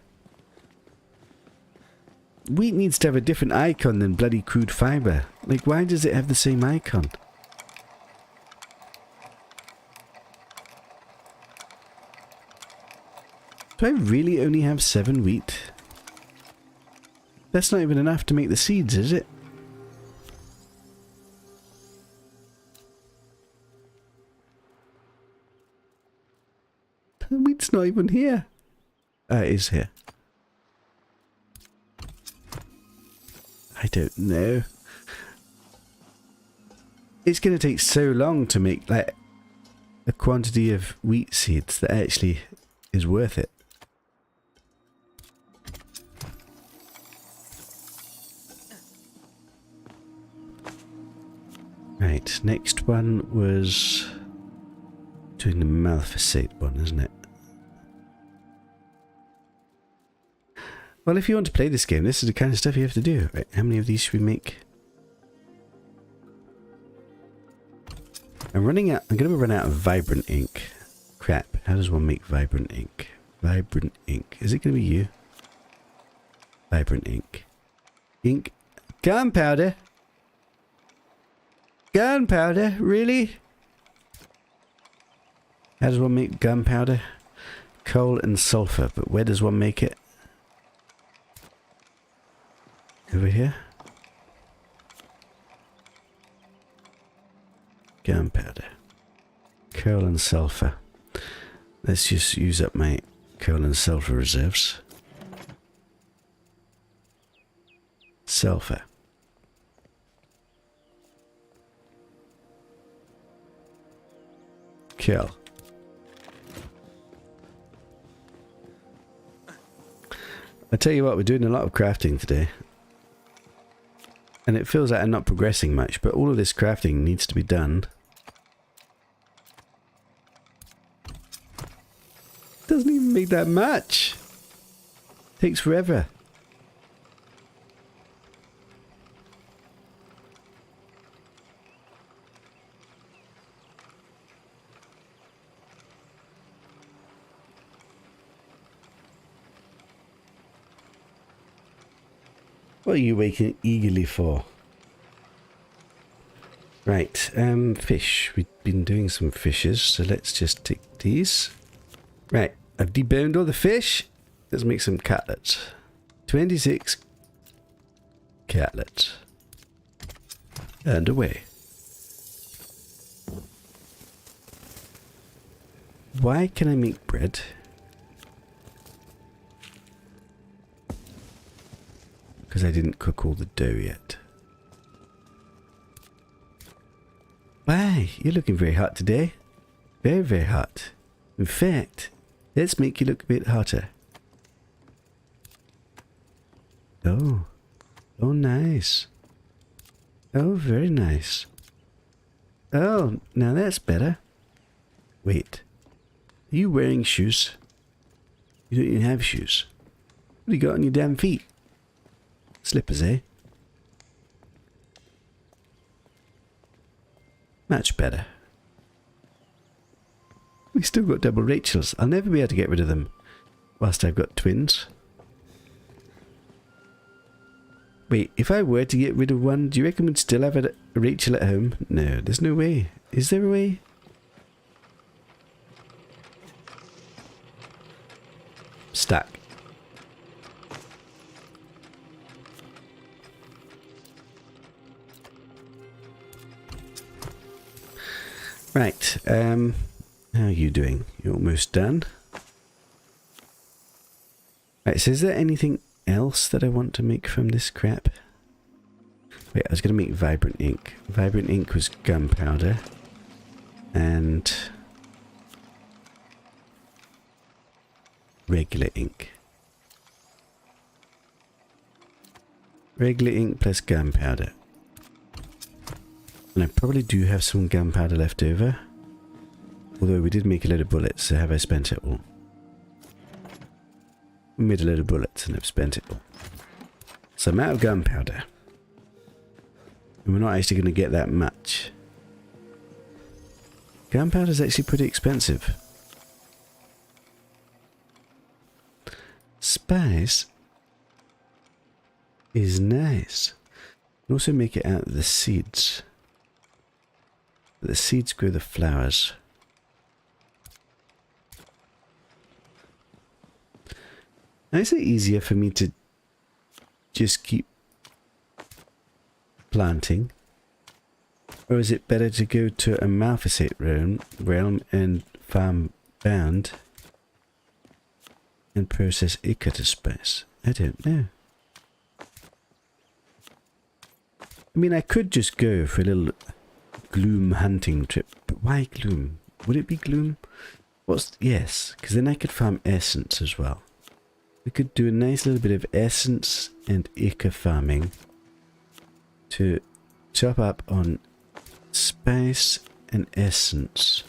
Wheat needs to have a different icon than bloody crude fiber. Like, why does it have the same icon? Do I really only have 7 wheat? That's not even enough to make the seeds, is it? The wheat's not even here. It is here. I don't know. It's going to take so long to make like a quantity of wheat seeds that actually is worth it. Right, next one was doing the Maleficate one, isn't it? Well, if you want to play this game, this is the kind of stuff you have to do. Right, how many of these should we make? I'm running out. I'm going to run out of vibrant ink. Crap. How does one make vibrant ink? Vibrant ink. Is it going to be you? Vibrant ink. Ink. Gunpowder. Gunpowder? Really? How does one make gunpowder? Coal and sulfur. But where does one make it? Over here? Gunpowder. Coal and sulfur. Let's just use up my coal and sulfur reserves. Sulfur. Coal. I tell you what, we're doing a lot of crafting today. And it feels like I'm not progressing much, but all of this crafting needs to be done. Doesn't even make that much. Takes forever. What are you waiting eagerly for? Right, fish. We've been doing some fishes, so let's just take these. Right, I've deboned all the fish. Let's make some cutlets. 26 cutlets. And away. Why can I make bread? because I didn't cook all the dough yet. Why, you're looking very hot today. Very, very hot. In fact, let's make you look a bit hotter. Oh. Oh, nice. Oh, very nice. Oh, now that's better. Wait. Are you wearing shoes? You don't even have shoes. What do you got on your damn feet? Slippers, eh? Much better. We still got double Rachels. I'll never be able to get rid of them whilst I've got twins. Wait, if I were to get rid of one, do you reckon we'd still have a Rachel at home? No, there's no way. Is there a way? Stuck. Right, how are you doing? You're almost done. Right, so is there anything else that I want to make from this crap? Wait, I was going to make vibrant ink. Vibrant ink was gunpowder. And regular ink. Regular ink plus gunpowder. And I probably do have some gunpowder left over. Although we did make a load of bullets, so have I spent it all? We made a load of bullets and I've spent it all. So I'm out of gunpowder. And we're not actually going to get that much. Gunpowder is actually pretty expensive. Spice is nice. You can also make it out of the seeds. The seeds grow the flowers. Now, is it easier for me to just keep planting? Or is it better to go to a Malphasate realm and farm bound and process ichor to spice? I don't know. I mean, I could just go for a little gloom hunting trip, but why gloom? Would it be gloom? Yes, because then I could farm essence as well. We could do a nice little bit of essence and ichor farming to chop up on spice and essence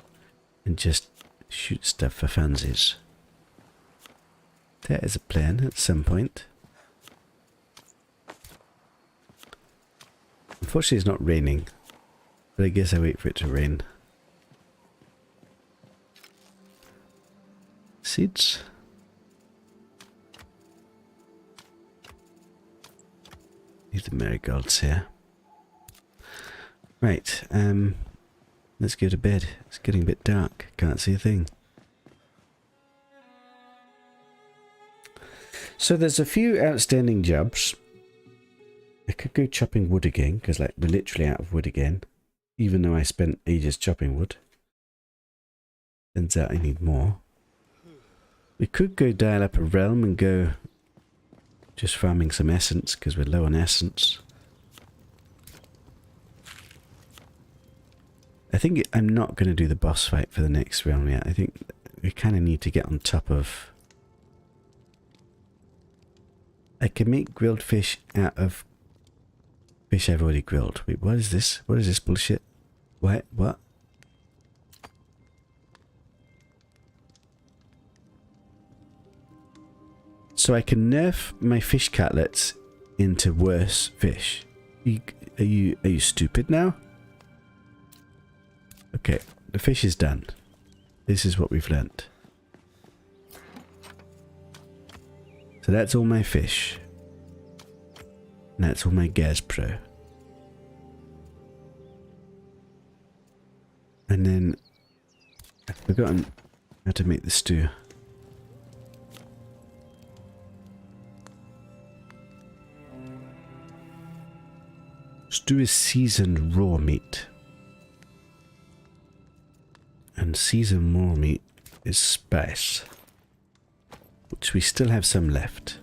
and just shoot stuff for funsies. That is a plan at some point. Unfortunately it's not raining, but I guess I wait for it to rain. Seeds. Leave the marigolds here. Right, let's go to bed. It's getting a bit dark. Can't see a thing. So there's a few outstanding jobs. I could go chopping wood again, because like we're literally out of wood again. Even though I spent ages chopping wood. Turns out I need more. We could go dial up a realm and go just farming some essence, because we're low on essence. I think I'm not going to do the boss fight for the next realm yet. I think we kind of need to get on top of... I can make grilled fish out of fish I've already grilled. Wait, what is this? What is this bullshit? What? What? So I can nerf my fish cutlets into worse fish. Are you stupid now? Okay, the fish is done. This is what we've learnt. So that's all my fish. And that's all my Gas Pro. And then I've forgotten how to make the stew. Stew is seasoned raw meat. And seasoned raw meat is spice. Which we still have some left.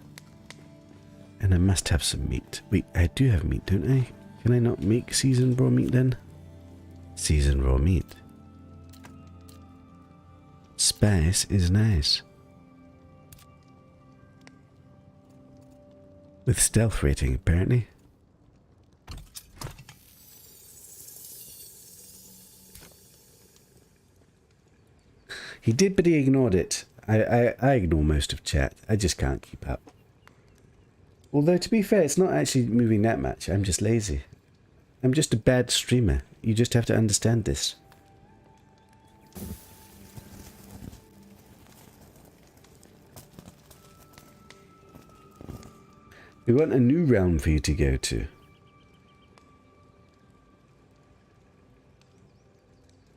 And And I must have some meat. Wait, I do have meat, don't I? Can I not make seasoned raw meat then? Seasoned raw meat. Spice is nice. With stealth rating, apparently. He did, but he ignored it. I ignore most of chat. I just can't keep up. Although, to be fair, it's not actually moving that much. I'm just lazy. I'm just a bad streamer. You just have to understand this. We want a new realm for you to go to.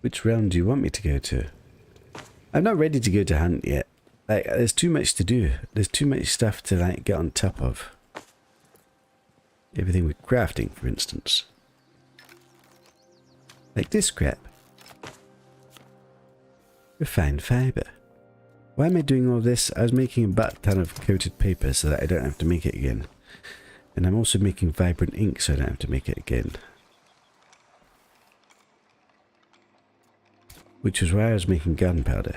Which realm do you want me to go to? I'm not ready to go to hunt yet. Like, there's too much to do. There's too much stuff to like get on top of. Everything with crafting, for instance. Like this crap. Refined fibre. Why am I doing all this? I was making a butt ton of coated paper so that I don't have to make it again. And I'm also making vibrant ink so I don't have to make it again. Which was why I was making gunpowder.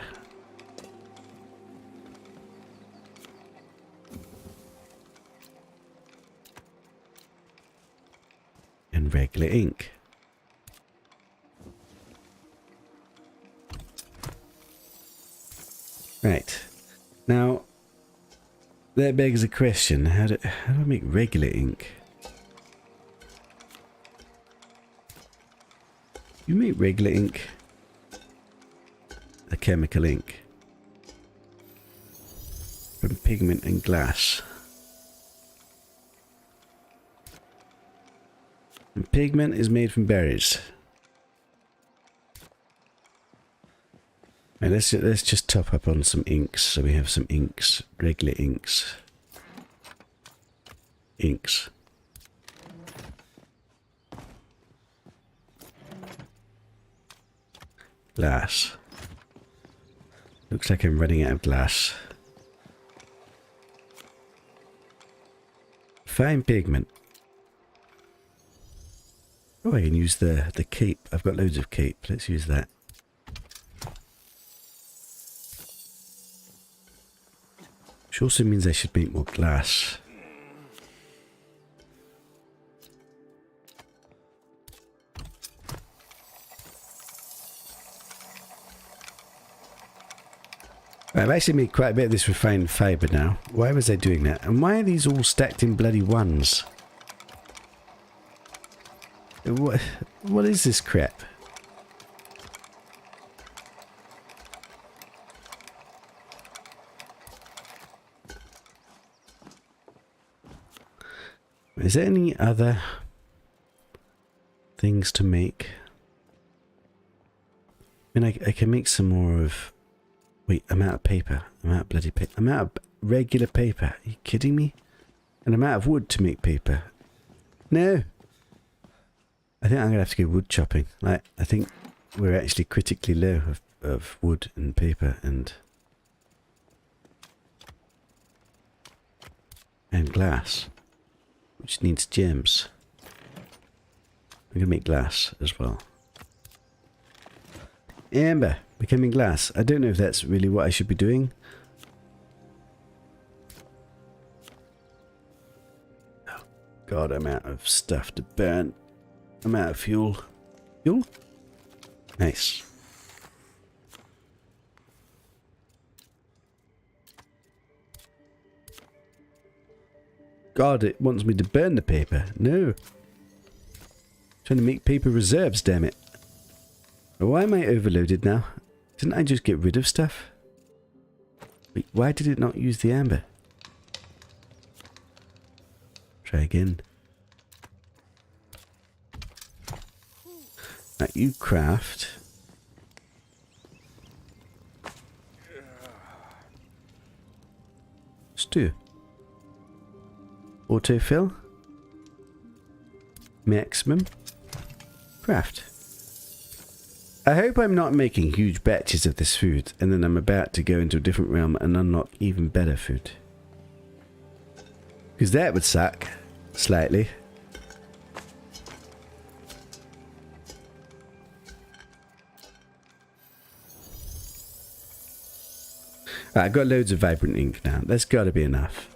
And regular ink. Right. Now, that begs a question. How do I make regular ink? You make regular ink a chemical ink from pigment and glass. And pigment is made from berries. Right, let's just top up on some inks so we have some inks, regular inks. Inks. Glass. Looks like I'm running out of glass. Fine pigment. Oh, I can use the cape. I've got loads of cape. Let's use that. Which also means I should make more glass. I've actually made quite a bit of this refined fibre now. Why was I doing that? And why are these all stacked in bloody ones? What is this crap? Is there any other things to make? I mean, I can make some more of... Wait, I'm out of paper. I'm out of bloody paper. I'm out of regular paper. Are you kidding me? And I'm out of wood to make paper. No! I think I'm going to have to go wood chopping. Like, I think we're actually critically low of wood and paper and glass. Which needs gems. I'm going to make glass as well. Amber, becoming glass. I don't know if that's really what I should be doing. Oh God, I'm out of stuff to burn. I'm out of fuel. Fuel? Nice. God, it wants me to burn the paper. No. Trying to make paper reserves, damn it. Why am I overloaded now? Didn't I just get rid of stuff? Wait, why did it not use the amber? Try again. Right, you craft. Stew. Autofill. Maximum. Craft. I hope I'm not making huge batches of this food and then I'm about to go into a different realm and unlock even better food. Because that would suck. Slightly. Right, I've got loads of vibrant ink now. That's got to be enough.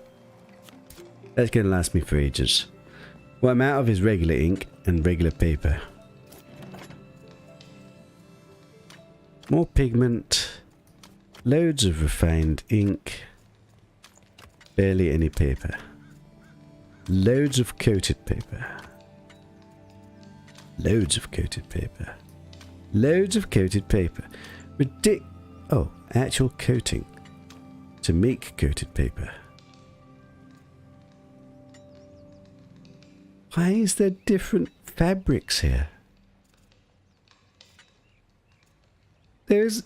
That's going to last me for ages. What I'm out of is regular ink and regular paper. More pigment. Loads of refined ink. Barely any paper. Loads of coated paper. Loads of coated paper. Loads of coated paper. Oh, actual coating. To make coated paper. Why is there different fabrics here? There's...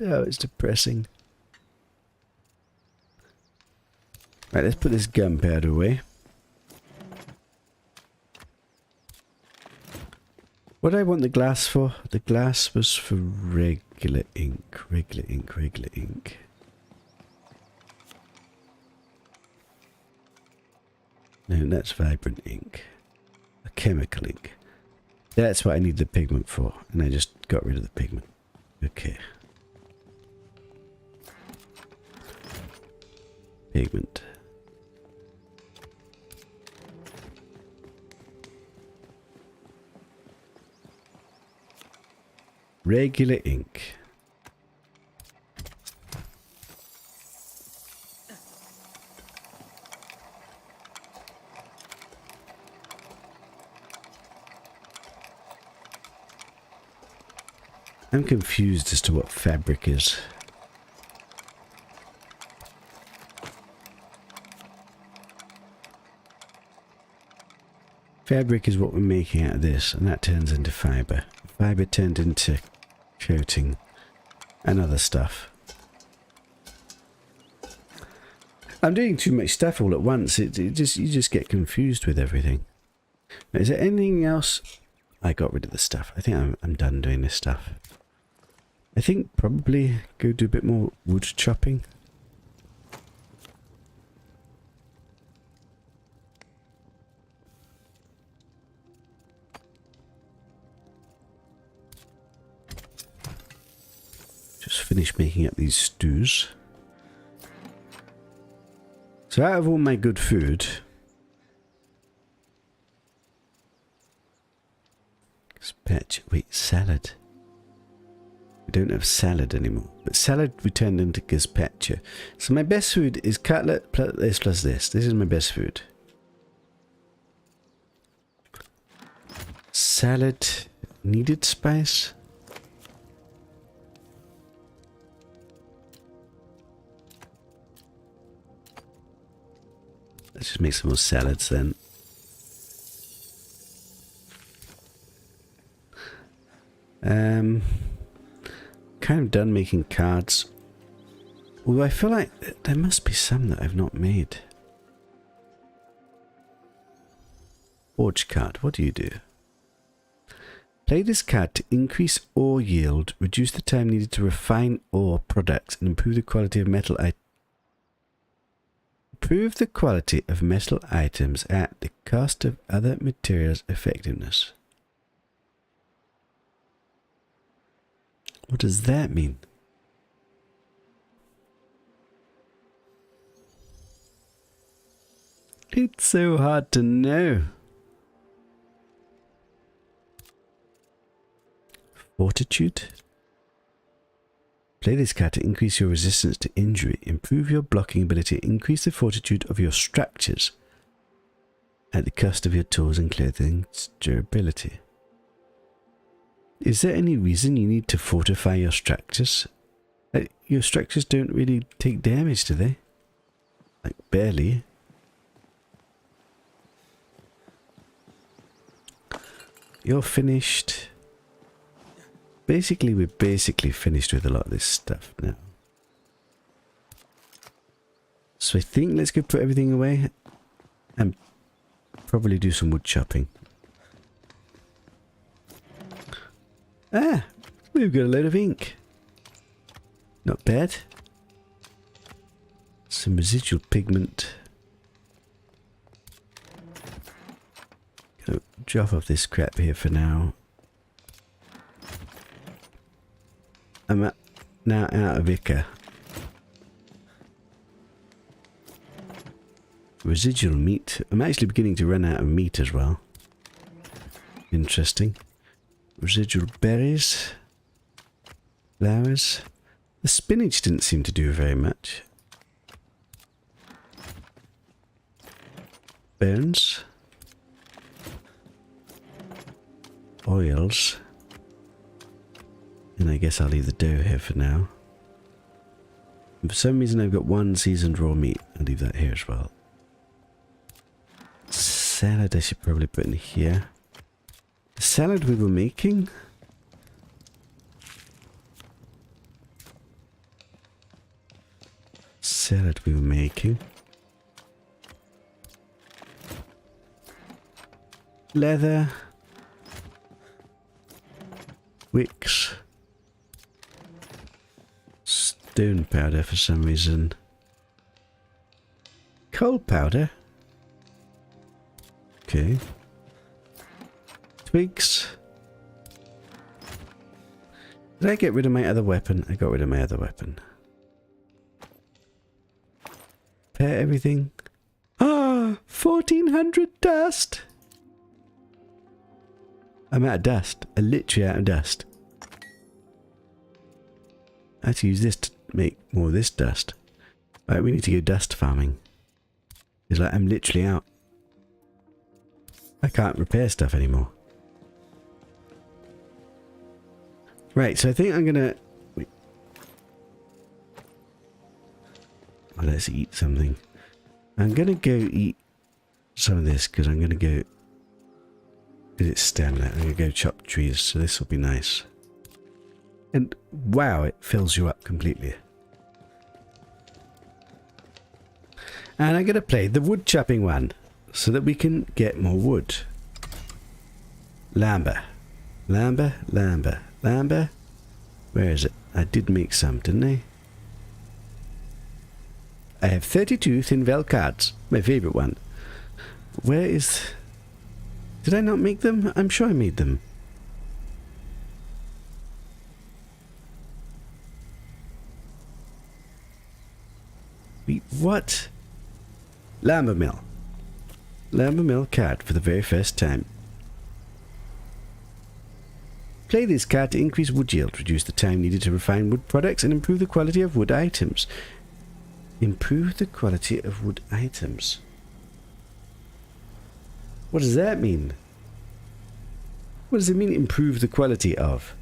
Oh, it's depressing. Right, let's put this gunpowder away. What do I want the glass for? The glass was for regular ink. Regular ink, regular ink. No, that's vibrant ink. A chemical ink. That's what I need the pigment for. And I just got rid of the pigment. Okay. Pigment. Regular ink. I'm confused as to what fabric is. Fabric is what we're making out of this, and that turns into fibre. Fibre turned into coating and other stuff. I'm doing too much stuff all at once. You just get confused with everything. Is there anything else? I got rid of the stuff. I think I'm done doing this stuff. I think probably go do a bit more wood chopping. Just finish making up these stews. So out of all my good food, wait, salad. We don't have salad anymore, but salad we turned into gazpacho. So my best food is cutlet plus this plus this. This is my best food. Salad needed spice. Let's just make some more salads then. Kind of done making cards. Although I feel like there must be some that I've not made. Forge card, what do you do? Play this card to increase ore yield, reduce the time needed to refine ore products, and improve the quality of metal items. Improve the quality of metal items at the cost of other materials' effectiveness. What does that mean? It's so hard to know. Fortitude. Play this card to increase your resistance to injury, improve your blocking ability, increase the fortitude of your structures at the cost of your tools and clothing's durability. Is there any reason you need to fortify your structures? Your structures don't really take damage, do they? Like, barely. You're finished. Basically, we're basically finished with a lot of this stuff now. So I think let's go put everything away and probably do some wood chopping. Ah, we've got a load of ink. Not bad. Some residual pigment. Gonna drop off this crap here for now. I'm now out of ichor. Residual meat. I'm actually beginning to run out of meat as well. Interesting. Residual berries. Flowers. The spinach didn't seem to do very much. Bones. Oils. And I guess I'll leave the dough here for now. And for some reason I've got one seasoned raw meat. I'll leave that here as well. Salad I should probably put in here. The salad we were making. Salad we were making. Leather. Wicks. Stone powder for some reason. Coal powder. Okay. Twigs. Did I get rid of my other weapon? I got rid of my other weapon. Repair everything. Ah, 1400 dust. I'm out of dust. I'm literally out of dust. I have to use this to make more of this dust. Right, we need to go dust farming. It's like I'm literally out. I can't repair stuff anymore. Right, so I think I'm gonna... Wait. Oh, let's eat something. I'm gonna go eat some of this because I'm gonna go... Is it stem there? I'm gonna go chop trees, so this will be nice. And wow, it fills you up completely. And I'm gonna play the wood chopping one so that we can get more wood. Lamber. Lamber, lamber, lamber. Where is it? I did make some, didn't I? I have 32 thin vel cards. My favourite one. Where is... Did I not make them? I'm sure I made them. Wait, what? Lamber mill. Lamber mill card for the very first time. Play this card to increase wood yield, reduce the time needed to refine wood products, and improve the quality of wood items. Improve the quality of wood items. What does that mean? What does it mean, improve the quality of?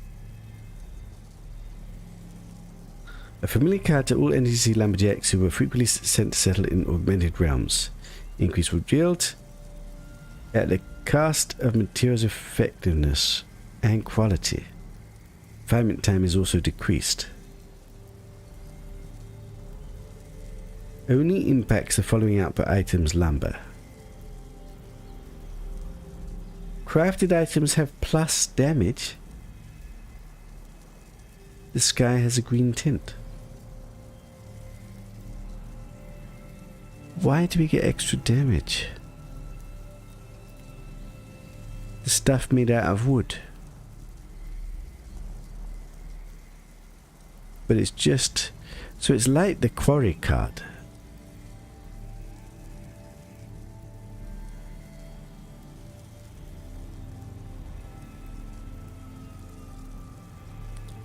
A familiar card to all NTC Lumberjacks who were frequently sent to settle in augmented realms. Increase wood yield at the cost of materials effectiveness and quality. Refinement time is also decreased. Only impacts the following output items: lumber. Crafted items have plus damage. The sky has a green tint. Why do we get extra damage? The stuff made out of wood. But it's just... So it's like the quarry card.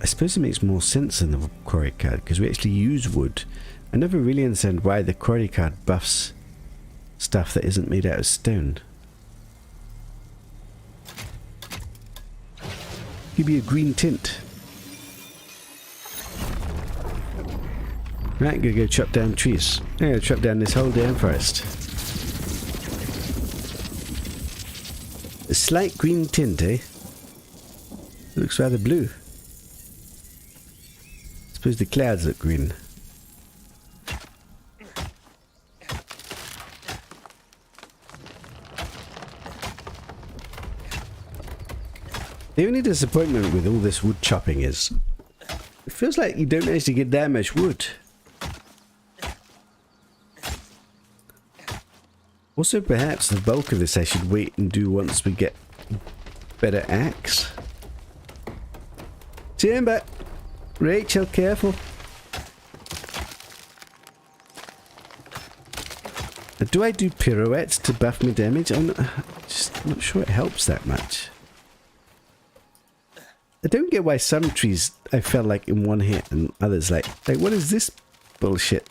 I suppose it makes more sense than the quarry card because we actually use wood. I never really understand why the quarry card buffs stuff that isn't made out of stone. Give me a green tint. Right, I'm gonna go chop down trees. I'm gonna chop down this whole damn forest. A slight green tint, eh? It looks rather blue. I suppose the clouds look green. The only disappointment with all this wood chopping is it feels like you don't actually get that much wood. Also, perhaps the bulk of this I should wait and do once we get better axe. Timber! Rachel, careful. Do I do pirouettes to buff my damage? I'm just not sure it helps that much. I don't get why some trees I fell like in one hit and others like what is this bullshit?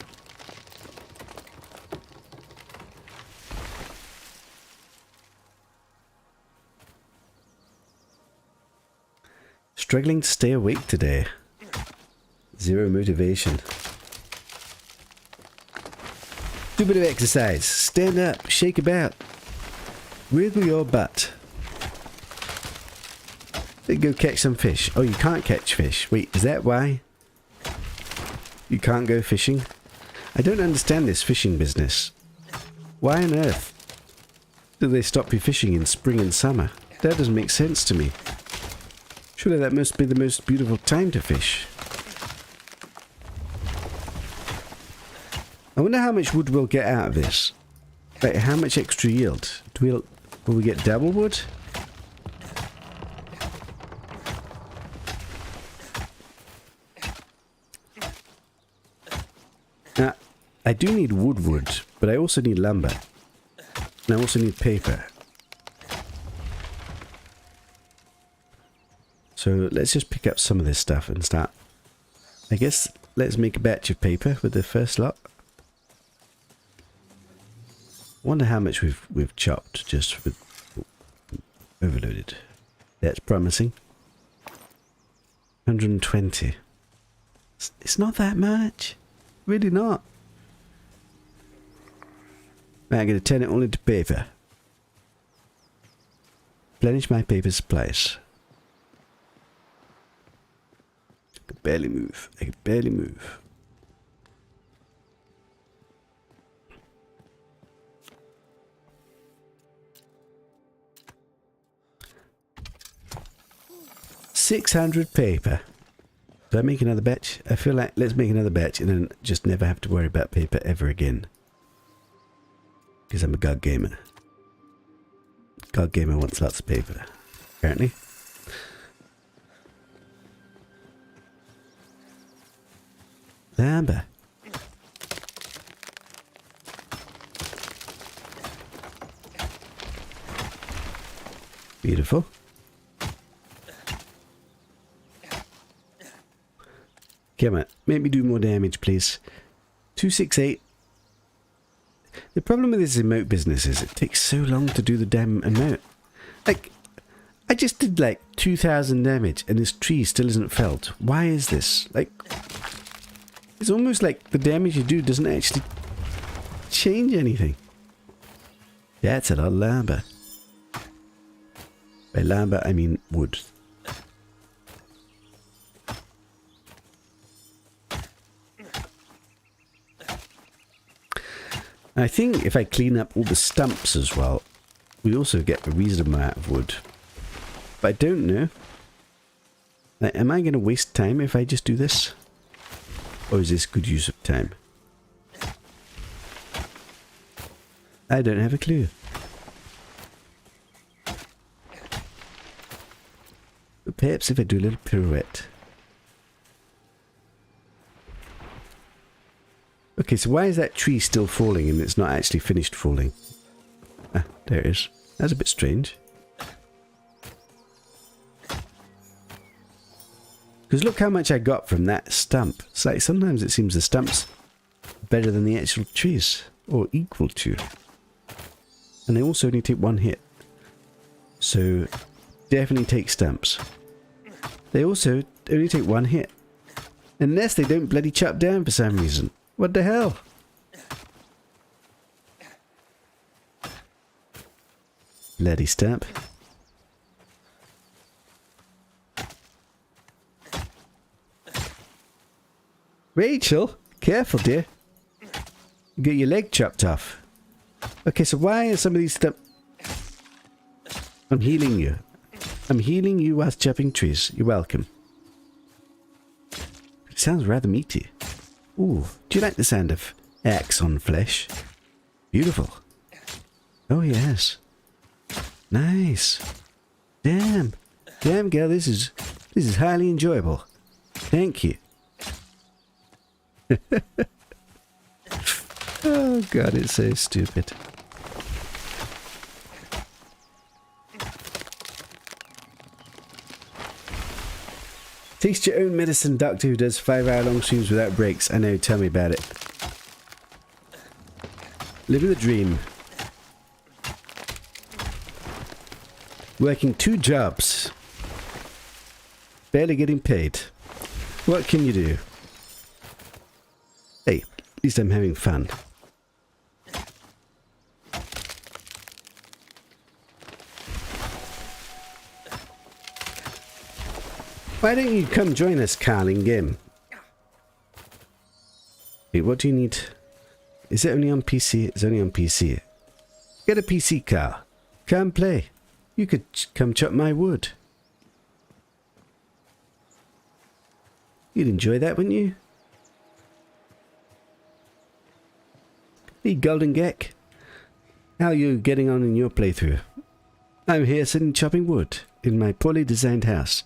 Struggling to stay awake today. Zero motivation. Do a bit of exercise. Stand up. Shake about. Wiggle your butt. Then go catch some fish. Oh, you can't catch fish. Wait, is that why? You can't go fishing? I don't understand this fishing business. Why on earth do they stop you fishing in spring and summer? That doesn't make sense to me. Surely that must be the most beautiful time to fish. I wonder how much wood we'll get out of this. Like, how much extra yield? Will we get double wood? Now, I do need wood, but I also need lumber. And I also need paper. So let's just pick up some of this stuff and start. I guess let's make a batch of paper with the first lot. Wonder how much we've chopped just with overloaded. That's promising. 120. It's not that much. Really not. Right, I'm going to turn it all into paper. Replenish my paper supplies. I can barely move. I can barely move. $600 paper. Do I make another batch? I feel like let's make another batch and then just never have to worry about paper ever again. Because I'm a god gamer. God gamer wants lots of paper, apparently. Lumber. Beautiful. Come on, make me do more damage, please. 268. The problem with this emote business is it takes so long to do the damn emote. Like, I just did like 2,000 damage and this tree still isn't felled. Why is this? Like, it's almost like the damage you do doesn't actually change anything. That's a lot of lumber. By lumber, I mean wood. I think if I clean up all the stumps as well, we also get a reasonable amount of wood. But I don't know. Like, am I going to waste time if I just do this? Or is this good use of time? I don't have a clue. But perhaps if I do a little pirouette. Okay, so why is that tree still falling and it's not actually finished falling? Ah, there it is. That's a bit strange. Because look how much I got from that stump. It's like sometimes it seems the stump's better than the actual trees. Or equal to. And they also only take one hit. So, definitely take stumps. They also only take one hit. Unless they don't bloody chop down for some reason. What the hell? Bloody stump. Rachel, careful dear. You get your leg chopped off. Okay, so why are some of these stump... I'm healing you. I'm healing you whilst chopping trees. You're welcome. It sounds rather meaty. Ooh, do you like the sound of axe on flesh? Beautiful. Oh, yes. Nice. Damn. Damn, girl, this is highly enjoyable. Thank you. Oh, God, it's so stupid. Taste your own medicine, doctor who does 5-hour-long streams without breaks. I know, tell me about it. Living the dream. Working 2 jobs. Barely getting paid. What can you do? Hey, at least I'm having fun. Why don't you come join us, Carl, in game? Wait, what do you need? Is it only on PC? It's only on PC. Get a PC, Carl. Come play. You could come chop my wood. You'd enjoy that, wouldn't you? Hey, Golden Geck. How are you getting on in your playthrough? I'm here sitting chopping wood in my poorly designed house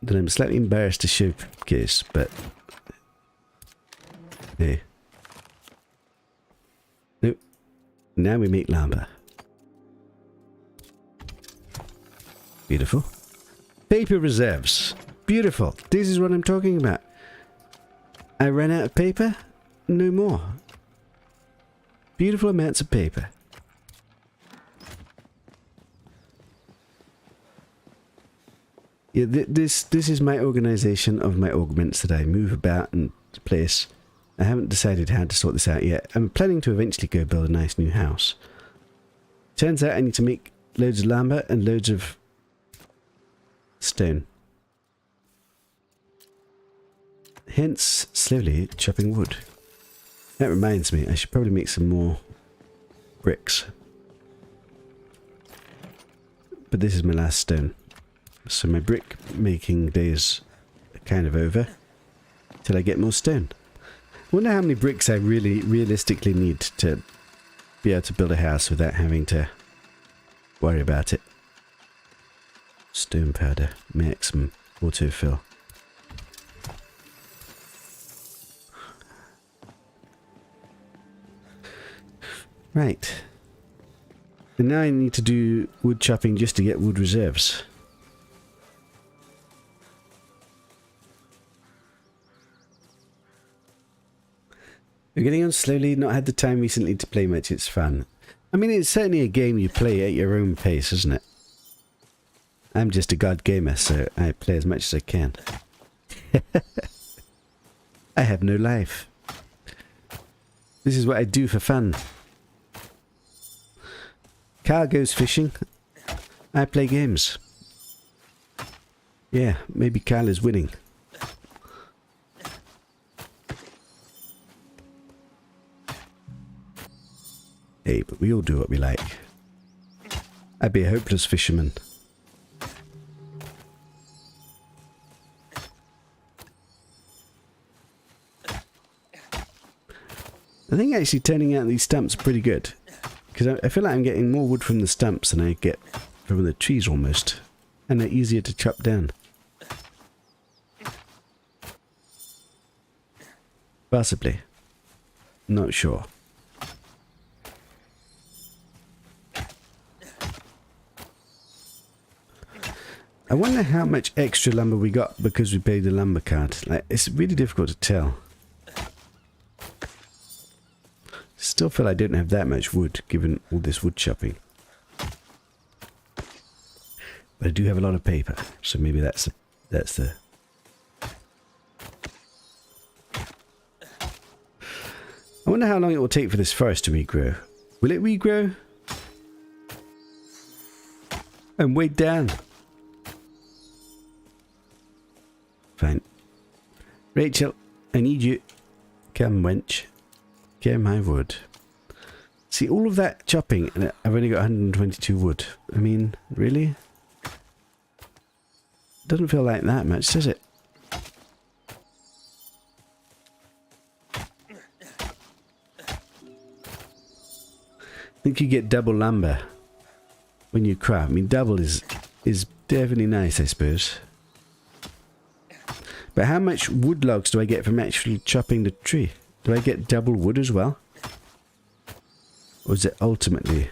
that I'm slightly embarrassed to showcase, but hey. Nope. Now we make lumber. Beautiful. Paper reserves. Beautiful. This is what I'm talking about. I ran out of paper. No more. Beautiful amounts of paper. Yeah, this is my organization of my augments that I move about and place. I haven't decided how to sort this out yet. I'm planning to eventually go build a nice new house. Turns out I need to make loads of lumber and loads of stone. Hence, slowly chopping wood. That reminds me, I should probably make some more bricks. But this is my last stone. So my brick making days are kind of over. Till I get more stone. I wonder how many bricks I really realistically need to be able to build a house without having to worry about it. Stone powder, maximum autofill. Right. And now I need to do wood chopping just to get wood reserves. We're getting on slowly, not had the time recently to play much, it's fun. I mean, it's certainly a game you play at your own pace, isn't it? I'm just a god gamer, so I play as much as I can. I have no life. This is what I do for fun. Carl goes fishing. I play games. Yeah, maybe Carl is winning. Hey, but we all do what we like. I'd be a hopeless fisherman. I think actually turning out these stumps pretty good. Because I feel like I'm getting more wood from the stumps than I get from the trees almost. And they're easier to chop down. Possibly. Not sure. I wonder how much extra lumber we got because we paid the lumber card. Like, it's really difficult to tell. Still feel I don't have that much wood, given all this wood chopping. But I do have a lot of paper, so maybe that's the... I wonder how long it will take for this forest to regrow. Will it regrow? I'm way down. Fine. Rachel, I need you. Come, wench. Get my wood. See, all of that chopping, and I've only got 122 wood. I mean, really? Doesn't feel like that much, does it? think you get double lumber when you craft. I mean, double is definitely nice, I suppose. But how much wood logs do I get from actually chopping the tree? Do I get double wood as well? Or is it ultimately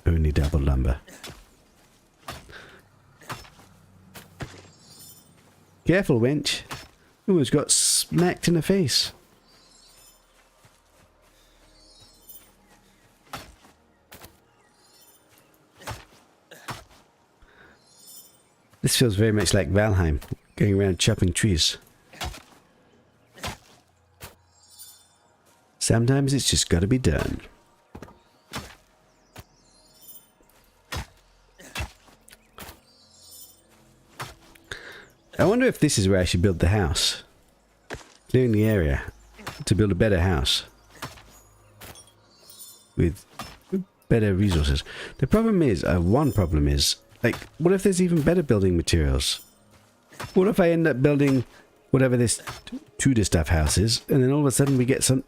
only double lumber? Careful, wench. Ooh, it's got smacked in the face. This feels very much like Valheim, going around chopping trees. Sometimes it's just got to be done. I wonder if this is where I should build the house. Clearing the area to build a better house. With better resources. The problem is, one problem is, like, what if there's even better building materials? What if I end up building whatever this Tudor stuff house is, and then all of a sudden we get some...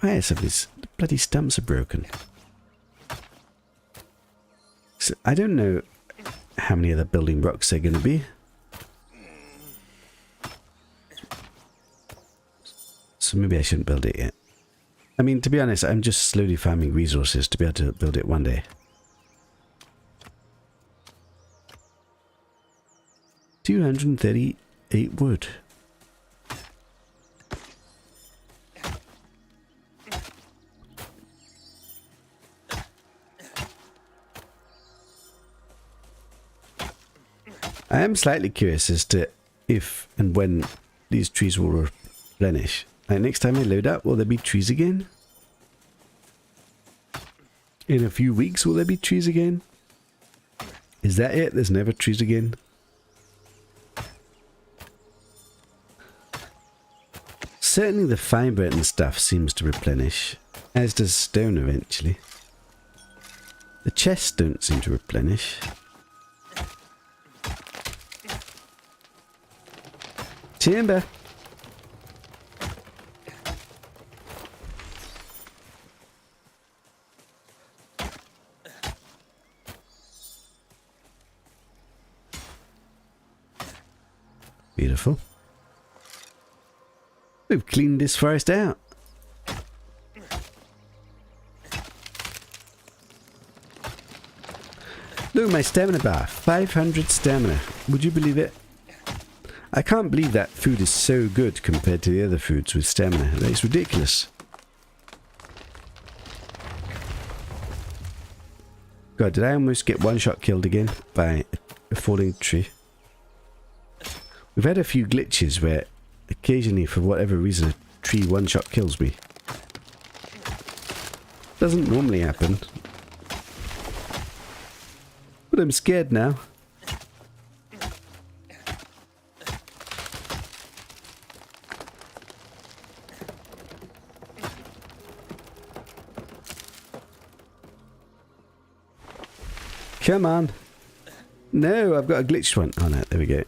why are some of these bloody stumps are broken? So I don't know how many other building blocks they're going to be. So maybe I shouldn't build it yet. I mean, to be honest, I'm just slowly farming resources to be able to build it one day. 238 wood. I am slightly curious as to if and when these trees will replenish. Like next time I load up, will there be trees again? In a few weeks, will there be trees again? Is that it? There's never trees again? Certainly the fibre and stuff seems to replenish, as does stone eventually. The chests don't seem to replenish. Timber! Beautiful. We've cleaned this forest out. Look at my stamina bar. 500 stamina. Would you believe it? I can't believe that food is so good compared to the other foods with stamina. It's ridiculous. God, did I almost get one shot killed again by a falling tree? We've had a few glitches where occasionally, for whatever reason, a tree one-shot kills me. Doesn't normally happen. But I'm scared now. Come on. No, I've got a glitched one. Oh no, there we go.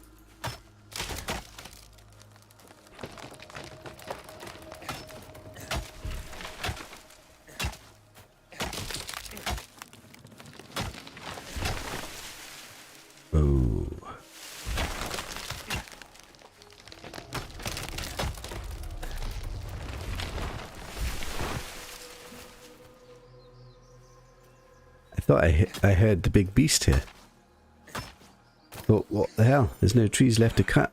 I heard the big beast here. Thought, what the hell? There's no trees left to cut.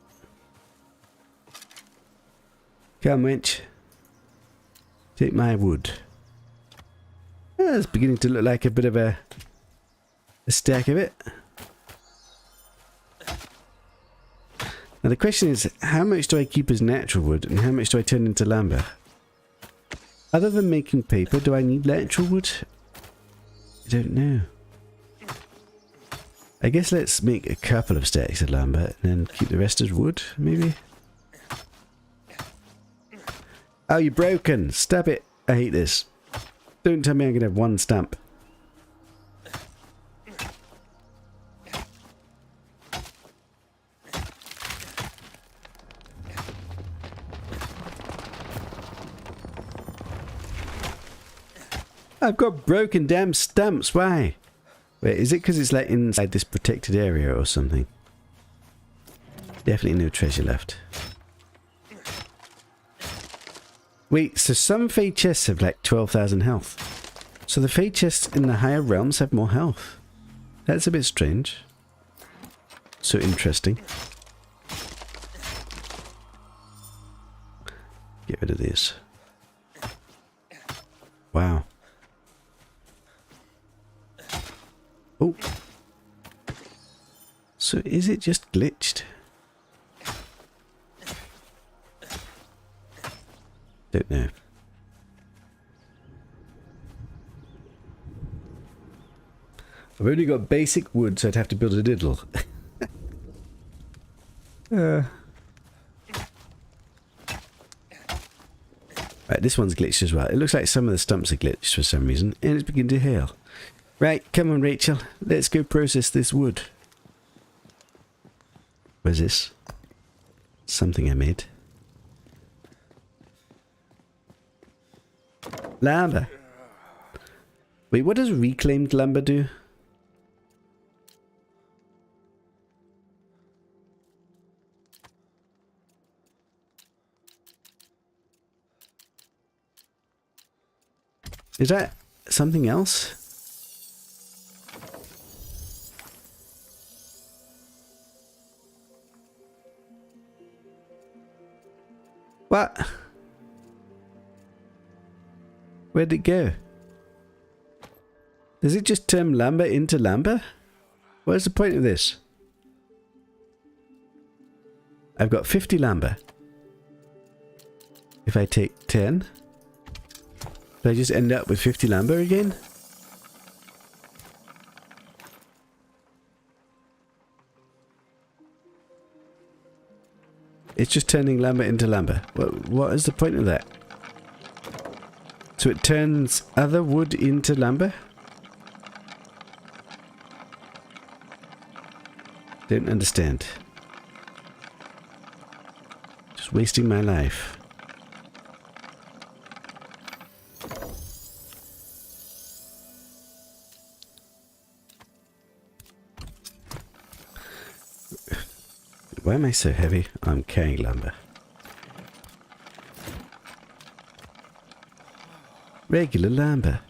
Come, wench. Take my wood. Oh, it's beginning to look like a bit of a stack of it. Now the question is, how much do I keep as natural wood and how much do I turn into lumber? Other than making paper, do I need natural wood? I don't know. I guess let's make a couple of stacks of lumber and then keep the rest as wood, maybe? Oh, you're broken! Stop it! I hate this. Don't tell me I'm gonna have one stump. I've got broken damn stumps. Why? Wait, is it because it's like inside this protected area or something? Definitely no treasure left. Wait, so some fey chests have like 12,000 health. So the fey chests in the higher realms have more health. That's a bit strange. So interesting. Get rid of these. Wow. Oh. So is it just glitched? Don't know. I've only got basic wood, so I'd have to build a diddle. Right, this one's glitched as well. It looks like some of the stumps are glitched for some reason, and it's beginning to heal. Right, come on, Rachel. Let's go process this wood. Where's this? Something I made. Lumber. Wait, what does reclaimed lumber do? Is that something else? What? Where'd it go? Does it just turn lumber into lumber? What's the point of this? I've got 50 lumber. If I take 10, do I just end up with 50 lumber again? It's just turning lumber into lumber. What is the point of that? So it turns other wood into lumber? Don't understand. Just wasting my life. Why am I so heavy? I'm carrying lumber. Regular lumber.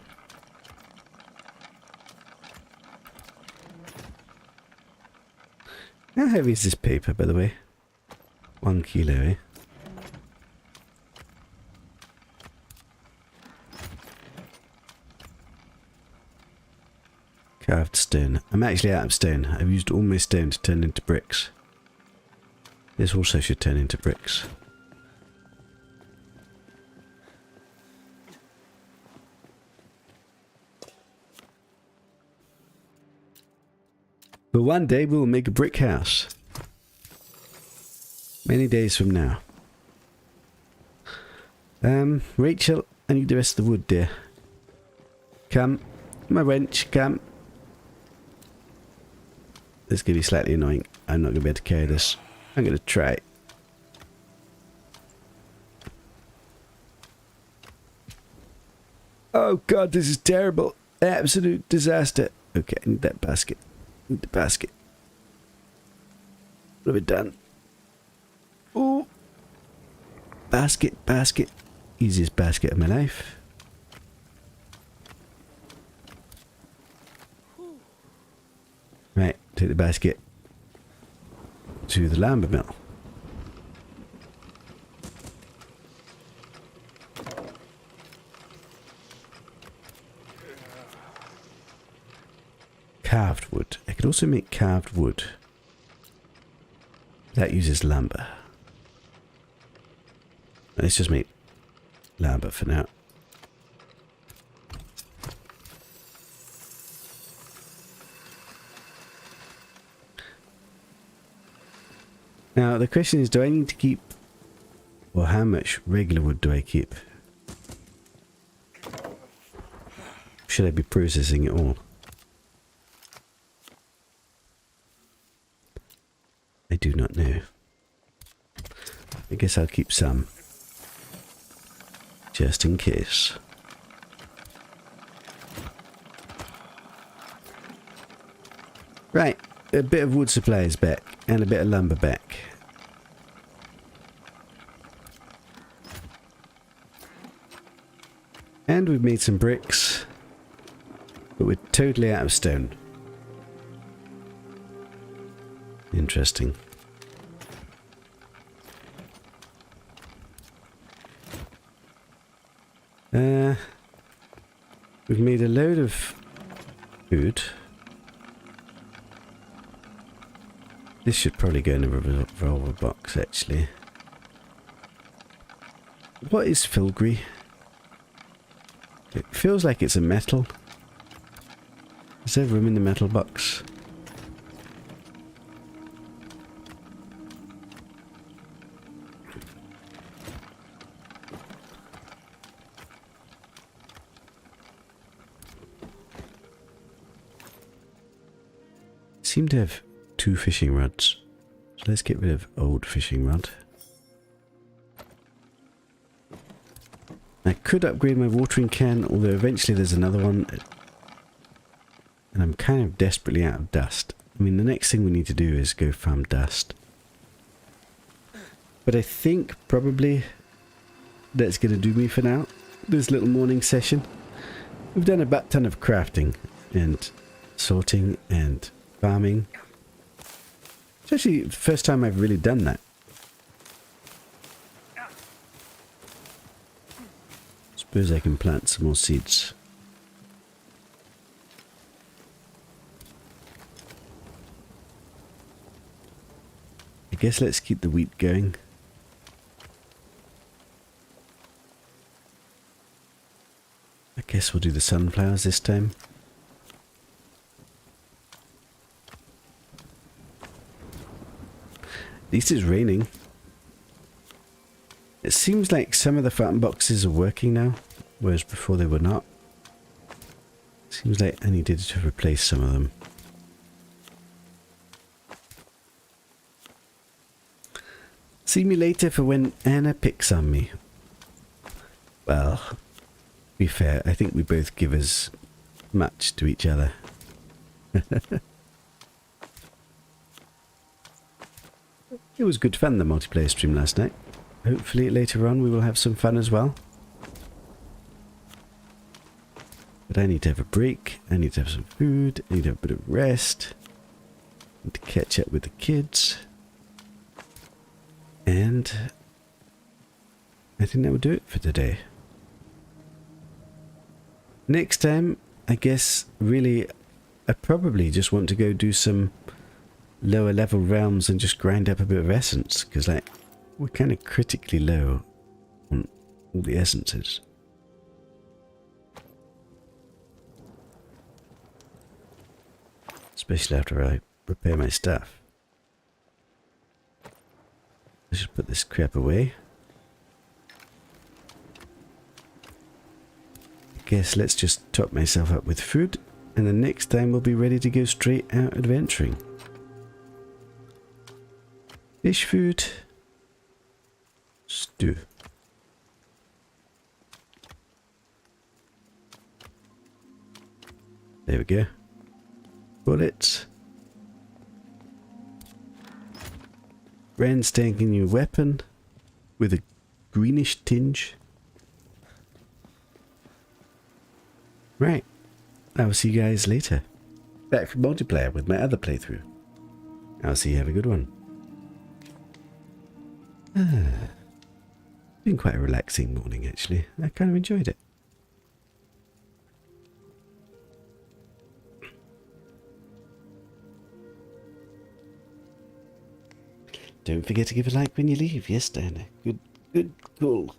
How heavy is this paper, by the way? 1 kilo, eh? Carved stone. I'm actually out of stone. I've used all my stone to turn into bricks. This also should turn into bricks. But one day we'll make a brick house. Many days from now. Rachel, I need the rest of the wood, dear. Come. My wench, come. This is going to be slightly annoying. I'm not going to be able to carry this. I'm going to try. Oh god, this is terrible. Absolute disaster. Okay, I need that basket. I need the basket. What have we done? Oh. Basket, basket. Easiest basket of my life. Right, take the basket to the lumber mill. Carved wood. I could also make carved wood. That uses lumber. Let's just make lumber for now. Now the question is, do I need to keep, or how much regular wood do I keep? Should I be processing it all? I do not know. I guess I'll keep some. Just in case. Right, a bit of wood supply is back, and a bit of lumber back. And we've made some bricks, but we're totally out of stone. Interesting. We've made a load of food. This should probably go in a revolver box, actually. What is filigree? It feels like it's a metal. Is there room in the metal box? Seem to have 2 fishing rods. So let's get rid of old fishing rod. I could upgrade my watering can, although eventually there's another one. And I'm kind of desperately out of dust. I mean, the next thing we need to do is go farm dust. But I think probably that's going to do me for now. This little morning session. We've done a butt ton of crafting and sorting and farming. It's actually the first time I've really done that. Suppose I can plant some more seeds. I guess let's keep the wheat going. I guess we'll do the sunflowers this time. At least it's raining. It seems like some of the farm boxes are working now, whereas before they were not. Seems like I needed to replace some of them. See me later for when Anna picks on me. Well, to be fair, I think we both give as much to each other. It was good fun, the multiplayer stream last night. Hopefully later on we will have some fun as well. But I need to have a break, I need to have some food, I need to have a bit of rest. I need to catch up with the kids. And I think that will do it for today. Next time, I guess, really, I probably just want to go do some lower level realms and just grind up a bit of essence, because like we're kind of critically low on all the essences. Especially after I repair my stuff. I should put this crap away. I guess let's just top myself up with food, and the next time we'll be ready to go straight out adventuring. Fish food. Stew. There we go. Bullets. Brand spanking new weapon with a greenish tinge. Right. I will see you guys later. Back for multiplayer with my other playthrough. I'll see you. Have a good one. Been quite a relaxing morning, actually. I kind of enjoyed it. Don't forget to give a like when you leave. Yes, Diana. Good, cool.